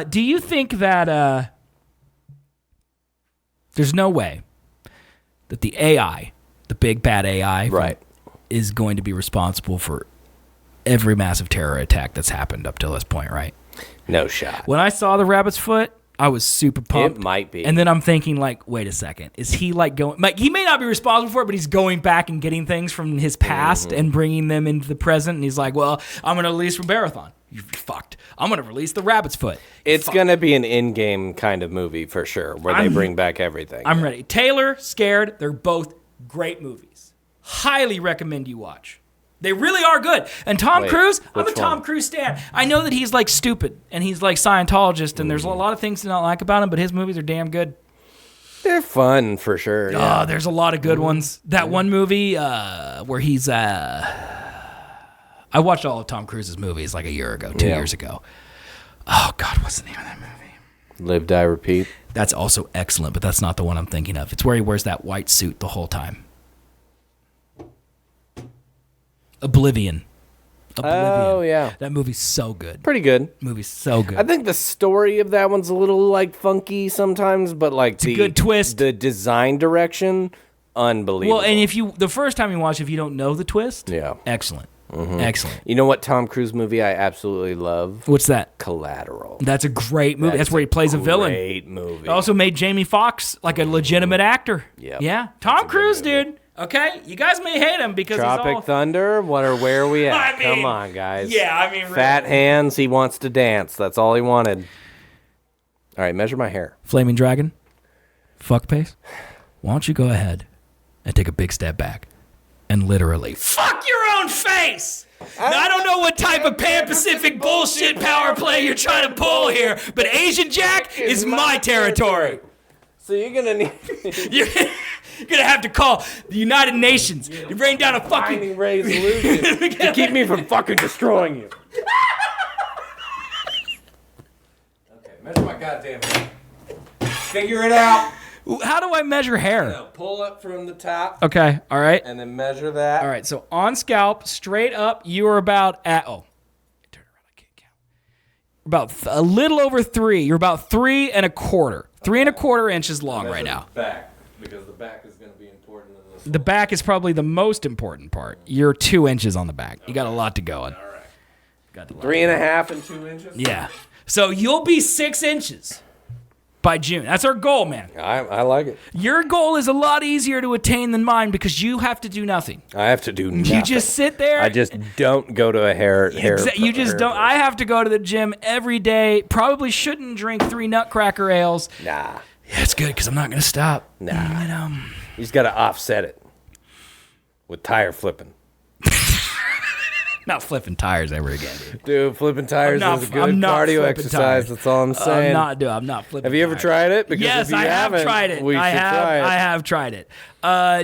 S1: Do you think that there's no way that the AI, the big bad AI, is going to be responsible for every massive terror attack that's happened up till this point, right?
S2: No shot.
S1: When I saw the rabbit's foot, I was super pumped.
S2: It might be.
S1: And then I'm thinking, wait a second. Is he going... he may not be responsible for it, but he's going back and getting things from his past and bringing them into the present. And he's like, well, I'm going to release Marathon. You're fucked. I'm going to release the rabbit's foot.
S2: It's going to be an in-game kind of movie for sure, where they bring back everything.
S1: I'm ready. Taylor, Scared, they're both great movies. Highly recommend you watch. They really are good. And Tom Cruise, I'm a Tom Cruise stan. I know that he's stupid and he's Scientologist and there's a lot of things to not like about him, but his movies are damn good.
S2: They're fun for sure. Yeah.
S1: Oh, there's a lot of good ones. That one movie where he's I watched all of Tom Cruise's movies a year ago, 2 years ago. Oh God, what's the name of that movie?
S2: Live, Die, Repeat.
S1: That's also excellent, but that's not the one I'm thinking of. It's where he wears that white suit the whole time. Oblivion.
S2: Oh, yeah.
S1: That movie's so good.
S2: Pretty good.
S1: Movie's so good.
S2: I think the story of that one's a little funky sometimes, but
S1: it's a good twist.
S2: The design direction, unbelievable.
S1: Well, and the first time you watch, if you don't know the twist, excellent. Excellent.
S2: You know what Tom Cruise movie I absolutely love?
S1: What's that?
S2: Collateral.
S1: That's a great movie. That's where he plays a villain.
S2: Great movie.
S1: It also made Jamie Foxx a legitimate actor.
S2: Yep.
S1: Yeah. Tom Cruise, dude. Okay, you guys may hate him because
S2: Tropic Thunder. Where are we at? Come on, guys.
S1: Yeah,
S2: fat hands. He wants to dance. That's all he wanted. All right, measure my hair.
S1: Flaming Dragon. Fuck face. Why don't you go ahead and take a big step back and literally fuck your own face? Now, I don't know what type of Pan-Pacific bullshit power play you're trying to pull here, but Asian Jack is my territory.
S2: So you're gonna need.
S1: You're gonna have to call the United Nations to bring down a fucking
S2: resolution to keep me from fucking destroying you. Okay, measure my goddamn hair. Figure it out.
S1: How do I measure hair?
S2: No, pull up from the top.
S1: Okay, all right.
S2: And then measure that.
S1: All right, so on scalp, straight up, you are about at turn around, I can't count. About a little over 3. You're about 3 1/4. 3 1/4 inches long right now.
S2: Back. Because the back is going to be important in this.
S1: The back is probably the most important part. You're 2 inches on the back. You got a lot to go on.
S2: All right. Got 3.5 and 2 inches?
S1: Yeah. So you'll be 6 inches by June. That's our goal, man.
S2: I like it.
S1: Your goal is a lot easier to attain than mine because you have to do nothing.
S2: I have to do nothing.
S1: You just sit there.
S2: I just don't go to a hair.
S1: You just don't. I have to go to the gym every day. Probably shouldn't drink 3 Nutcracker ales.
S2: Nah.
S1: Yeah, it's good because I'm not going to stop.
S2: Nah. You just got to offset it with tire flipping.
S1: Not flipping tires ever again, dude.
S2: Dude, flipping tires is a good cardio exercise. That's all I'm saying.
S1: I'm not flipping.
S2: Have you ever tried it? Because
S1: yes, I have tried it. I have tried it.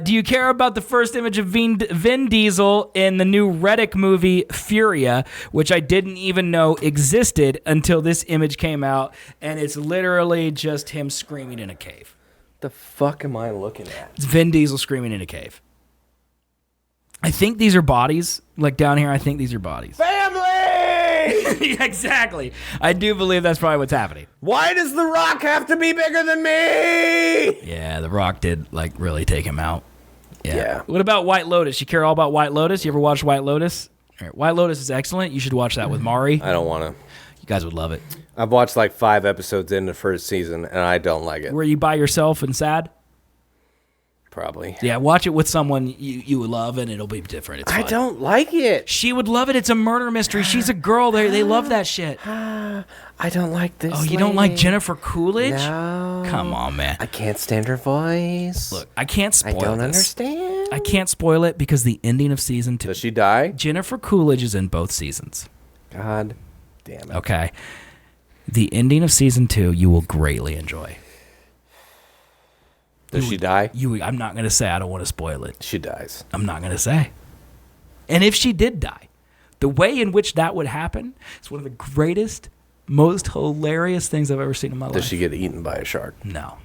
S1: Do you care about the first image of Vin Diesel in the new Riddick movie Furia, which I didn't even know existed until this image came out, and it's literally just him screaming in a cave.
S2: The fuck am I looking at?
S1: It's Vin Diesel screaming in a cave. I think these are bodies. Down here, I think these are bodies.
S2: Family!
S1: Exactly. I do believe that's probably what's happening.
S2: Why does The Rock have to be bigger than me?
S1: Yeah, The Rock did, really take him out.
S2: Yeah.
S1: What about White Lotus? You care all about White Lotus? You ever watch White Lotus? All right, White Lotus is excellent. You should watch that with Mari.
S2: I don't want to.
S1: You guys would love it.
S2: I've watched 5 episodes in the first season, and I don't like it.
S1: Were you by yourself and sad?
S2: Probably.
S1: Yeah, watch it with someone you love, and it'll be different. It's fun.
S2: I don't like it.
S1: She would love it. It's a murder mystery. She's a girl. They love that shit.
S2: I don't like this.
S1: Oh, you don't like
S2: lady.
S1: Jennifer Coolidge?
S2: No.
S1: Come on, man.
S2: I can't stand her voice.
S1: Look, I can't spoil
S2: I don't
S1: this.
S2: understand.
S1: I can't spoil it because the ending of season 2.
S2: Does she die?
S1: Jennifer Coolidge is in both seasons.
S2: God damn it.
S1: Okay. The ending of season 2 you will greatly enjoy.
S2: Does she die?
S1: I'm not going to say. I don't want to spoil it.
S2: She dies.
S1: I'm not going to say. And if she did die, the way in which that would happen is one of the greatest, most hilarious things I've ever seen in my life.
S2: Does she get eaten by a shark?
S1: No.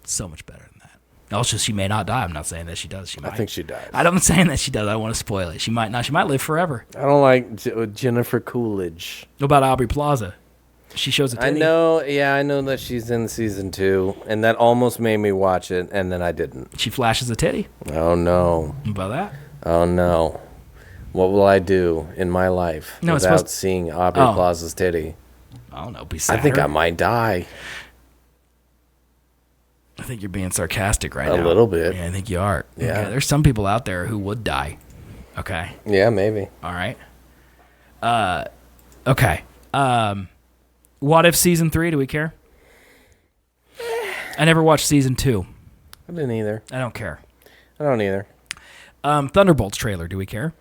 S1: So much better than that. Also, she may not die. I'm not saying that she does. She might.
S2: I think she dies.
S1: I'm saying that she does. I don't want to spoil it. She might not. She might live forever.
S2: I don't like Jennifer Coolidge.
S1: What about Aubrey Plaza? She shows a
S2: I
S1: titty.
S2: know. Yeah, I know that she's in season 2, and that almost made me watch it, and then I didn't.
S1: She flashes a titty.
S2: Oh, no.
S1: What about that?
S2: Oh, no. What will I do in my life without seeing Aubrey Plaza's titty?
S1: I don't know. Be sad.
S2: I think I might die.
S1: I think you're being sarcastic right now.
S2: A little bit.
S1: Yeah, I think you are.
S2: Yeah.
S1: Okay, there's some people out there who would die. Okay.
S2: Yeah, maybe.
S1: All right. Okay. What if season 3? Do we care? I never watched season 2.
S2: I didn't either.
S1: I don't care.
S2: I don't either.
S1: Thunderbolts trailer. Do we care?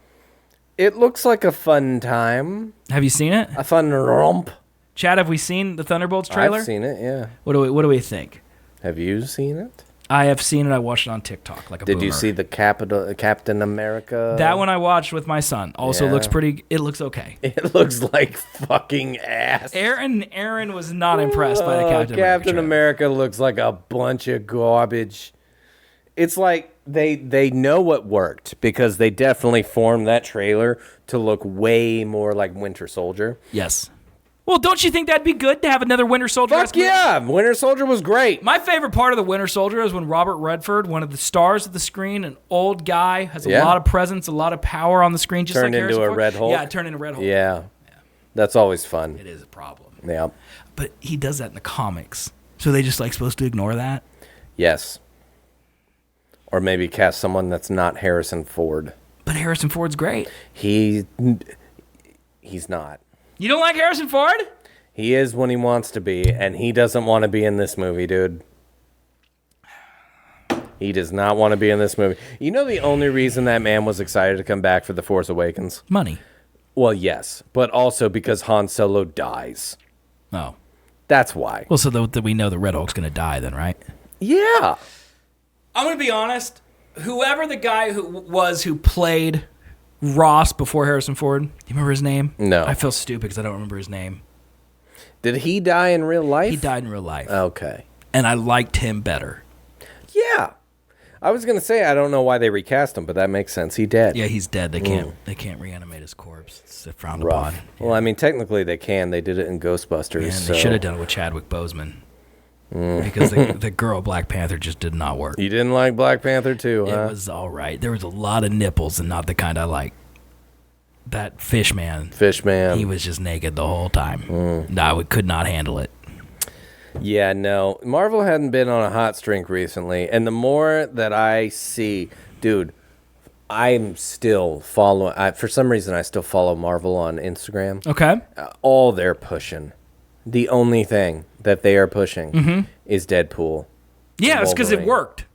S2: It looks like a fun time.
S1: Have you seen it?
S2: A fun romp.
S1: Chad, have we seen the Thunderbolts trailer?
S2: I've seen it, yeah.
S1: What do we think?
S2: Have you seen it?
S1: I have seen it. I watched it on TikTok like a
S2: Did
S1: boomer.
S2: you see the Captain America?
S1: That one I watched with my son. Also looks pretty. It looks okay.
S2: It looks like fucking ass.
S1: Aaron was not impressed by the Captain America.
S2: Captain America looks like a bunch of garbage. It's like they know what worked because they definitely formed that trailer to look way more like Winter Soldier.
S1: Yes. Well, don't you think that'd be good to have another Winter Soldier?
S2: Fuck yeah! Winter Soldier was great.
S1: My favorite part of the Winter Soldier is when Robert Redford, one of the stars of the screen, an old guy, has a lot of presence, a lot of power on the screen, just
S2: turned
S1: like
S2: into
S1: Harrison
S2: a
S1: Ford.
S2: Red Hulk.
S1: Yeah, turned into Red Hulk.
S2: Yeah. That's always fun.
S1: It is a problem.
S2: Yeah.
S1: But he does that in the comics. So they just supposed to ignore that?
S2: Yes. Or maybe cast someone that's not Harrison Ford.
S1: But Harrison Ford's great.
S2: He's not.
S1: You don't like Harrison Ford?
S2: He is when he wants to be, and he doesn't want to be in this movie, dude. He does not want to be in this movie. You know the only reason that man was excited to come back for The Force Awakens?
S1: Money.
S2: Well, yes, but also because Han Solo dies.
S1: Oh.
S2: That's why.
S1: Well, so that we know the Red Hulk's going to die then, right?
S2: Yeah.
S1: I'm going to be honest. Whoever the guy who played Ross before Harrison Ford, do you remember his name?
S2: No.
S1: I feel stupid because I don't remember his name.
S2: Did he die in real life?
S1: He died in real life.
S2: Okay.
S1: And I liked him better.
S2: Yeah. I was going to say, I don't know why they recast him, but that makes sense. He dead.
S1: Yeah, he's dead. They can't reanimate his corpse. It's frowned
S2: Rough.
S1: upon.
S2: Well, I mean, technically they can. They did it in Ghostbusters.
S1: Yeah, and
S2: so.
S1: they should have done it with Chadwick Boseman. Because the girl Black Panther just did not work.
S2: You didn't like Black Panther too, huh?
S1: It was all right. There was a lot of nipples and not the kind I like. That fish man.
S2: Fishman.
S1: He was just naked the whole time. No, we could not handle it.
S2: Yeah, no. Marvel hadn't been on a hot streak recently. And the more that I see, dude, I'm still following. For some reason, I still follow Marvel on Instagram.
S1: Okay.
S2: All they're pushing, the only thing that they are pushing is Deadpool.
S1: Yeah, it's because it
S2: Wolverine.
S1: worked.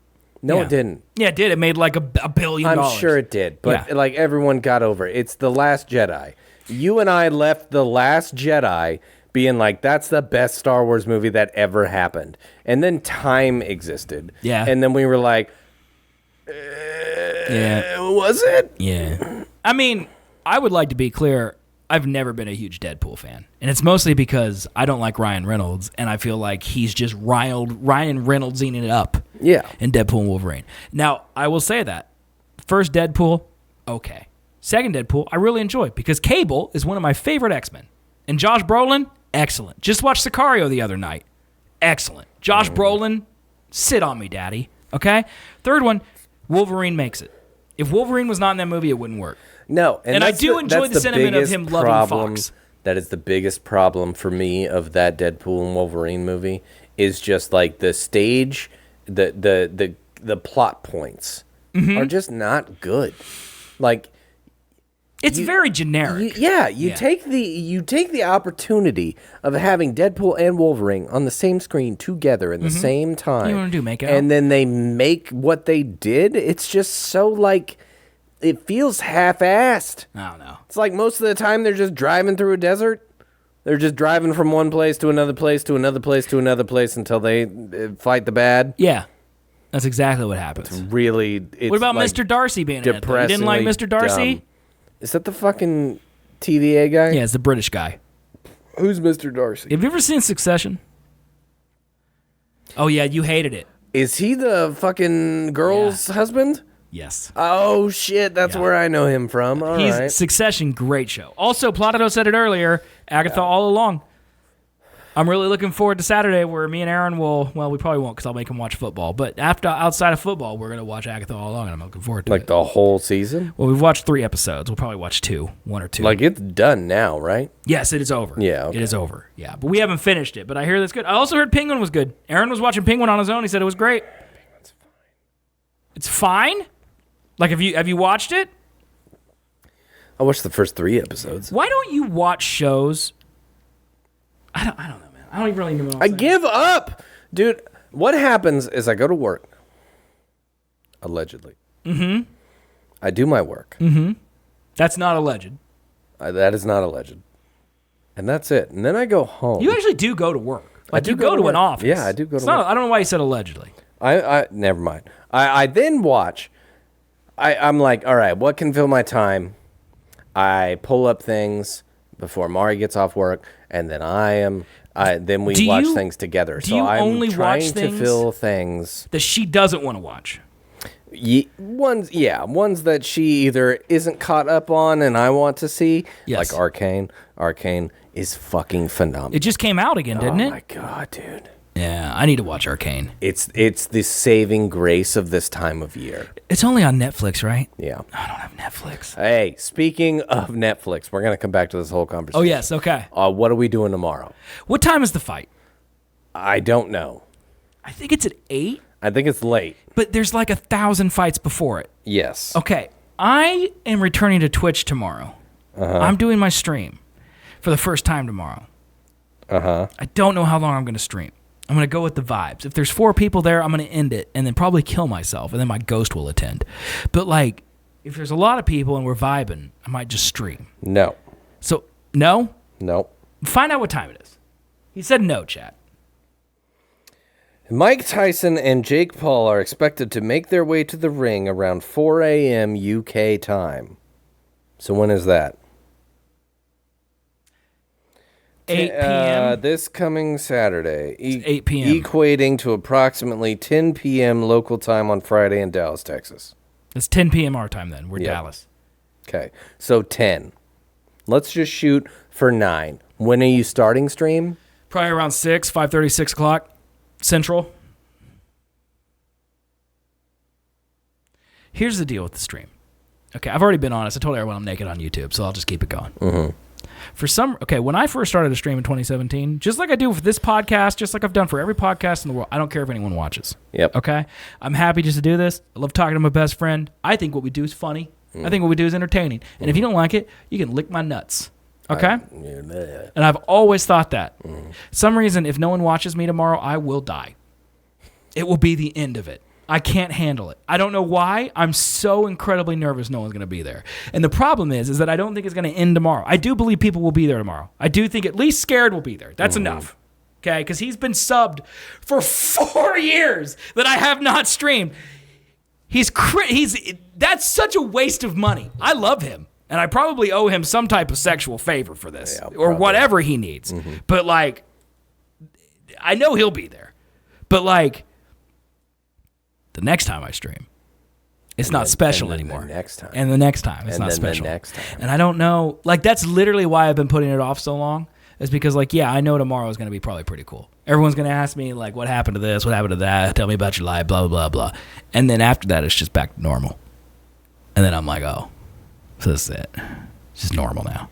S2: No,
S1: Yeah.
S2: it didn't.
S1: Yeah, it did. It made like $1 billion.
S2: I'm sure it did, but
S1: Yeah.
S2: like everyone got over it. It's The Last Jedi. You and I left The Last Jedi being like, that's the best Star Wars movie that ever happened. And then time existed.
S1: Yeah.
S2: And then we were like,
S1: Yeah.
S2: was it?
S1: Yeah. I mean, I would like to be clear. I've never been a huge Deadpool fan. And it's mostly because I don't like Ryan Reynolds, and I feel like he's just Ryan Reynolds-ing it up
S2: Yeah.
S1: in Deadpool and Wolverine. Now, I will say that. First Deadpool, okay. Second Deadpool, I really enjoyed because Cable is one of my favorite X-Men. And Josh Brolin, excellent. Just watched Sicario the other night. Excellent. Josh Brolin, sit on me, daddy. Okay? Third one, Wolverine makes it. If Wolverine was not in that movie, it wouldn't work.
S2: No.
S1: And I do enjoy the sentiment of him loving Fox.
S2: That is the biggest problem for me of that Deadpool and Wolverine movie is just like the stage, the the plot points are just not good. Like,
S1: it's very generic.
S2: You take the opportunity of having Deadpool and Wolverine on the same screen together in the same time.
S1: You want to do make out?
S2: And then they make what they did. It's just so like it feels half-assed.
S1: I don't know.
S2: It's like most of the time they're just driving through a desert. They're just driving from one place to another place to another place to another place until they fight the bad.
S1: Yeah. That's exactly what happens.
S2: It's
S1: what about
S2: like
S1: Mr. Darcy being in it? You didn't like Mr. Darcy?
S2: Dumb. Is that the fucking TVA guy?
S1: Yeah, it's the British guy.
S2: Who's Mr. Darcy?
S1: Have you ever seen Succession? Oh, yeah, you hated it.
S2: Is he the fucking girl's husband?
S1: Yes.
S2: Oh, shit. That's where I know him from. All right.
S1: Succession, great show. Also, Plotado said it earlier, Agatha all along. I'm really looking forward to Saturday where me and Aaron will, well, we probably won't because I'll make him watch football. But outside of football, we're going to watch Agatha all along, and I'm looking forward to it.
S2: Like the whole season?
S1: Well, we've watched 3 episodes. We'll probably watch 1 or 2.
S2: Like it's done now, right?
S1: Yes, it is over.
S2: Yeah, okay.
S1: It is over. Yeah, but we haven't finished it. But I hear that's good. I also heard Penguin was good. Aaron was watching Penguin on his own. He said it was great. Penguin's fine. It's fine? Like, have you watched it?
S2: I watched the first 3 episodes.
S1: Why don't you watch shows? I don't know, man. I don't even really know what I'm saying.
S2: Give up. Dude, what happens is I go to work. Allegedly. Mm-hmm. I do my work.
S1: Mm-hmm. That's not alleged.
S2: That is not alleged. And that's it. And then I go home.
S1: You actually do go to work. Like, you go to an office.
S2: Yeah, I do go to work.
S1: I don't know why you said allegedly.
S2: I never mind. I then watch. I'm like, all right, what can fill my time? I pull up things before Mari gets off work, and then then we watch things together.
S1: Do you only watch
S2: to fill things
S1: that she doesn't want to watch?
S2: Ones that she either isn't caught up on and I want to see,
S1: yes.
S2: Like Arcane. Arcane is fucking phenomenal.
S1: It just came out again, didn't it?
S2: Oh my god, dude.
S1: Yeah, I need to watch Arcane.
S2: It's the saving grace of this time of year.
S1: It's only on Netflix, right?
S2: Yeah.
S1: I don't have Netflix.
S2: Hey, speaking of Netflix, we're going to come back to this whole conversation.
S1: Oh, yes, okay.
S2: What are we doing tomorrow?
S1: What time is the fight?
S2: I don't know.
S1: I think it's at 8.
S2: I think it's late.
S1: But there's like 1,000 fights before it.
S2: Yes.
S1: Okay, I am returning to Twitch tomorrow. I'm doing my stream for the first time tomorrow. I don't know how long I'm going to stream. I'm going to go with the vibes. If there's 4 people there, I'm going to end it and then probably kill myself, and then my ghost will attend. But, like, if there's a lot of people and we're vibing, I might just stream.
S2: No.
S1: So, no?
S2: No.
S1: Find out what time it is. He said no, chat.
S2: Mike Tyson and Jake Paul are expected to make their way to the ring around 4 a.m. UK time. So when is that?
S1: 8 p.m.
S2: This coming Saturday.
S1: 8 p.m.
S2: Equating to approximately 10 p.m. local time on Friday in Dallas, Texas.
S1: It's 10 p.m. our time then. We're Dallas.
S2: Okay. So 10. Let's just shoot for 9. When are you starting stream?
S1: Probably around 6, 5:30, 6 o'clock Central. Here's the deal with the stream. Okay, I've already been honest. I told everyone I'm naked on YouTube, so I'll just keep it going. When I first started to stream in 2017, just like I do with this podcast, just like I've done for every podcast in the world, I don't care if anyone watches.
S2: Yep.
S1: Okay? I'm happy just to do this. I love talking to my best friend. I think what we do is funny. I think what we do is entertaining. And if you don't like it, you can lick my nuts. Okay? And I've always thought that. Some reason, if no one watches me tomorrow, I will die. It will be the end of it. I can't handle it. I don't know why. I'm so incredibly nervous no one's going to be there. And the problem is that I don't think it's going to end tomorrow. I do believe people will be there tomorrow. I do think at least Scared will be there. That's enough. Okay? Because he's been subbed for 4 years that I have not streamed. That's such a waste of money. I love him. And I probably owe him some type of sexual favor for this. Or whatever he needs. But, like, I know he'll be there. But, like, the next time I stream, it's not special anymore.
S2: The next time.
S1: And the next time, it's not special.
S2: The next time.
S1: And I don't know. Like, that's literally why I've been putting it off so long. Is because, like, yeah, I know tomorrow is going to be probably pretty cool. Everyone's going to ask me, like, what happened to this? What happened to that? Tell me about your life, blah, blah, blah. And then after that, it's just back to normal. And then I'm like, oh, so this is it. It's just normal now.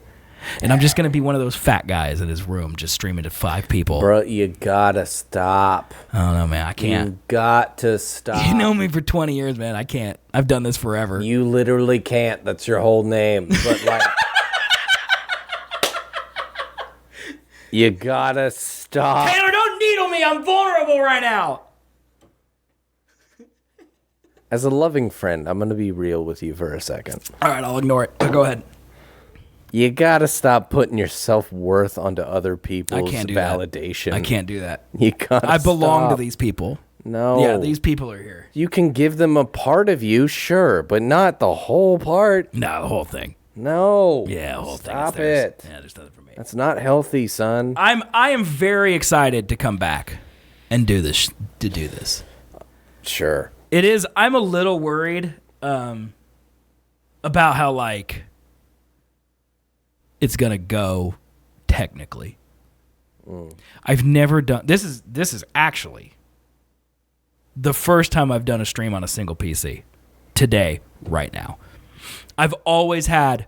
S1: And I'm just going to be one of those fat guys in his room just streaming to 5 people.
S2: Bro, you gotta stop.
S1: I don't know, man. I can't.
S2: You got to stop.
S1: You know me for 20 years, man. I can't. I've done this forever.
S2: You literally can't. That's your whole name. But like, you gotta stop.
S1: Taylor, don't needle me. I'm vulnerable right now.
S2: As a loving friend, I'm gonna be real with you for a second.
S1: All right, I'll ignore it. Go ahead.
S2: You gotta stop putting your self-worth onto other people's validation.
S1: I can't do that.
S2: You gotta
S1: I belong
S2: stop.
S1: to these people.
S2: No.
S1: Yeah, these people are here.
S2: You can give them a part of you, sure, but not the whole part.
S1: No, the whole thing.
S2: No.
S1: Yeah, the whole thing.
S2: Stop it.
S1: Yeah, there's nothing for me.
S2: That's not healthy, son.
S1: I am very excited to come back and do this.
S2: Sure.
S1: It is. I'm a little worried about how like it's gonna go technically. I've never done this. Is actually the first time I've done a stream on a single PC. Today, right now, I've always had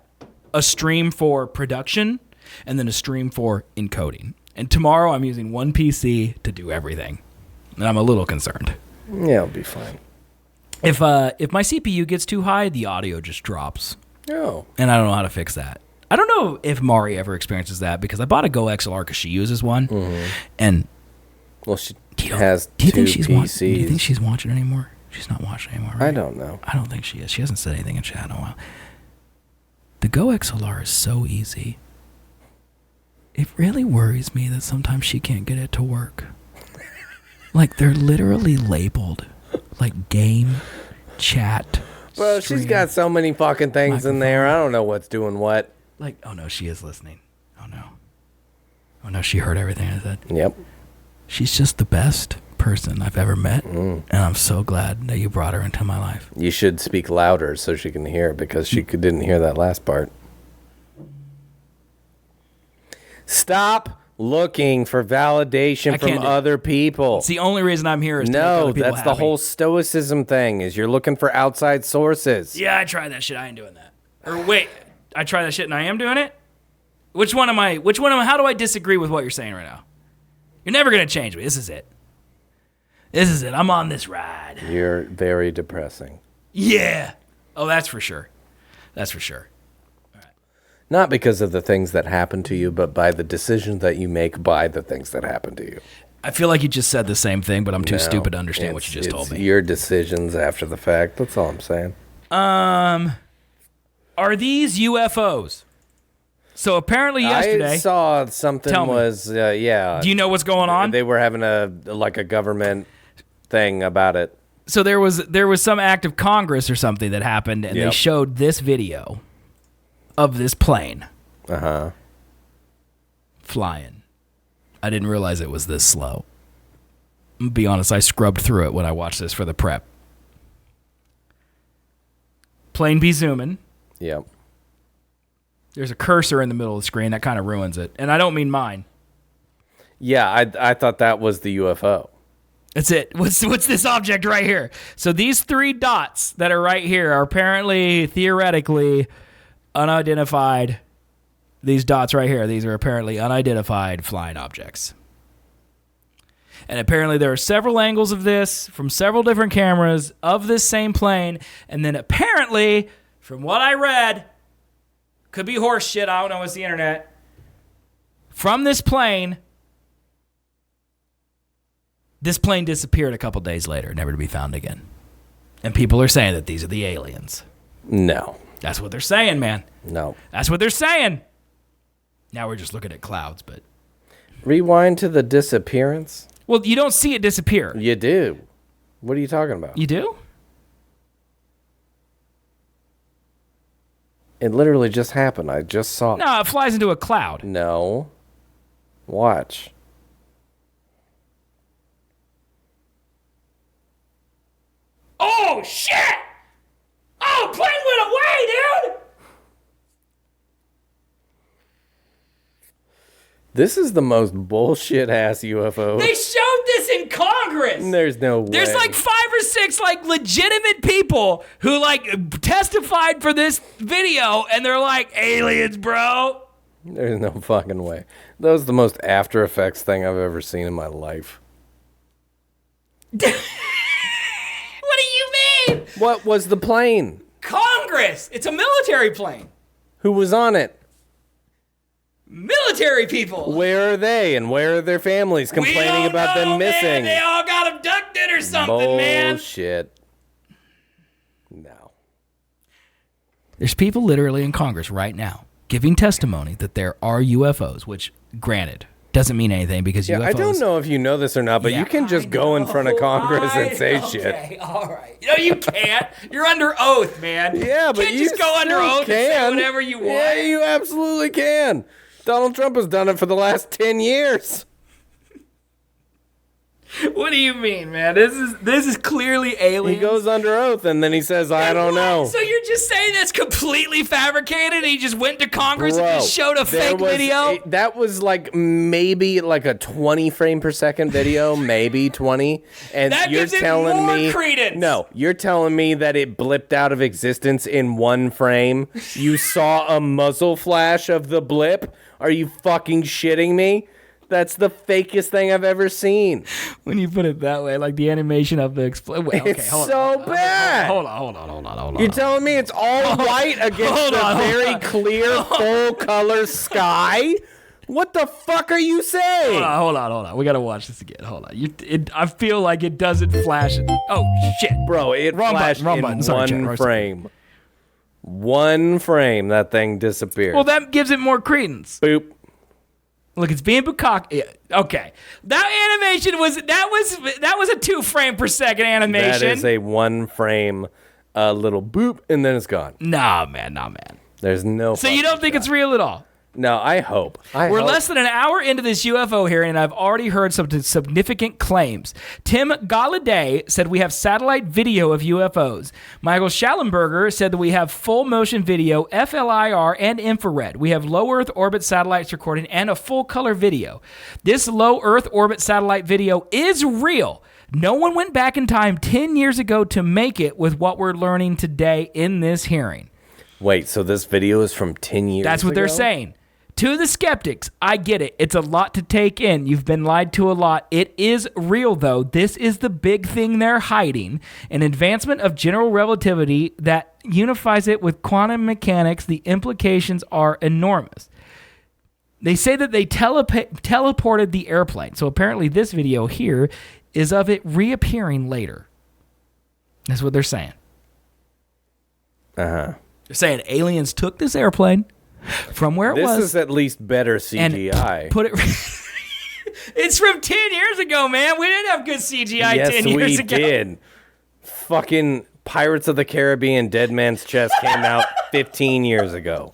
S1: a stream for production and then a stream for encoding. And tomorrow I'm using one PC to do everything, and I'm a little concerned.
S2: Yeah, it'll be fine.
S1: If my CPU gets too high, the audio just drops.
S2: Oh.
S1: And I don't know how to fix that. I don't know if Mari ever experiences that because I bought a Go XLR because she uses one.
S2: Mm-hmm.
S1: And
S2: well, she
S1: has
S2: two PCs.
S1: Do you think she's watching anymore? She's not watching anymore, right?
S2: I don't know.
S1: I don't think she is. She hasn't said anything in chat in a while. The Go XLR is so easy. It really worries me that sometimes she can't get it to work. Like, they're literally labeled. Like game, chat,
S2: Bro,
S1: stream,
S2: she's got so many fucking things in there. I don't know what's doing what.
S1: Like, oh no, she is listening. Oh no. Oh no, she heard everything I said.
S2: Yep.
S1: She's just the best person I've ever met. And I'm so glad that you brought her into my life.
S2: You should speak louder so she can hear because she didn't hear that last part. Stop looking for validation from other people.
S1: It's the only reason I'm here is to make other people
S2: that's the
S1: happy.
S2: whole stoicism thing is you're looking for outside sources.
S1: Yeah, I tried that shit. I ain't doing that. Or wait, I tried that shit and I am doing it? Which one am I? How do I disagree with what you're saying right now? You're never going to change me. This is it. I'm on this ride.
S2: You're very depressing.
S1: Yeah. Oh, that's for sure. That's for sure.
S2: Not because of the things that happen to you, but by the decisions that you make by the things that happen to you.
S1: I feel like you just said the same thing, but I'm too stupid to understand what you just told me.
S2: Your decisions after the fact. That's all I'm saying.
S1: Are these UFOs? So apparently yesterday,
S2: I saw something yeah.
S1: Do you know what's going on?
S2: They were having a government thing about it.
S1: So there was some act of Congress or something that happened, and they showed this video of this plane flying. I didn't realize it was this slow. I'm gonna be honest, I scrubbed through it when I watched this for the prep. Plane be zooming.
S2: Yep.
S1: There's a cursor in the middle of the screen that kind of ruins it, and I don't mean mine.
S2: Yeah, I thought that was the UFO.
S1: That's it. What's this object right here? So these 3 dots that are right here are apparently, theoretically, unidentified. These dots right here, these are apparently unidentified flying objects. And apparently there are several angles of this from several different cameras of this same plane. And then apparently, from what I read, could be horse shit, I don't know, it's the internet. From this plane disappeared a couple days later, never to be found again. And people are saying that these are the aliens.
S2: No.
S1: That's what they're saying, man.
S2: No.
S1: That's what they're saying. Now we're just looking at clouds, but...
S2: Rewind to the disappearance?
S1: Well, you don't see it disappear.
S2: You do. What are you talking about?
S1: You do?
S2: It literally just happened. I just saw it.
S1: No, it flies into a cloud.
S2: No. Watch.
S1: Oh, shit! Oh, plane went away, dude!
S2: This is the most bullshit-ass UFO.
S1: They showed this in Congress!
S2: There's no way.
S1: There's like 5 or 6 like legitimate people who like testified for this video, and they're like, aliens, bro.
S2: There's no fucking way. That was the most After Effects thing I've ever seen in my life.
S1: What do you mean?
S2: What was the plane?
S1: Congress. It's a military plane.
S2: Who was on it?
S1: Military people.
S2: Where are they and where are their families complaining about them missing?
S1: Man. They all got abducted or something, man.
S2: Bullshit. No.
S1: There's people literally in Congress right now giving testimony that there are UFOs, which, granted, doesn't mean anything because UFOs...
S2: I don't know if you know this or not, but you can just go in front of Congress and say shit.
S1: Okay, all right. No, you can't. You're under oath, man.
S2: Yeah, but
S1: you can't just go under oath and say whatever you want.
S2: Yeah, you absolutely can. Donald Trump has done it for the last 10 years.
S1: What do you mean, man? This is clearly aliens.
S2: He goes under oath and then he says, I don't know.
S1: So you're just saying that's completely fabricated and he just went to Congress and just showed a fake video?
S2: That was like maybe like a 20 frame per second video, maybe 20. And
S1: that
S2: you're
S1: gives it
S2: telling
S1: more
S2: me
S1: credence.
S2: No, you're telling me that it blipped out of existence in one frame. You saw a muzzle flash of the blip? Are you fucking shitting me? That's the fakest thing I've ever seen.
S1: When you put it that way, like the animation of the
S2: it's so bad.
S1: Hold on.
S2: You're telling me it's all white against a very clear, full color sky? What the fuck are you saying?
S1: Hold on. We gotta watch this again. Hold on. I feel like it doesn't flash. Oh shit,
S2: bro! It flashed in one frame. One frame, that thing disappeared.
S1: Well, that gives it more credence.
S2: Boop.
S1: Look, it's being Bukak. Yeah, okay, that animation was a 2 frame per second animation.
S2: That is a 1 frame, little boop, and then it's gone.
S1: Nah, man.
S2: There's no.
S1: So you don't think it's real at all?
S2: No, I hope.
S1: We're less than an hour into this UFO hearing, and I've already heard some significant claims. Tim Gallaudet said we have satellite video of UFOs. Michael Schallenberger said that we have full motion video, FLIR, and infrared. We have low Earth orbit satellites recording and a full color video. This low Earth orbit satellite video is real. No one went back in time 10 years ago to make it with what we're learning today in this hearing.
S2: Wait, so this video is from 10 years ago?
S1: That's what they're saying. To the skeptics, I get it. It's a lot to take in. You've been lied to a lot. It is real, though. This is the big thing they're hiding. An advancement of general relativity that unifies it with quantum mechanics. The implications are enormous. They say that they teleported the airplane. So apparently this video here is of it reappearing later. That's what they're saying.
S2: Uh-huh.
S1: They're saying aliens took this airplane from where it was.
S2: This is at least better CGI.
S1: Put it. It's from 10 years ago, man. We didn't have good CGI 10 years ago.
S2: Yes, we did. Fucking Pirates of the Caribbean Dead Man's Chest came out 15 years ago.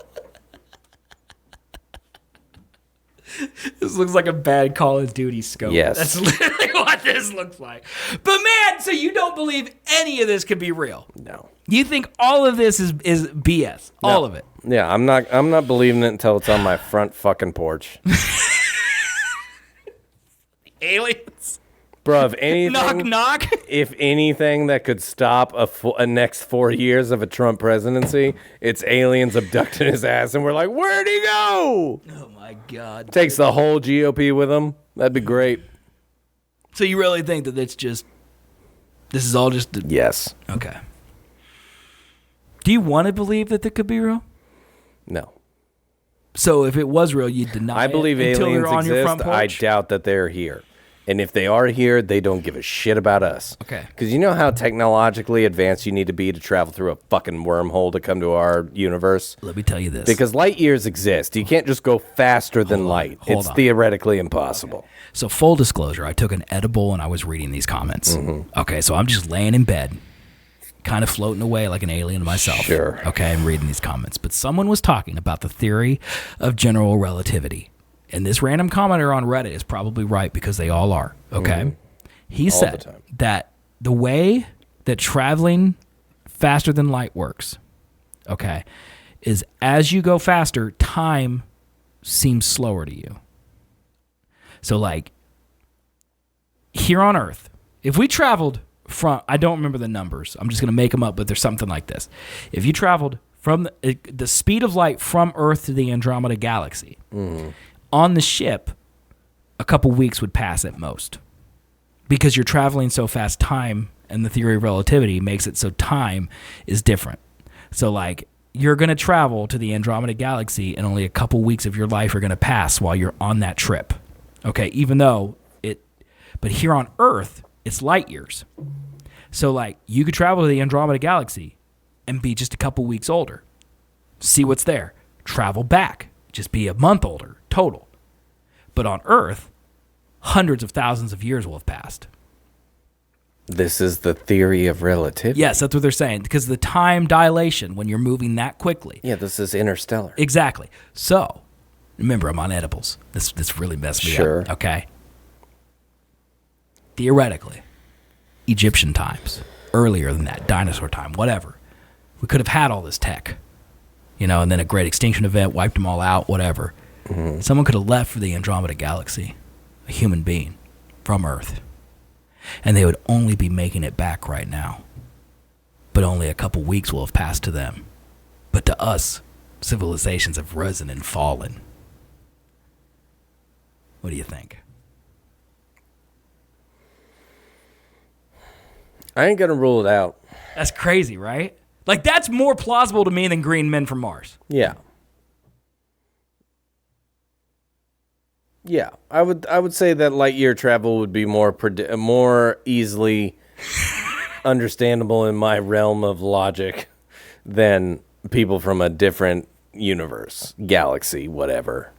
S1: This looks like a bad Call of Duty scope.
S2: Yes.
S1: That's literally what this looks like. But man, so you don't believe any of this could be real?
S2: No.
S1: You think all of this is BS? No. All of it?
S2: Yeah, I'm not believing it until it's on my front fucking porch.
S1: Aliens?
S2: Bro, if anything,
S1: knock.
S2: If anything that could stop a next 4 years of a Trump presidency, it's aliens abducting his ass, and we're like, where'd he go?
S1: Oh my God!
S2: Takes the whole GOP with him. That'd be great.
S1: So you really think that this is all just?
S2: Yes.
S1: Okay. Do you want to believe that could be real?
S2: No.
S1: So if it was real, you'd deny it.
S2: I believe aliens
S1: on your front
S2: exist.
S1: porch?
S2: I doubt that they're here. And if they are here, they don't give a shit about us.
S1: Okay.
S2: Because you know how technologically advanced you need to be to travel through a fucking wormhole to come to our universe?
S1: Let me tell you this.
S2: Because light years exist. You can't just go faster than light. It's theoretically impossible.
S1: Okay. So full disclosure, I took an edible and I was reading these comments. Mm-hmm. Okay, so I'm just laying in bed, kind of floating away like an alien myself.
S2: Sure.
S1: Okay, I'm reading these comments. But someone was talking about the theory of general relativity. And this random commenter on Reddit is probably right because they all are, okay? Mm-hmm. He said that the way that traveling faster than light works, okay, is as you go faster, time seems slower to you. So, like, here on Earth, if we traveled from, I don't remember the numbers, I'm just going to make them up, but there's something like this. If you traveled from the speed of light from Earth to the Andromeda Galaxy. On the ship, a couple weeks would pass at most. Because you're traveling so fast, time and the theory of relativity makes it so time is different. So, like, you're going to travel to the Andromeda Galaxy and only a couple weeks of your life are going to pass while you're on that trip. Okay, even though but here on Earth, it's light years. So, like, you could travel to the Andromeda Galaxy and be just a couple weeks older. See what's there. Travel back. Just be a month older total. But on Earth, hundreds of thousands of years will have passed.
S2: This is the theory of relativity.
S1: Yes, that's what they're saying. Because the time dilation when you're moving that quickly.
S2: Yeah, this is interstellar.
S1: Exactly. So, remember, I'm on edibles. This really messed me up. Okay. Theoretically, Egyptian times, earlier than that, dinosaur time, whatever. We could have had all this tech, and then a great extinction event wiped them all out, whatever. Someone could have left for the Andromeda Galaxy, a human being, from Earth. And they would only be making it back right now. But only a couple weeks will have passed to them. But to us, civilizations have risen and fallen. What do you think?
S2: I ain't gonna rule it out.
S1: That's crazy, right? Like, that's more plausible to me than green men from Mars.
S2: Yeah. Yeah, I would say that light year travel would be more easily understandable in my realm of logic than people from a different universe, galaxy, whatever.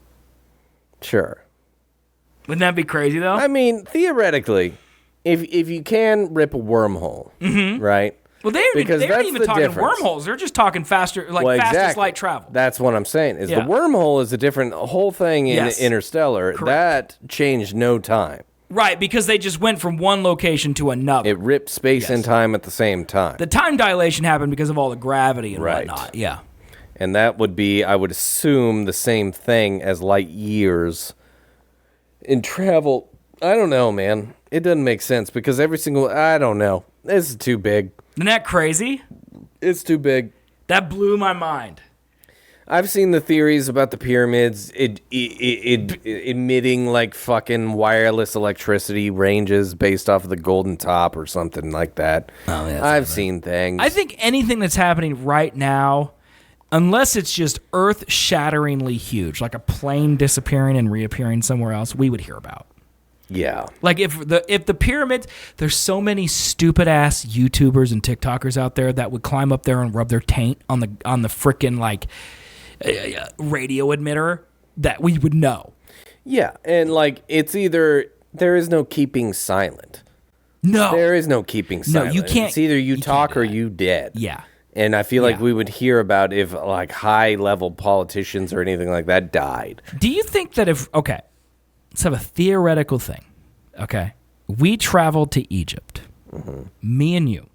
S2: Sure.
S1: Wouldn't that be crazy, though?
S2: I mean, theoretically, if you can rip a wormhole, right?
S1: Well, they aren't even talking wormholes. They're just talking faster, fastest light travel.
S2: That's what I'm saying. The wormhole is a different whole thing in Interstellar.
S1: Correct.
S2: That changed no time.
S1: Right, because they just went from one location to another.
S2: It ripped space and time at the same time.
S1: The time dilation happened because of all the gravity and whatnot. Yeah.
S2: And that would be, I would assume, the same thing as light years in travel. I don't know, man. It doesn't make sense because I don't know. This is too big.
S1: Isn't that crazy?
S2: It's too big.
S1: That blew my mind.
S2: I've seen the theories about the pyramids emitting like fucking wireless electricity ranges based off of the golden top or something like that.
S1: Oh, yeah,
S2: I've seen things.
S1: I think anything that's happening right now, unless it's just earth-shatteringly huge, like a plane disappearing and reappearing somewhere else, we would hear about.
S2: Yeah.
S1: Like if the pyramids, there's so many stupid ass YouTubers and TikTokers out there that would climb up there and rub their taint on the frickin' like radio emitter that we would know.
S2: Yeah, and like it's either there is no keeping silent.
S1: No.
S2: There is no keeping silent.
S1: No, you can't.
S2: It's either you talk or you dead.
S1: Yeah.
S2: And I feel like we would hear about if like high level politicians or anything like that died.
S1: Do you think that let's have a theoretical thing. Okay. We traveled to Egypt. Me and you.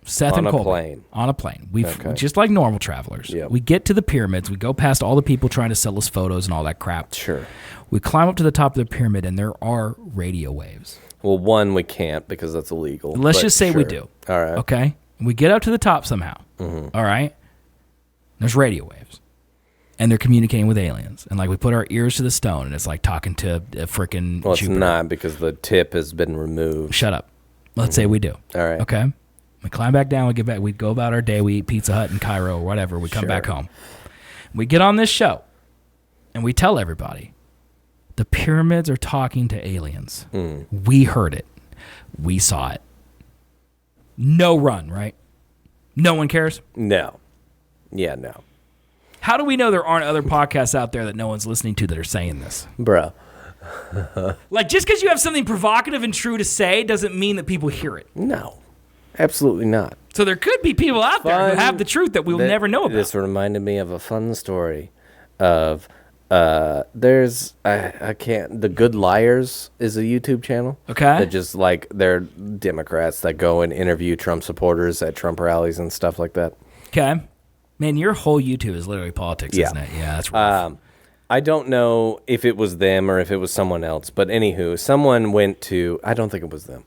S1: Seth and Colby. On a plane. Just like normal travelers.
S2: Yep.
S1: We get to the pyramids. We go past all the people trying to sell us photos and all that crap.
S2: Sure.
S1: We climb up to the top of the pyramid and there are radio waves.
S2: Well, one, we can't because that's illegal.
S1: Let's just say we do.
S2: All right.
S1: Okay. We get up to the top somehow. All right. There's radio waves. And they're communicating with aliens. And like we put our ears to the stone and it's like talking to a freaking
S2: Well,
S1: Jupiter.
S2: it's not because the tip has been removed.
S1: Shut up. Let's say we do.
S2: All right.
S1: Okay. We climb back down. We get back. We go about our day. We eat Pizza Hut in Cairo or whatever. We come back home. We get on this show and we tell everybody the pyramids are talking to aliens. We heard it. We saw it. No run, right? No one cares?
S2: No. Yeah, no.
S1: How do we know there aren't other podcasts out there that no one's listening to that are saying this?
S2: Bro.
S1: Like, just because you have something provocative and true to say doesn't mean that people hear it.
S2: No. Absolutely not.
S1: So there could be people out there who have the truth that we'll never know about.
S2: This reminded me of a fun story of The Good Liars is a YouTube channel.
S1: Okay.
S2: That just like they're Democrats that go and interview Trump supporters at Trump rallies and stuff like that.
S1: Okay. Man, your whole YouTube is literally politics, isn't it? Yeah, that's rough.
S2: I don't know if it was them or if it was someone else, but anywho, someone went to, I don't think it was them,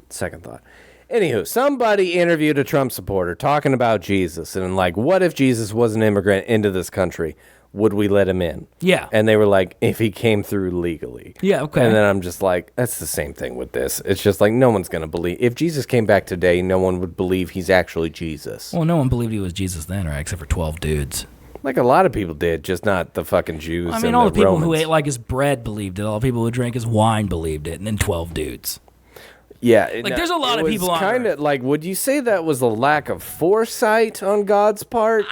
S2: second thought. Anywho, somebody interviewed a Trump supporter talking about Jesus and like, what if Jesus was an immigrant into this country? Would we let him in?
S1: Yeah.
S2: And they were like, if he came through legally.
S1: Yeah, okay.
S2: And then I'm just like, that's the same thing with this. It's just like, no one's going to believe. If Jesus came back today, no one would believe he's actually Jesus.
S1: Well, no one believed he was Jesus then, right? Except for 12 dudes.
S2: Like a lot of people did, just not the fucking Jews.
S1: I mean,
S2: and
S1: all the people
S2: Romans.
S1: who ate like his bread believed it. All the people who drank his wine believed it. And then 12 dudes.
S2: Yeah.
S1: Like, there's a lot of people on
S2: kind
S1: Earth.
S2: of like, would you say that was a lack of foresight on God's part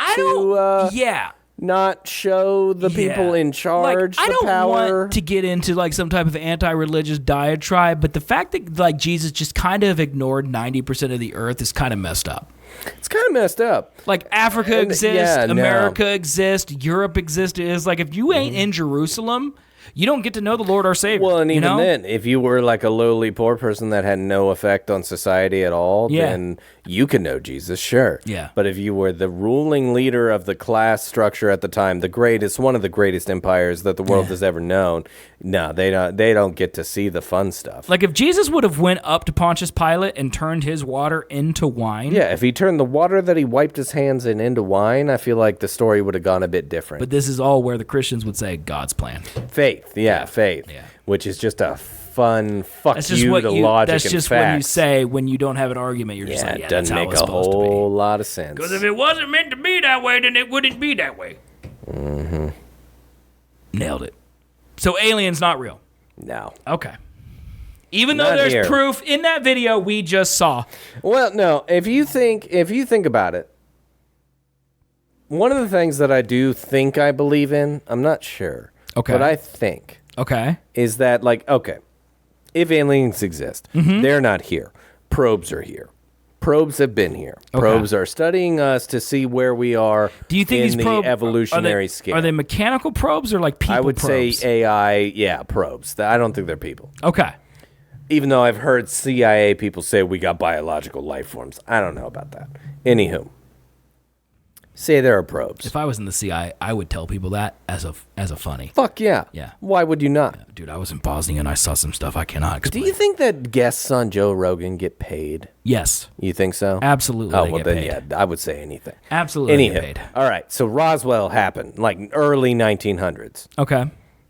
S1: Yeah.
S2: not show the people in charge
S1: I
S2: the
S1: don't
S2: power?
S1: want to get into like some type of anti-religious diatribe, but the fact that like Jesus just kind of ignored 90% of the earth is kind of messed up.
S2: It's kind of messed up.
S1: Like Africa
S2: And-
S1: exists,
S2: yeah, no.
S1: America exists, Europe exists. It's like if you ain't in Jerusalem, you don't get to know the Lord our Savior.
S2: Well, and
S1: you
S2: even
S1: know?
S2: then, if you were like a lowly poor person that had no effect on society at all,
S1: Yeah.
S2: then you could know Jesus, sure.
S1: Yeah.
S2: But if you were the ruling leader of the class structure at the time, one of the greatest empires that the world has ever known, no, they don't get to see the fun stuff.
S1: Like if Jesus would have went up to Pontius Pilate and turned his water into wine.
S2: Yeah, if he turned the water that he wiped his hands in into wine, I feel like the story would have gone a bit different.
S1: But this is all where the Christians would say God's plan.
S2: Faith, faith,
S1: Yeah.
S2: which is just a fun fuck
S1: That's just
S2: you
S1: what
S2: to
S1: you.
S2: logic
S1: That's
S2: and
S1: just
S2: facts.
S1: when you say when you don't have an argument. You're just
S2: Yeah,
S1: like,
S2: it
S1: that's
S2: doesn't
S1: how
S2: make
S1: it's
S2: a
S1: supposed to be.
S2: whole lot of sense.
S1: Because if it wasn't meant to be that way, then it wouldn't be that way. Mm-hmm. Nailed it. So aliens not real.
S2: No.
S1: Okay. Even though
S2: Not
S1: there's
S2: here.
S1: proof in that video we just saw.
S2: Well, no. If you think about it, one of the things that I do think I believe in, I'm not sure.
S1: Okay.
S2: But I think
S1: Okay.
S2: is that like, okay, if aliens exist,
S1: Mm-hmm.
S2: they're not here. Probes are here. Probes have been here. Probes are studying us to see where we are.
S1: Do you think
S2: in
S1: these
S2: the
S1: probes
S2: evolutionary scale?
S1: Are they mechanical probes or like people
S2: I would
S1: probes?
S2: say AI, probes. I don't think they're people.
S1: Okay.
S2: Even though I've heard CIA people say we got biological life forms. I don't know about that. Anywho, say there are probes.
S1: If I was in the CIA, I would tell people that as a funny.
S2: Fuck yeah.
S1: Yeah.
S2: Why would you not?
S1: Dude, I was in Bosnia and I saw some stuff I cannot
S2: Do
S1: explain.
S2: you think that guests on Joe Rogan get paid?
S1: Yes.
S2: You think so?
S1: Absolutely.
S2: Oh,
S1: they
S2: well,
S1: get
S2: then,
S1: paid.
S2: yeah, I would say anything.
S1: Absolutely they
S2: Anywho,
S1: get paid.
S2: all right, so Roswell happened, like early 1900s.
S1: Okay.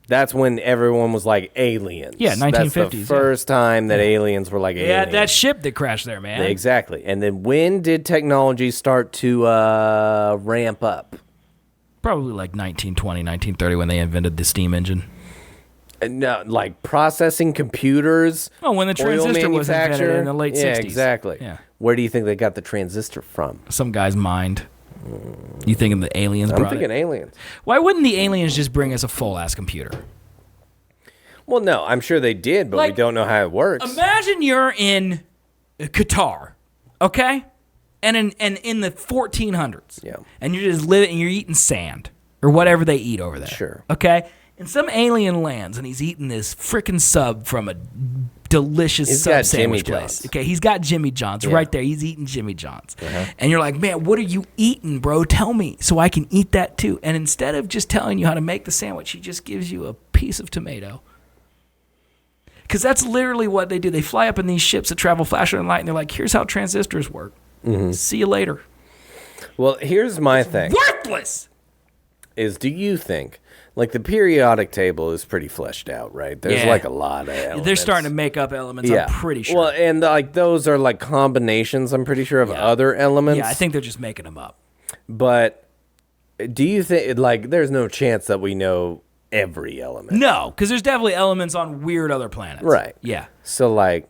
S2: That's when everyone was like aliens.
S1: Yeah, 1950s,
S2: That's the first time that aliens were like
S1: Yeah,
S2: aliens.
S1: that ship that crashed there, man.
S2: Exactly. And then when did technology start to ramp up?
S1: Probably like 1920, 1930 when they invented the steam engine.
S2: No, like processing computers.
S1: Oh, when the
S2: oil
S1: transistor was invented
S2: manufacture.
S1: in the late 60s.
S2: Yeah, exactly.
S1: Yeah.
S2: Where do you think they got the transistor from?
S1: Some guy's mind. You thinking the aliens
S2: I'm
S1: brought
S2: thinking
S1: it?
S2: aliens.
S1: Why wouldn't the aliens just bring us a full-ass computer?
S2: Well, no, I'm sure they did, but
S1: Like,
S2: we don't know how it works.
S1: Imagine you're in Qatar, okay? And in the 1400s.
S2: Yeah.
S1: And you're just living and you're eating sand or whatever they eat over there.
S2: Sure.
S1: Okay? And some alien lands and he's eating this freaking sub from a delicious
S2: He's
S1: sub
S2: got
S1: sandwich
S2: Jimmy
S1: place.
S2: John's.
S1: Okay, he's got Jimmy John's
S2: Yeah.
S1: right there. He's eating Jimmy John's. And you're like, "Man, what are you eating, bro? Tell me so I can eat that too." And instead of just telling you how to make the sandwich, he just gives you a piece of tomato. Because that's literally what they do. They fly up in these ships that travel faster than light, and they're like, "Here's how transistors work. See you later."
S2: Well, here's my thing.
S1: Worthless.
S2: Do you think, like the periodic table is pretty fleshed out, right? There's
S1: Yeah.
S2: like a lot of elements.
S1: They're starting to make up elements.
S2: Yeah.
S1: I'm pretty sure.
S2: Well, and like those are like combinations, I'm pretty sure, of other elements.
S1: Yeah, I think they're just making them up.
S2: But do you think, like, there's no chance that we know every element?
S1: No, because there's definitely elements on weird other planets.
S2: Right.
S1: Yeah.
S2: So, like,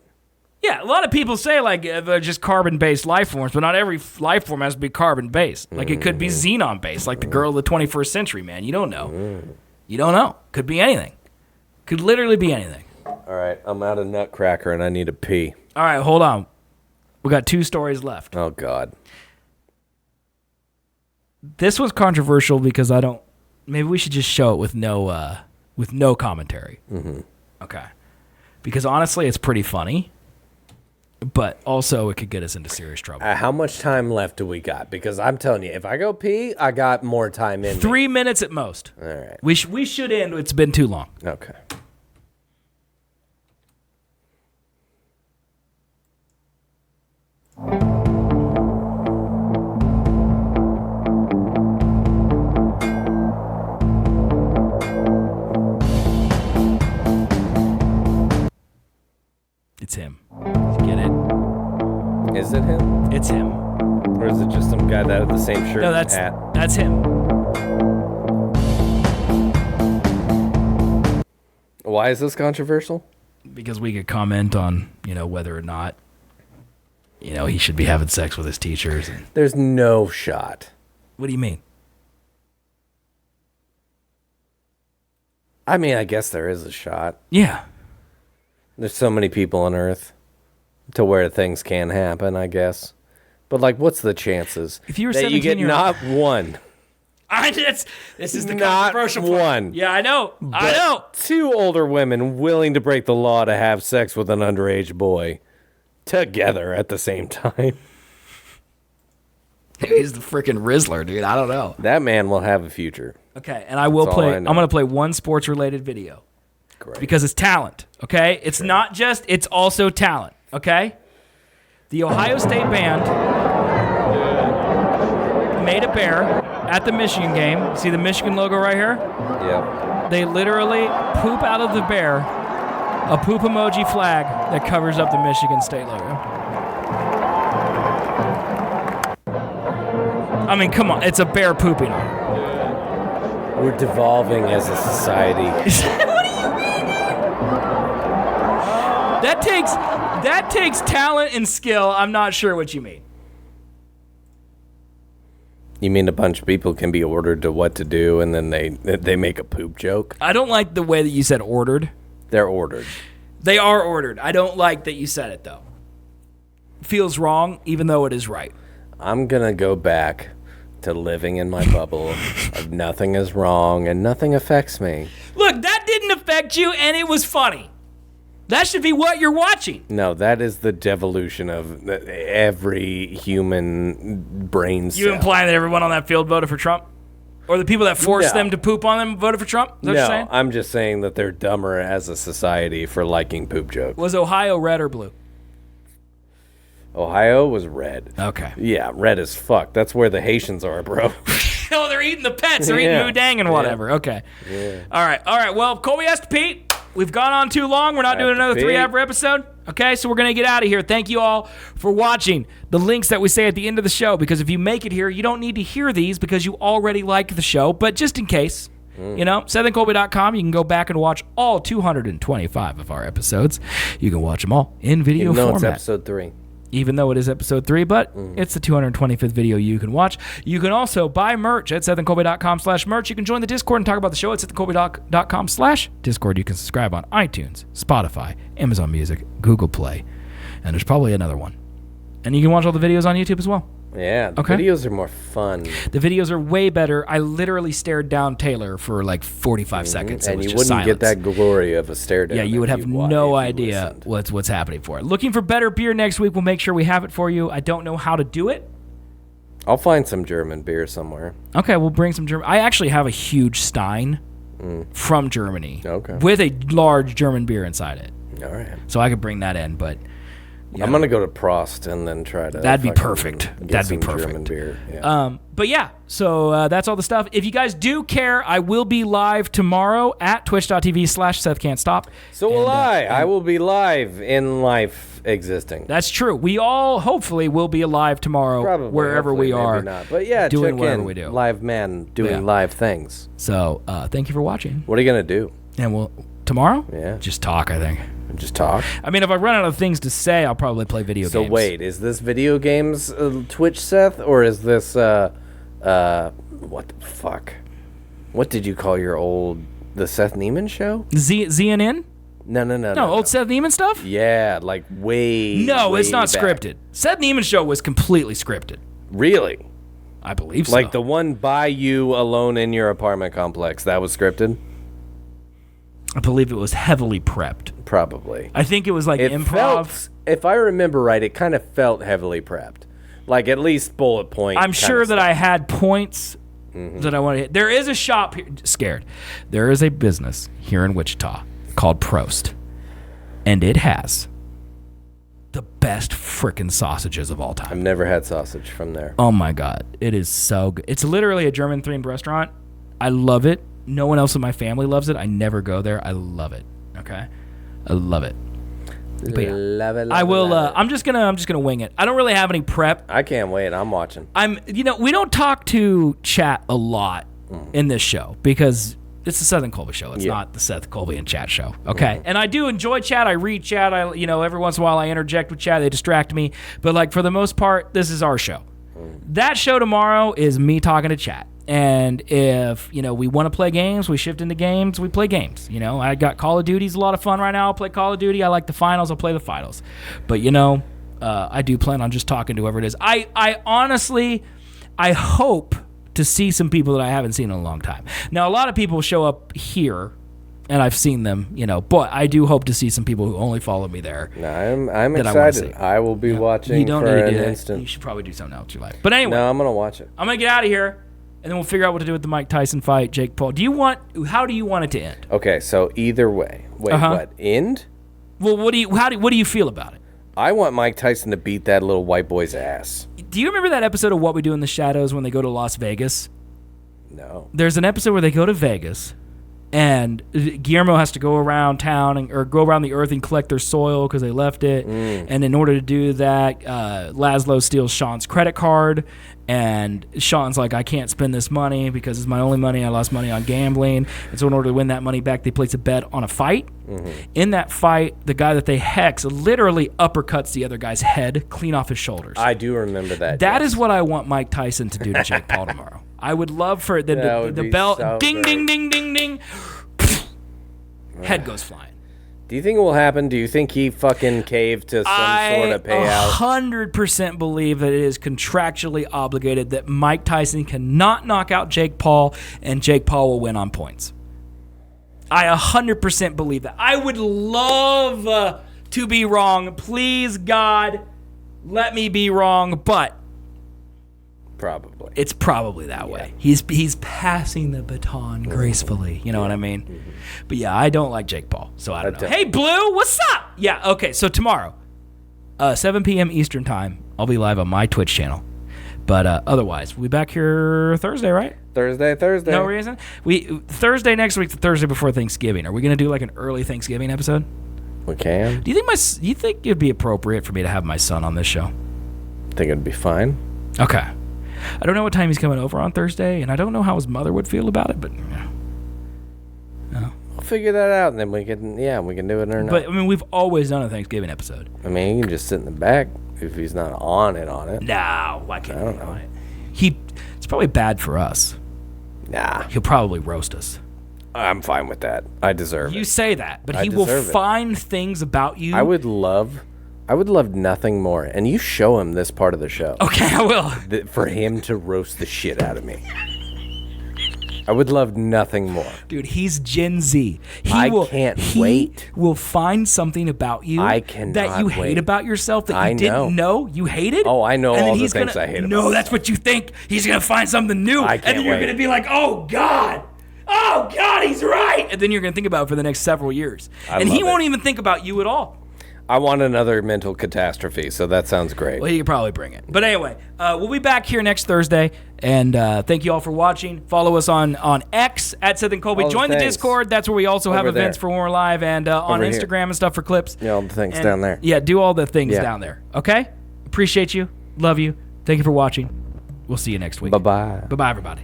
S1: Yeah, a lot of people say like they're just carbon-based life forms, but not every life form has to be carbon-based. Like it could be xenon-based, like the girl of the 21st century, man. You don't know. You don't know. Could be anything. Could literally be anything.
S2: all right, I'm out of Nutcracker and I need to pee.
S1: All right, hold on. We got 2 stories left.
S2: Oh, God.
S1: This was controversial because maybe we should just show it with no commentary. Mm-hmm. Okay. Because honestly, it's pretty funny. But also, it could get us into serious trouble.
S2: How much time left do we got? Because I'm telling you, if I go pee, I got more time in me.
S1: 3 minutes at most.
S2: All right.
S1: We should end. It's been too long.
S2: Okay. it him?
S1: It's him.
S2: Or is it just some guy that had the same shirt
S1: No,
S2: and hat?
S1: that's him.
S2: Why is this controversial?
S1: Because we could comment on, whether or not, he should be having sex with his teachers.
S2: There's no shot.
S1: What do you mean?
S2: I mean, I guess there is a shot.
S1: Yeah.
S2: There's so many people on Earth to where things can happen, I guess. But, like, what's the chances
S1: If you were
S2: that you get
S1: 17
S2: not one?
S1: This is the
S2: Not
S1: controversial part.
S2: one.
S1: Yeah, I know. I know.
S2: Two older women willing to break the law to have sex with an underage boy together at the same time.
S1: He's the freaking Rizzler, dude. I don't know.
S2: That man will have a future.
S1: Okay, and I will
S2: That's all
S1: play.
S2: I know.
S1: I'm going to play one sports-related video.
S2: Great.
S1: Because it's talent, okay? It's not just, it's also talent, okay? The Ohio State band made a bear at the Michigan game. See the Michigan logo right here?
S2: Yeah.
S1: They literally poop out of the bear a poop emoji flag that covers up the Michigan State logo. I mean, come on. It's a bear pooping on it.
S2: We're devolving as a society.
S1: What do you mean? That takes talent and skill. I'm not sure what you mean.
S2: You mean a bunch of people can be ordered to what to do and then they make a poop joke?
S1: I don't like the way that you said ordered.
S2: They're ordered.
S1: They are ordered. I don't like that you said it, though. Feels wrong, even though it is right.
S2: I'm going to go back to living in my bubble of nothing is wrong and nothing affects me.
S1: Look, that didn't affect you, and it was funny. That should be what you're watching.
S2: No, that is the devolution of every human brain cell.
S1: You implying that everyone on that field voted for Trump? Or the people that forced
S2: No.
S1: them to poop on them voted for Trump? Is that what you're
S2: No,
S1: saying?
S2: I'm just saying that they're dumber as a society for liking poop jokes.
S1: Was Ohio red or blue?
S2: Ohio was red.
S1: Okay.
S2: Yeah, red as fuck. That's where the Haitians are, bro.
S1: Oh, they're eating the pets. They're eating
S2: Yeah.
S1: Udang and whatever. Okay.
S2: Yeah.
S1: All right. Well, Colby has to pee. We've gone on too long. We're not doing
S2: Have to
S1: another
S2: pee.
S1: 3-hour episode. Okay, so we're going to get out of here. Thank you all for watching. The links that we say at the end of the show, because if you make it here, you don't need to hear these because you already like the show. But just in case, SethandColby.com, you can go back and watch all 225 of our episodes. You can watch them all in video
S2: No,
S1: format.
S2: it's episode 3.
S1: Even though it is episode 3, but it's the 225th video you can watch. You can also buy merch at SethandColby.com/merch. You can join the Discord and talk about the show at SethandColby.com/Discord. You can subscribe on iTunes, Spotify, Amazon Music, Google Play, and there's probably another one. And you can watch all the videos on YouTube as well.
S2: Yeah, the
S1: Okay.
S2: videos are more fun.
S1: The videos are way better. I literally stared down Taylor for like 45 seconds. It
S2: And
S1: was
S2: you
S1: just
S2: wouldn't get
S1: silence.
S2: that glory of a stare down.
S1: Yeah, you would
S2: if
S1: have
S2: wa-
S1: no
S2: if you
S1: idea
S2: listened.
S1: what's happening for it. Looking for better beer next week. We'll make sure we have it for you. I don't know how to do it.
S2: I'll find some German beer somewhere.
S1: Okay, we'll bring some German. I actually have a huge Stein from Germany.
S2: Okay.
S1: With a large German beer inside it.
S2: All right.
S1: So I could bring that in, but
S2: I'm going to go to Prost and then try to...
S1: That'd be
S2: fucking
S1: perfect.
S2: get
S1: That'd be
S2: some
S1: perfect.
S2: German beer. Yeah.
S1: But yeah, so that's all the stuff. If you guys do care, I will be live tomorrow at twitch.tv/Seth Can't Stop.
S2: So will I will be live in life existing.
S1: That's true. We all hopefully will be alive tomorrow
S2: Probably.
S1: wherever
S2: hopefully,
S1: we are.
S2: Maybe not. But yeah,
S1: doing
S2: check
S1: whatever
S2: in.
S1: we do.
S2: Live man doing
S1: Yeah.
S2: live things.
S1: So thank you for watching.
S2: What are you going to do?
S1: And we'll tomorrow?
S2: Yeah.
S1: Just talk, I think.
S2: Just talk?
S1: I mean, if I run out of things to say, I'll probably play video
S2: So
S1: games.
S2: wait, is this video games Twitch Seth, or is this what the fuck? What did you call your the Seth Neiman show?
S1: ZNN?
S2: No.
S1: Old Seth Neiman stuff?
S2: Yeah, like way.
S1: No,
S2: way
S1: it's not
S2: back.
S1: scripted. Seth Neiman show was completely scripted.
S2: Really?
S1: I believe so.
S2: Like the one by you alone in your apartment complex, that was scripted?
S1: I believe it was heavily prepped.
S2: Probably.
S1: I think it was like
S2: It
S1: improv.
S2: felt, if I remember right, it kind of felt heavily prepped. Like at least bullet point.
S1: I'm sure that
S2: stuff.
S1: I had points that I want to hit. There is a shop here. Scared. There is a business here in Wichita called Prost. And it has the best frickin' sausages of all time.
S2: I've never had sausage from there.
S1: Oh my God. It is so good. It's literally a German themed restaurant. I love it. No one else in my family loves it. I never go there. I love it. Okay? I love it. But yeah.
S2: Love it,
S1: I
S2: love it,
S1: will.
S2: love it.
S1: I'm just gonna wing it. I don't really have any prep.
S2: I can't wait. I'm watching.
S1: We don't talk to chat a lot in this show because it's the Southern Colby show. It's not the Seth Colby and chat show. Okay. And I do enjoy chat. I read chat. Every once in a while I interject with chat. They distract me. But like for the most part, this is our show. That show tomorrow is me talking to chat. And if, we want to play games, we shift into games, we play games. I got Call of Duty's a lot of fun right now. I'll play Call of Duty. I like the finals. I'll play the finals. But, I do plan on just talking to whoever it is. I honestly, I hope to see some people that I haven't seen in a long time. Now, a lot of people show up here, and I've seen them, but I do hope to see some people who only follow me there.
S2: No, I'm excited. I will be watching
S1: you don't
S2: for
S1: need to
S2: an
S1: do that.
S2: instant.
S1: You should probably do something else in your life. But anyway.
S2: No, I'm going to watch it.
S1: I'm going to get out of here, and then we'll figure out what to do with the Mike Tyson fight, Jake Paul. How do you want it to end?
S2: Okay, so either way. Wait, what? End?
S1: Well, what do you feel about it?
S2: I want Mike Tyson to beat that little white boy's ass.
S1: Do you remember that episode of What We Do in the Shadows when they go to Las Vegas?
S2: No.
S1: There's an episode where they go to Vegas, and Guillermo has to go around town or go around the earth and collect their soil because they left it. And in order to do that, Laszlo steals Sean's credit card, and Sean's like, I can't spend this money because it's my only money. I lost money on gambling. And so in order to win that money back, they place a bet on a fight. In that fight, the guy that they hex literally uppercuts the other guy's head clean off his shoulders.
S2: I do remember that.
S1: That is what I want Mike Tyson to do to Jake Paul tomorrow. I would love for the bell,
S2: so
S1: ding,
S2: great.
S1: ding, ding, ding, ding. Head goes flying.
S2: Do you think it will happen? Do you think he fucking caved to some sort of payout?
S1: I 100% believe that it is contractually obligated that Mike Tyson cannot knock out Jake Paul and Jake Paul will win on points. I 100% believe that. I would love to be wrong. Please, God, let me be wrong, but
S2: Probably.
S1: it's probably that way. He's passing the baton gracefully. You know what I mean? But yeah, I don't like Jake Paul, so I don't know. Hey, Blue, what's up? Yeah, okay, so tomorrow, 7 p.m. Eastern time, I'll be live on my Twitch channel. But otherwise, we'll be back here Thursday, right?
S2: Thursday.
S1: No reason? Thursday next week, the Thursday before Thanksgiving. Are we going to do like an early Thanksgiving episode?
S2: We can.
S1: Do you think it'd be appropriate for me to have my son on this show?
S2: I think it'd be fine.
S1: Okay. I don't know what time he's coming over on Thursday, and I don't know how his mother would feel about it, but
S2: We'll figure that out, and then we can do it or not.
S1: But I mean, we've always done a Thanksgiving episode.
S2: I mean, he can just sit in the back if he's not on it.
S1: No, why can't
S2: I don't
S1: he
S2: know.
S1: on it? It's probably bad for us.
S2: Nah,
S1: He'll probably roast us.
S2: I'm fine with that. I deserve
S1: You
S2: it.
S1: say that, but
S2: I
S1: he will
S2: deserve it.
S1: find things about you.
S2: I would love nothing more, and you show him this part of the show,
S1: Okay, I will.
S2: for him to roast the shit out of me. I would love nothing more.
S1: Dude, he's Gen Z.
S2: I can't wait.
S1: He will find something about you
S2: I cannot
S1: that you
S2: wait.
S1: hate about yourself that
S2: I
S1: you didn't know you hated.
S2: Oh, I know
S1: and then
S2: all the
S1: he's
S2: things
S1: gonna,
S2: I hate about
S1: No, that's what you think. He's going to find something new.
S2: I can't
S1: and then you're
S2: wait.
S1: going to be like, oh, God, he's right. And then you're going to think about it for the next several years. And he
S2: love
S1: won't
S2: it.
S1: even think about you at all.
S2: I want another mental catastrophe, so that sounds great.
S1: Well, you could probably bring it. But anyway, we'll be back here next Thursday. And thank you all for watching. Follow us on X at Seth and Colby.
S2: All the
S1: Join the
S2: things.
S1: Discord. That's where we also have
S2: Over there.
S1: events for when we're live. And on
S2: Over here.
S1: Instagram and stuff for clips.
S2: Yeah, all the things
S1: And,
S2: down there.
S1: Yeah, do all the things
S2: Yeah.
S1: down there. Okay? Appreciate you. Love you. Thank you for watching. We'll see you next week.
S2: Bye-bye.
S1: Bye-bye, everybody.